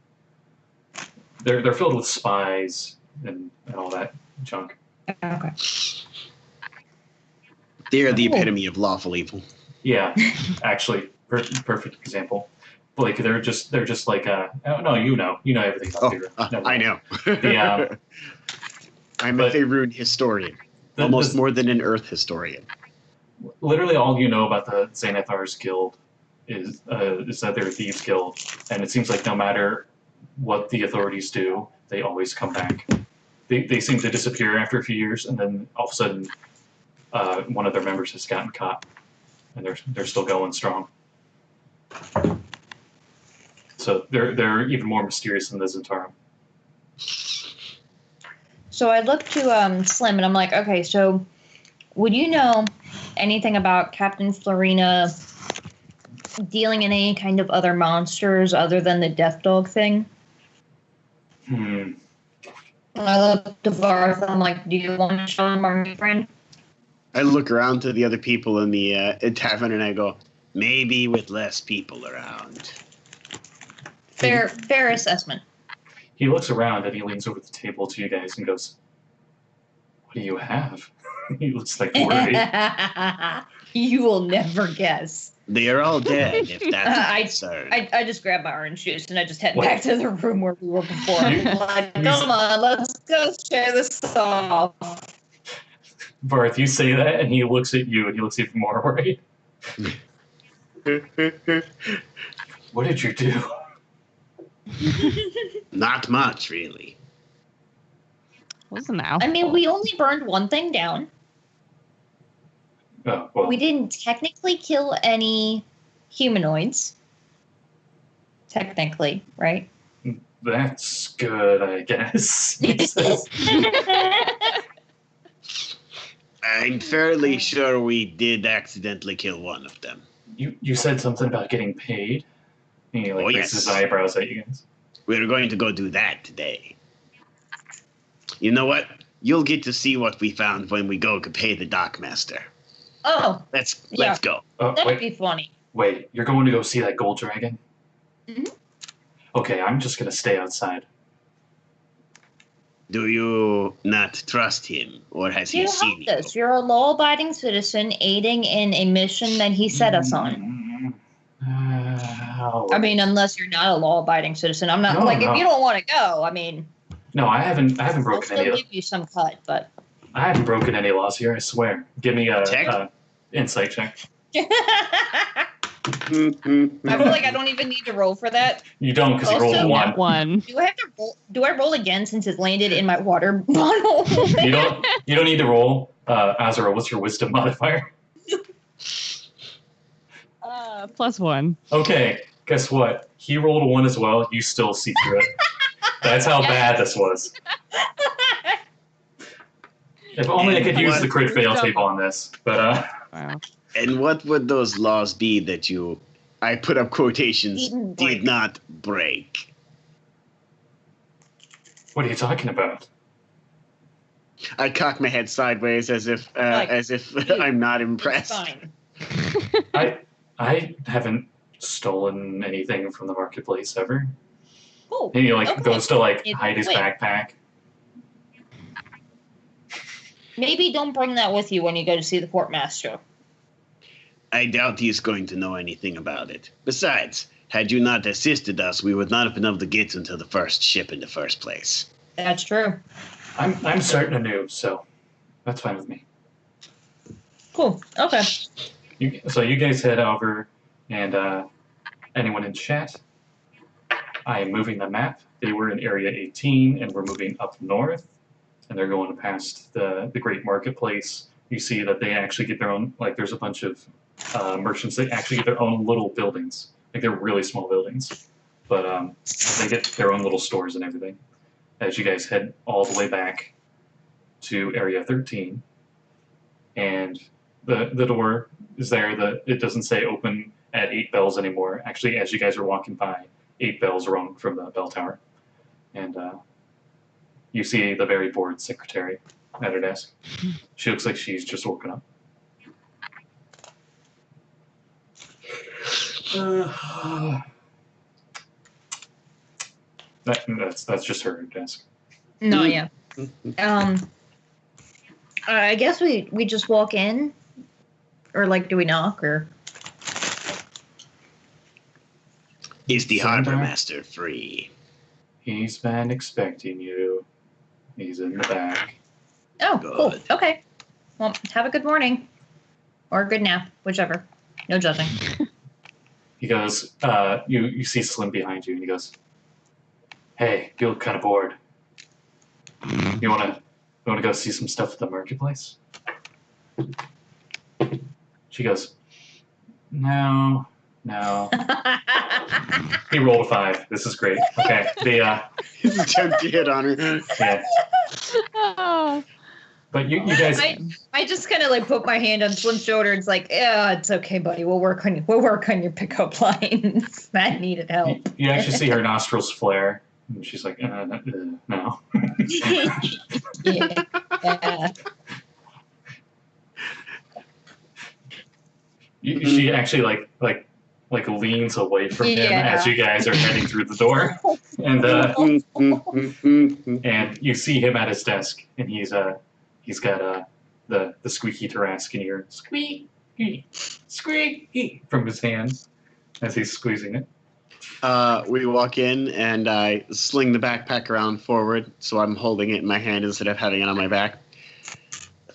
They're filled with spies and all that junk. Okay. They are the epitome of lawful evil. Yeah, actually, perfect example. Like they're just like oh no, you know everything about Faerun. I know. I'm a Faerun historian, almost more than an Earth historian. Literally, all you know about the Xanathar's Guild is that they're a thieves guild, and it seems like no matter what the authorities do, they always come back. They seem to disappear after a few years, and then all of a sudden, one of their members has gotten caught, and they're still going strong. So they're even more mysterious than the Xantarium. So I look to Slim, and I'm like, okay, so would you know anything about Captain Florina dealing in any kind of other monsters other than the death dog thing? And I look to Varth, I'm like, do you want to show him our new friend? I look around to the other people in the tavern and I go, maybe with less people around. Fair assessment. He looks around and he leans over the table to you guys and goes, "What do you have?" He looks like worried. You will never guess. They are all dead, if that's a concern. I just grabbed my orange juice and I just head back to the room where we were before. I'm like, come on, let's go share this off. Varth, you say that, and he looks at you, and he looks even more worried. What did you do? Not much, really. Wasn't alcohol. I mean, we only burned one thing down. Oh, well. We didn't technically kill any humanoids. Technically, right? That's good, I guess. I'm fairly sure we did accidentally kill one of them. You said something about getting paid? And he raises his eyebrows at you guys. We're going to go do that today. You know what? You'll get to see what we found when we go pay the dockmaster. Oh. Let's go. That'd be funny. Wait, you're going to go see that gold dragon? Mm-hmm. Okay, I'm just going to stay outside. Do you not trust him, or has he seen you? You're a law-abiding citizen aiding in a mission that he set us on. I mean, unless you're not a law-abiding citizen. I'm not if you don't want to go, I mean. No, I haven't broken I'll still give you some cut, but. I haven't broken any laws here, I swear. Give me a insight check. I feel like I don't even need to roll for that. You don't, because you rolled a 1. Do I have to roll? Do I roll again since it landed in my water bottle? You don't need to roll. Azra, what's your wisdom modifier? +1. Okay, guess what? He rolled a 1 as well. You still see through it. That's how bad this was. If only I could use the crit fail Stop. tape on this, but Wow. And what would those laws be that you, I put up quotations, Didn't break. did not break? what are you talking about? I cock my head sideways as if I'm not impressed. It's fine. I haven't stolen anything from the marketplace ever. Cool. And he like Okay. goes to like It's hide his wait. backpack. Maybe don't bring that with you when you go to see the Portmaster. I doubt he's going to know anything about it. Besides, had you not assisted us, we would not have been able to get into the first ship in the first place. That's true. I'm starting anew, so that's fine with me. Cool. Okay. So you guys head over, and anyone in chat? I am moving the map. They were in Area 18, and we're moving up north, and they're going past the Great Marketplace. You see that they actually get their own, like there's a bunch of merchants that actually get their own little buildings. Like they're really small buildings, but they get their own little stores and everything. As you guys head all the way back to Area 13, and the door is there. It doesn't say open at 8 bells anymore. Actually, as you guys are walking by, 8 bells rung from the bell tower, and you see the very bored secretary at her desk. She looks like she's just woken up. That's just her desk. No, yeah. I guess we just walk in, or like, do we knock or? Is the Sandra? harbor master free? He's been expecting you. He's in the back. Oh, cool. Good. Okay. Well, have a good morning, or a good nap, whichever. No judging. He goes, you see Slim behind you, and he goes, "Hey, you look kind of bored. You wanna go see some stuff at the marketplace?" She goes, "No." He rolled a 5. This is great. Okay, His attempt to hit on her. yeah. Oh. But you guys, I just kind of like put my hand on Slim's shoulder. It's like, yeah, it's okay, buddy. We'll work on your pickup lines. Matt needed help. you actually see her nostrils flare, and she's like, "No." Yeah. She actually like leans away from him Yeah. as you guys are heading through the door, and you see him at his desk, and he's got the squeaky Tarrasque, and you hear squeaky from his hand as he's squeezing it. We walk in, and I sling the backpack around forward, so I'm holding it in my hand instead of having it on my back.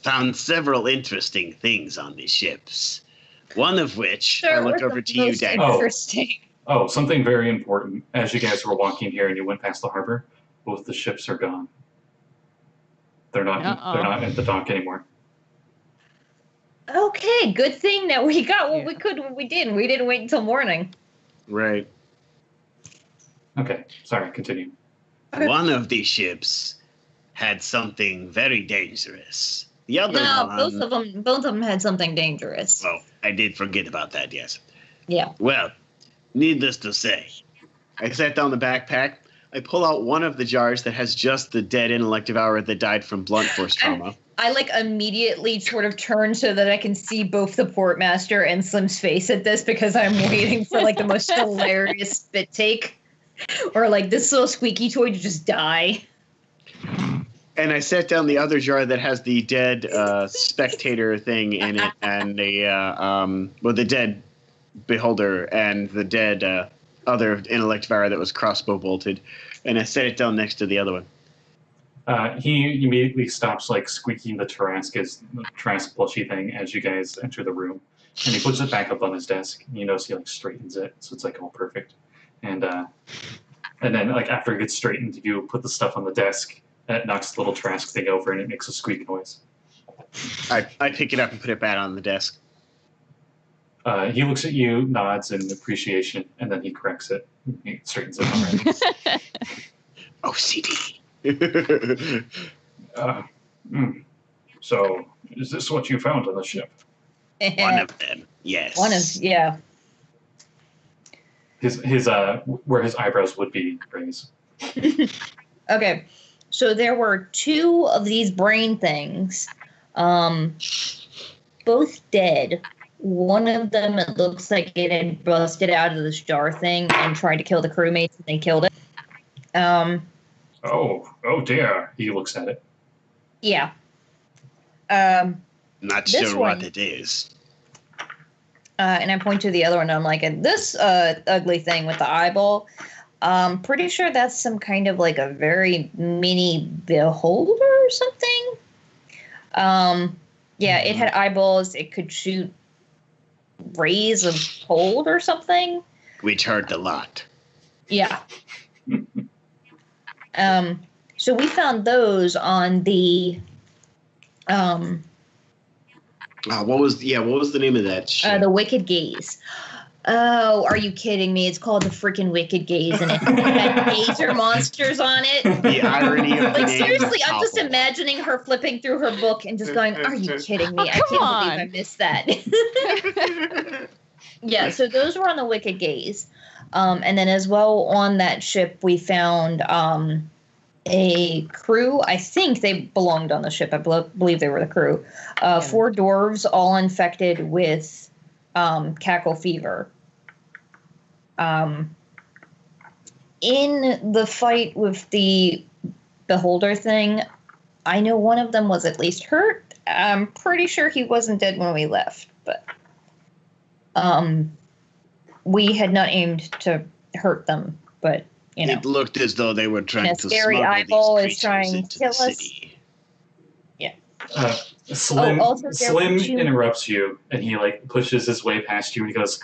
Found several interesting things on these ships. One of which, I look over to you, Dagger. Interesting. Oh, something very important. As you guys were walking here and you went past the harbor, both the ships are gone. They're not at the dock anymore. Okay, good thing that we got what we could when we did. We didn't wait until morning. Right. Okay, sorry, continue. Okay. One of these ships had something very dangerous. The other No, one... both of them had something dangerous. Oh, I did forget about that, yes. Yeah. Well, needless to say, I set down the backpack. I pull out one of the jars that has just the dead intellect devourer that died from blunt force trauma. I like immediately sort of turn so that I can see both the Portmaster and Slim's face at this because I'm waiting for like the most hilarious spit take or like this little squeaky toy to just die. And I set down the other jar that has the dead spectator thing in it, and the dead beholder and the dead other intellect devourer that was crossbow bolted, and I set it down next to the other one. He immediately stops like squeaking the Tarrasque plushie thing as you guys enter the room, and he puts it back up on his desk. You notice he like straightens it, so it's like all perfect. And then like after it gets straightened, you put the stuff on the desk. That knocks the little Tarrasque thing over, and it makes a squeak noise. I pick it up and put it back on the desk. He looks at you, nods in appreciation, and then he corrects it. He straightens it already. OCD. So, is this what you found on the ship? One of them, yes. Yeah. His where his eyebrows would be raised. Okay, so there were 2 of these brain things, both dead. One of them, it looks like it had busted out of this jar thing and tried to kill the crewmates, and they killed it. Oh dear. He looks at it. Yeah. Not This sure one- what it is. And I point to the other one, and I'm like, and this ugly thing with the eyeball, pretty sure that's some kind of like a very mini beholder or something. Yeah, it had eyeballs. It could shoot rays of cold or something. Which hurt a lot. Yeah. So we found those on the What was the name of that shit? the Wicked Gaze. Oh, are you kidding me? It's called the freaking Wicked Gaze, and it had gazer monsters on it. The irony of the Like, name seriously, is I'm just palpable. imagining her flipping through her book and just going, are you kidding me? Oh, I can't come on. believe I missed that. Yeah, so those were on the Wicked Gaze. And then as well on that ship, we found a crew. I think they belonged on the ship. I believe they were the crew. 4 dwarves, all infected with cackle fever. In the fight with the beholder thing, I know one of them was at least hurt. I'm pretty sure he wasn't dead when we left, but we had not aimed to hurt them, but you know. It looked as though they were trying And a to scary smuggle eyeball these is trying creatures to into the kill us. city. Slim, also there Slim were 2 interrupts you, and he like pushes his way past you, and he goes,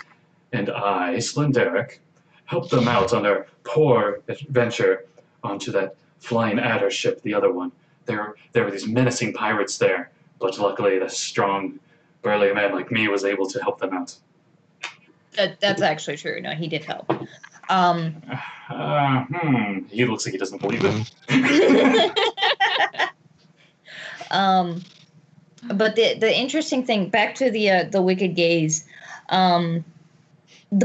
"And I, Slim Derek, helped them out on their poor adventure onto that flying adder ship, the other one. There were these menacing pirates there, but luckily a strong, burly man like me was able to help them out." That's actually true. No, he did help. He looks like he doesn't believe it. But the interesting thing, back to the Wicked Gaze, the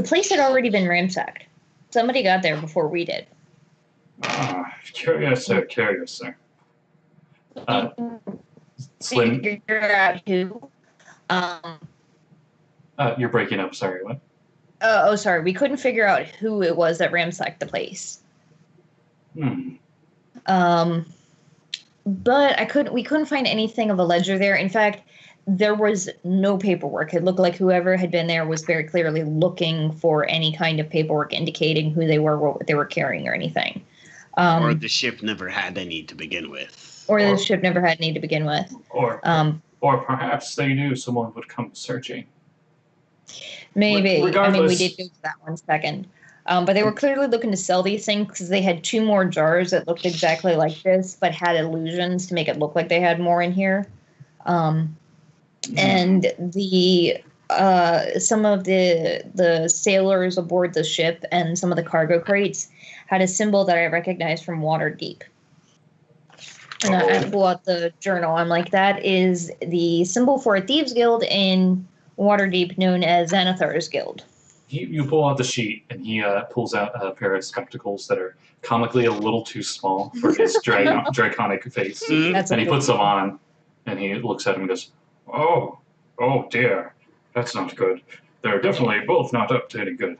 place had already been ransacked. Somebody got there before we did. Curious, sir. Curious, sir. Slim, Figure out who. you're breaking up. Sorry, what? Sorry. We couldn't figure out who it was that ransacked the place. But we couldn't find anything of a ledger there. In fact, there was no paperwork. It looked like whoever had been there was very clearly looking for any kind of paperwork indicating who they were, what they were carrying, or anything. Or the ship never had any to begin with. Or the ship never had any to begin with. Or perhaps they knew someone would come searching. Maybe. I mean, we Regardless- did go to that one second. But they were clearly looking to sell these things because they had 2 more jars that looked exactly like this, but had illusions to make it look like they had more in here. And the some of the sailors aboard the ship and some of the cargo crates had a symbol that I recognized from Waterdeep. And I pull out the journal. I'm like, that is the symbol for a thieves guild in Waterdeep known as Xanathar's Guild. You pull out the sheet, and he pulls out a pair of spectacles that are comically a little too small for his draconic face. That's And he puts them on, and he looks at him and goes, oh dear, that's not good. They're definitely both not up to any good.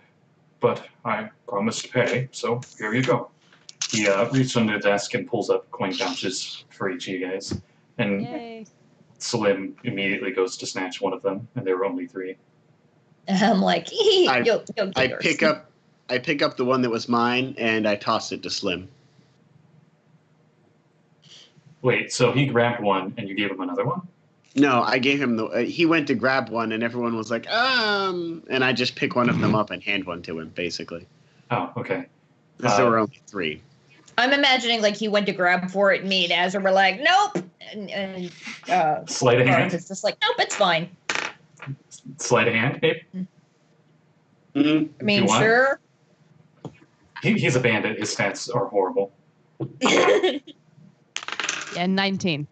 But I promised to pay, so here you go. He reaches under the desk and pulls up coin pouches for each of you guys. And Yay. Slim immediately goes to snatch one of them, and there were only 3. And I'm like, you'll get I yours. pick up the one that was mine and I toss it to Slim. Wait, so he grabbed one, and you gave him another one? No, I gave him he went to grab one and everyone was like, and I just pick one of them up and hand one to him, basically. Oh, okay. Because there were only 3. I'm imagining like he went to grab for it, and me and Azra were like, nope. And Sleight of Varth hand. is just like, nope, it's fine. Sleight of hand, babe. Mm-hmm. I mean, want? sure. He's a bandit. His stats are horrible. Yeah, 19.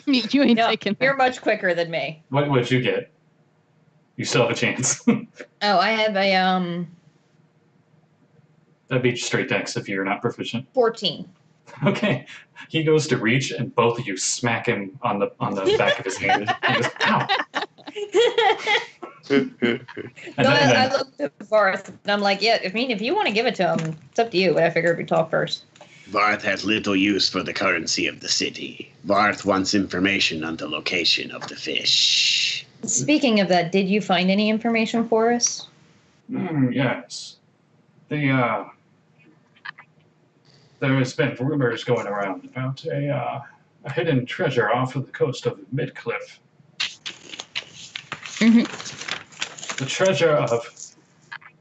You ain't No, taking you're her. much quicker than me. What would you get? You still have a chance. Oh, I have a That'd be straight dex if you're not proficient. 14. Okay. He goes to reach, and both of you smack him on the back of his hand. And just, ow. No, I looked at Varth and I'm like, yeah, I mean, if you want to give it to him, it's up to you. But I figured we'd talk first. Varth has little use for the currency of the city. Varth wants information on the location of the fish. Speaking of that, did you find any information for us? Yes. There has been rumors going around about a hidden treasure off of the coast of Midcliff. The treasure of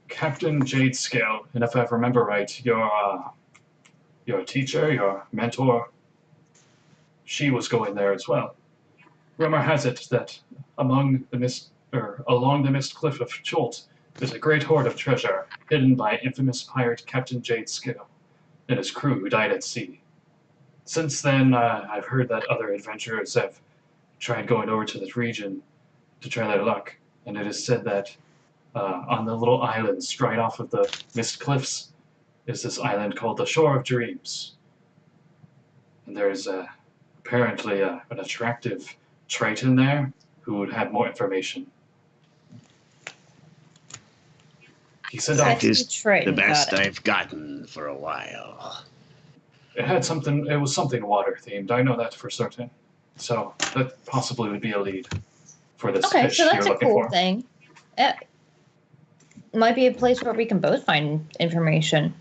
Captain Jadescale, and if I remember right, your teacher, your mentor, she was going there as well. Rumor has it that along the mist cliff of Chult is a great hoard of treasure hidden by infamous pirate Captain Jadescale and his crew who died at sea. Since then, I've heard that other adventurers have tried going over to this region to try their luck, and it is said that on the little islands right off of the mist cliffs is this island called the Shore of Dreams. And there's apparently an attractive Triton there who would have more information. He said That is Triton, the best got it. I've gotten for a while. it was something water themed. I know that for certain. So that possibly would be a lead for this Okay, fish so you're that's a looking cool for. thing. It might be a place where we can both find information.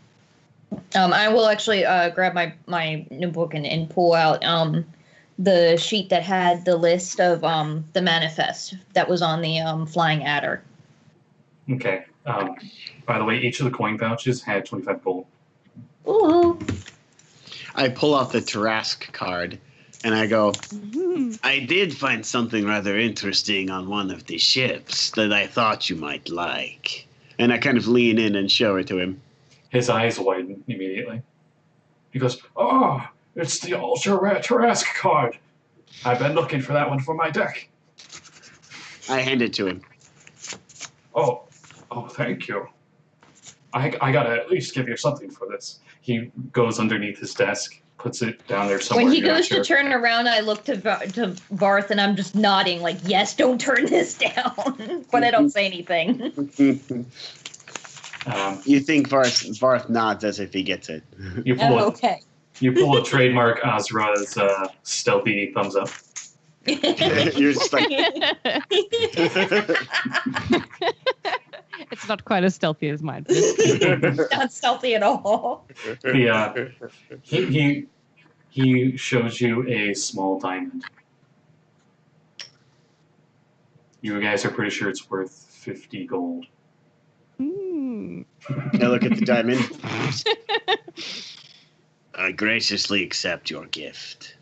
I will actually grab my notebook and pull out the sheet that had the list of the manifest that was on the flying adder. Okay. By the way, each of the coin pouches had 25 gold. Ooh. I pull out the Tarask card and I go, I did find something rather interesting on one of the ships that I thought you might like. and I kind of lean in and show it to him. His eyes widen immediately. He goes, "Oh, it's the ultra rare Tarask card. I've been looking for that one for my deck." I hand it to him. Oh, thank you. I gotta at least give you something for this. He goes underneath his desk, puts it down there somewhere. When he you're not goes to sure. turn around, I look to Varth and I'm just nodding like, yes, don't turn this down. But I don't say anything. You think Varth nods as if he gets it. You pull Oh, okay. You pull a trademark Azra's stealthy thumbs up. You're just like, It's not quite as stealthy as mine. Not stealthy at all. He shows you a small diamond. You guys are pretty sure it's worth 50 gold. I look at the diamond. I graciously accept your gift.